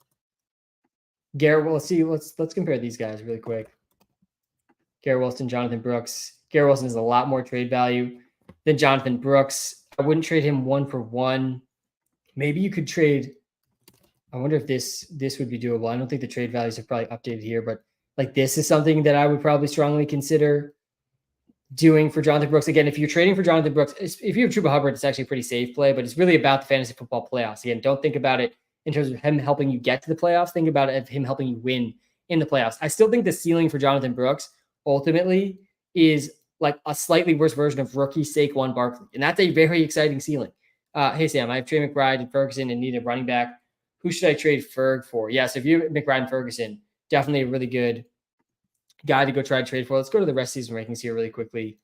Garrett, well, let's compare these guys really quick. Garrett Wilson, Jonathan Brooks. Garrett Wilson has a lot more trade value than Jonathan Brooks. I wouldn't trade him 1-for-1. Maybe you could trade. I wonder if this would be doable. I don't think the trade values are probably updated here, but like this is something that I would probably strongly consider doing for Jonathan Brooks. Again, if you're trading for Jonathan Brooks, if you have Chuba Hubbard, it's actually a pretty safe play, but it's really about the fantasy football playoffs. Again, don't think about it in terms of him helping you get to the playoffs. Think about it of him helping you win in the playoffs. I still think the ceiling for Jonathan Brooks ultimately is like a slightly worse version of rookie Saquon Barkley, and that's a very exciting ceiling. Hey, Sam, I have Trey McBride and Ferguson and need a running back. Who should I trade Ferg for? Yes, if you have McBride and Ferguson, definitely a really good guy to go try to trade for. Let's go to the rest of season rankings here really quickly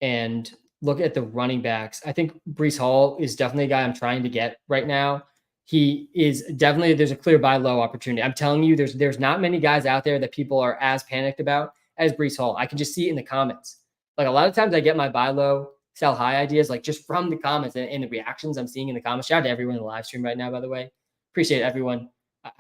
and look at the running backs. I think Breece Hall is definitely a guy I'm trying to get right now. He is definitely, there's a clear buy low opportunity. I'm telling you, there's not many guys out there that people are as panicked about as Breece Hall. I can just see it in the comments. Like a lot of times I get my buy low, sell high ideas, like just from the comments and the reactions I'm seeing in the comments. Shout out to everyone in the live stream right now, by the way. Appreciate everyone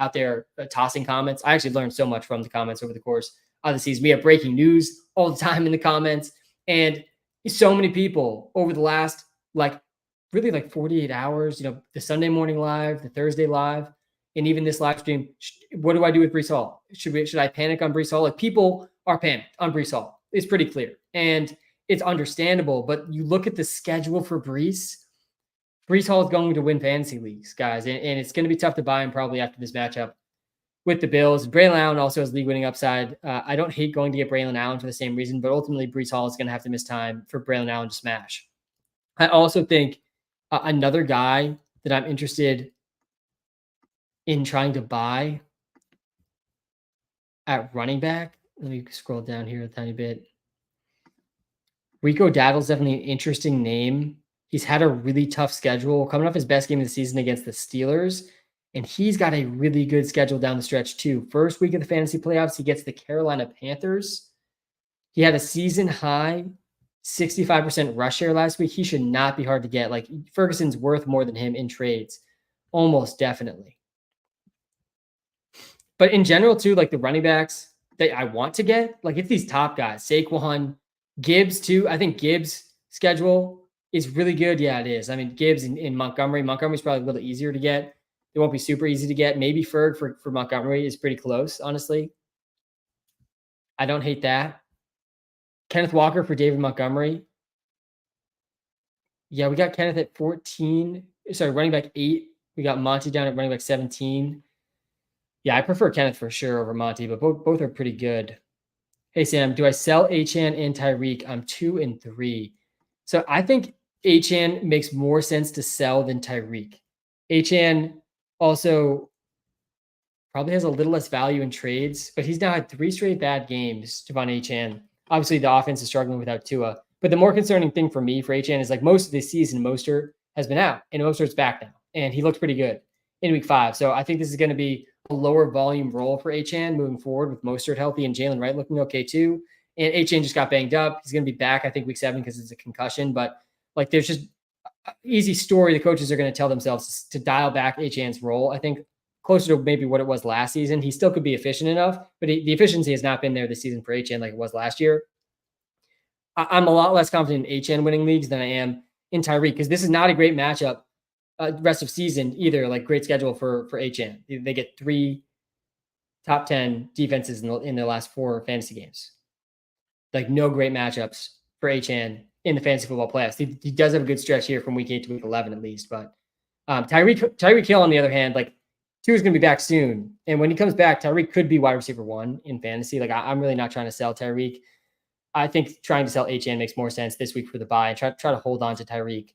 out there tossing comments. I actually learned so much from the comments over the course of the season. We have breaking news all the time in the comments, and so many people over the last really 48 hours, the Sunday morning live, the Thursday live, and even this live stream. What do I do with Breece Hall? Should I panic on Breece Hall? Like people are panicked on Breece Hall. It's pretty clear. And it's understandable, but you look at the schedule for Breece Hall is going to win fantasy leagues, guys, and it's going to be tough to buy him probably after this matchup with the Bills. Braylon Allen also has league winning upside. I don't hate going to get Braylon Allen for the same reason, but ultimately Breece Hall is going to have to miss time for Braylon Allen to smash. I also think another guy that I'm interested in trying to buy at running back. Let me scroll down here a tiny bit. Rico Daddle's definitely an interesting name. He's had a really tough schedule, coming off his best game of the season against the Steelers, and he's got a really good schedule down the stretch too. First week of the fantasy playoffs, he gets the Carolina Panthers. He had a season high 65% rush share last week. He should not be hard to get. Like Ferguson's worth more than him in trades, almost definitely. But in general too, like the running backs that I want to get, like it's these top guys, Saquon, Gibbs too. I think Gibbs' schedule is really good. Yeah, it is. I mean, Gibbs in Montgomery. Montgomery's probably a little easier to get. It won't be super easy to get. Maybe Ferg for Montgomery is pretty close, honestly. I don't hate that. Kenneth Walker for David Montgomery. Yeah, we got Kenneth at 14. Sorry, running back 8. We got Monty down at running back 17. Yeah, I prefer Kenneth for sure over Monty, but both are pretty good. Hey, Sam, do I sell Achane and Tyreek? I'm 2 and 3. So I think Achane makes more sense to sell than Tyreek. Achane also probably has a little less value in trades, but he's now had 3 straight bad games, Devon Achane. Obviously, the offense is struggling without Tua. But the more concerning thing for me for Achane is like most of this season, Mostert has been out, and Mostert's back now, and he looked pretty good in week 5. So I think this is going to be a lower volume role for Achane moving forward with Mostert healthy and Jalen Wright looking okay too. And Achane just got banged up. He's going to be back, I think, week 7 because it's a concussion. But like, there's just an easy story the coaches are going to tell themselves to dial back Achane's role. I think closer to maybe what it was last season. He still could be efficient enough, but the efficiency has not been there this season for Achane like it was last year. I'm a lot less confident in Achane winning leagues than I am in Tyreek because this is not a great matchup rest of season either. Like great schedule for Achane. They get 3 top 10 defenses in the last 4 fantasy games. Like no great matchups for Achane in the fantasy football playoffs. He does have a good stretch here from week 8 to week 11 at least, but Tyreek Hill on the other hand, like Tua is going to be back soon, and when he comes back, Tyreek could be wide receiver 1 in fantasy. Like I'm really not trying to sell Tyreek. I think trying to sell Achane makes more sense this week for the bye and try to hold on to Tyreek.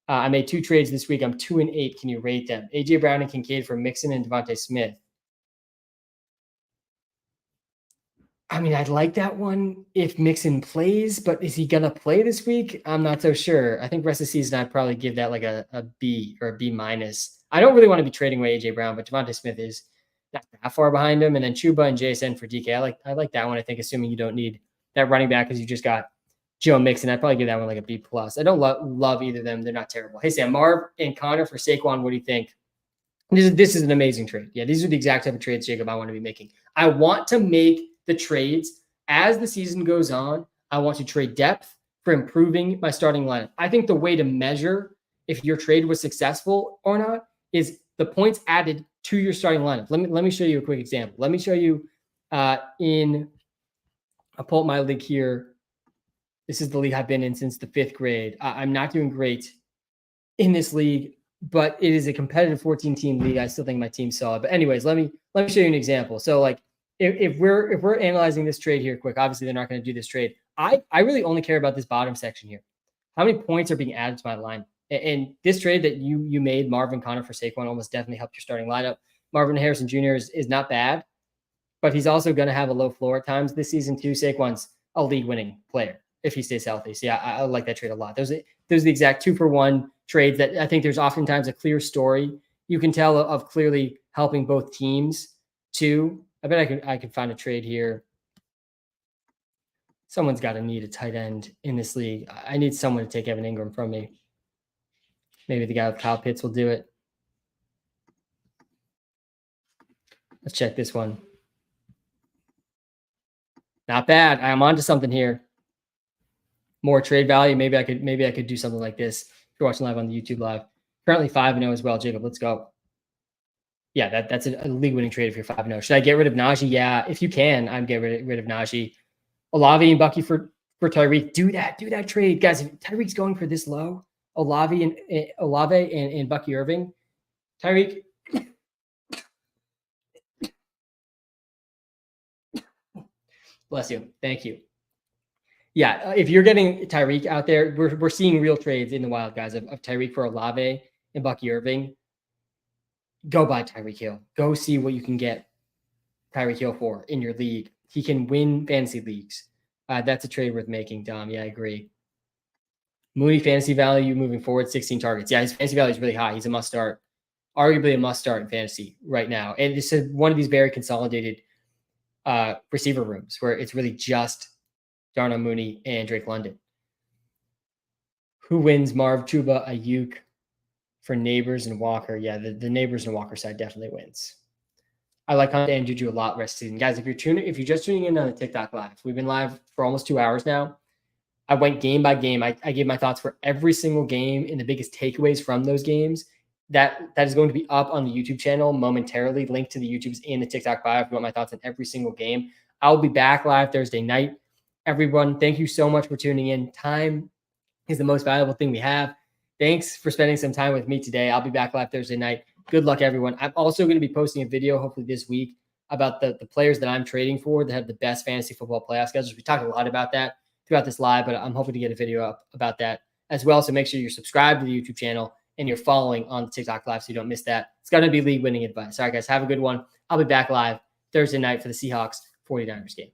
I made 2 trades this week. I'm 2-8. Can you rate them? AJ Brown and Kincaid for Mixon and Devontae Smith. I mean, I'd like that one if Mixon plays, but is he going to play this week? I'm not so sure. I think rest of the season, I'd probably give that like a B or a B-. I don't really want to be trading away AJ Brown, but Devontae Smith is not that far behind him. And then Chuba and JSN for DK. I like that one. I think assuming you don't need that running back because you just got Joe Mixon, I'd probably give that one like a B+. I don't love either of them. They're not terrible. Hey, Sam, Marv and Connor for Saquon, what do you think? This is an amazing trade. Yeah, these are the exact type of trades, Jacob, I want to be making. I want to make the trades as the season goes on. I want to trade depth for improving my starting lineup. I think the way to measure if your trade was successful or not is the points added to your starting lineup. Let me show you a quick example. Let me show you I'll pull up my league here. This is the league I've been in since the 5th grade. I'm not doing great in this league, but it is a competitive 14-team league. I still think my team's solid. But anyways, let me show you an example. So like if we're analyzing this trade here quick, obviously they're not going to do this trade. I really only care about this bottom section here. How many points are being added to my line? And this trade that you made, Marvin Connor for Saquon, almost definitely helped your starting lineup. Marvin Harrison Jr. is not bad, but he's also going to have a low floor at times this season too. Saquon's a league-winning player if he stays healthy. So yeah, I like that trade a lot. Those are the exact 2-for-1 trades that I think there's oftentimes a clear story you can tell of clearly helping both teams too. I bet I could find a trade here. Someone's got to need a tight end in this league. I need someone to take Evan Ingram from me. Maybe the guy with Kyle Pitts will do it. Let's check this one. Not bad. I'm onto something here. More trade value. Maybe I could do something like this. If you're watching live on the YouTube live. Currently 5-0 as well, Jacob. Let's go. Yeah, that's a league-winning trade if you're 5-0. Should I get rid of Najee? Yeah, if you can, I'd get rid of Najee. Olave and Bucky for Tyreek. Do that trade, guys. If Tyreek's going for this low, Olave and Bucky Irving. Tyreek. Bless you. Thank you. Yeah, if you're getting Tyreek out there, we're seeing real trades in the wild, guys, of Tyreek for Olave and Bucky Irving. Go buy Tyreek Hill. Go see what you can get Tyreek Hill for in your league. He can win fantasy leagues. That's a trade worth making, Dom. Yeah, I agree. Mooney fantasy value moving forward, 16 targets. Yeah, his fantasy value is really high. He's a must start, arguably a must start in fantasy right now. And it's one of these very consolidated receiver rooms where it's really just Darnell Mooney and Drake London. Who wins? Marv, Chuba, Ayuk for Neighbors and Walker. Yeah, the Neighbors and Walker side definitely wins. I like Hunt and Juju a lot rest of the season. Guys, if you're just tuning in on the TikTok live, we've been live for almost 2 hours now. I went game by game. I gave my thoughts for every single game and the biggest takeaways from those games. That is going to be up on the YouTube channel momentarily. Link to the YouTubes and the TikTok bio if you want my thoughts on every single game. I'll be back live Thursday night. Everyone, thank you so much for tuning in. Time is the most valuable thing we have. Thanks for spending some time with me today. I'll be back live Thursday night. Good luck, everyone. I'm also going to be posting a video, hopefully this week, about the players that I'm trading for that have the best fantasy football playoff schedules. We talked a lot about that throughout this live, but I'm hoping to get a video up about that as well. So make sure you're subscribed to the YouTube channel and you're following on the TikTok live so you don't miss that. It's going to be league winning advice. All right, guys, have a good one. I'll be back live Thursday night for the Seahawks 49ers game.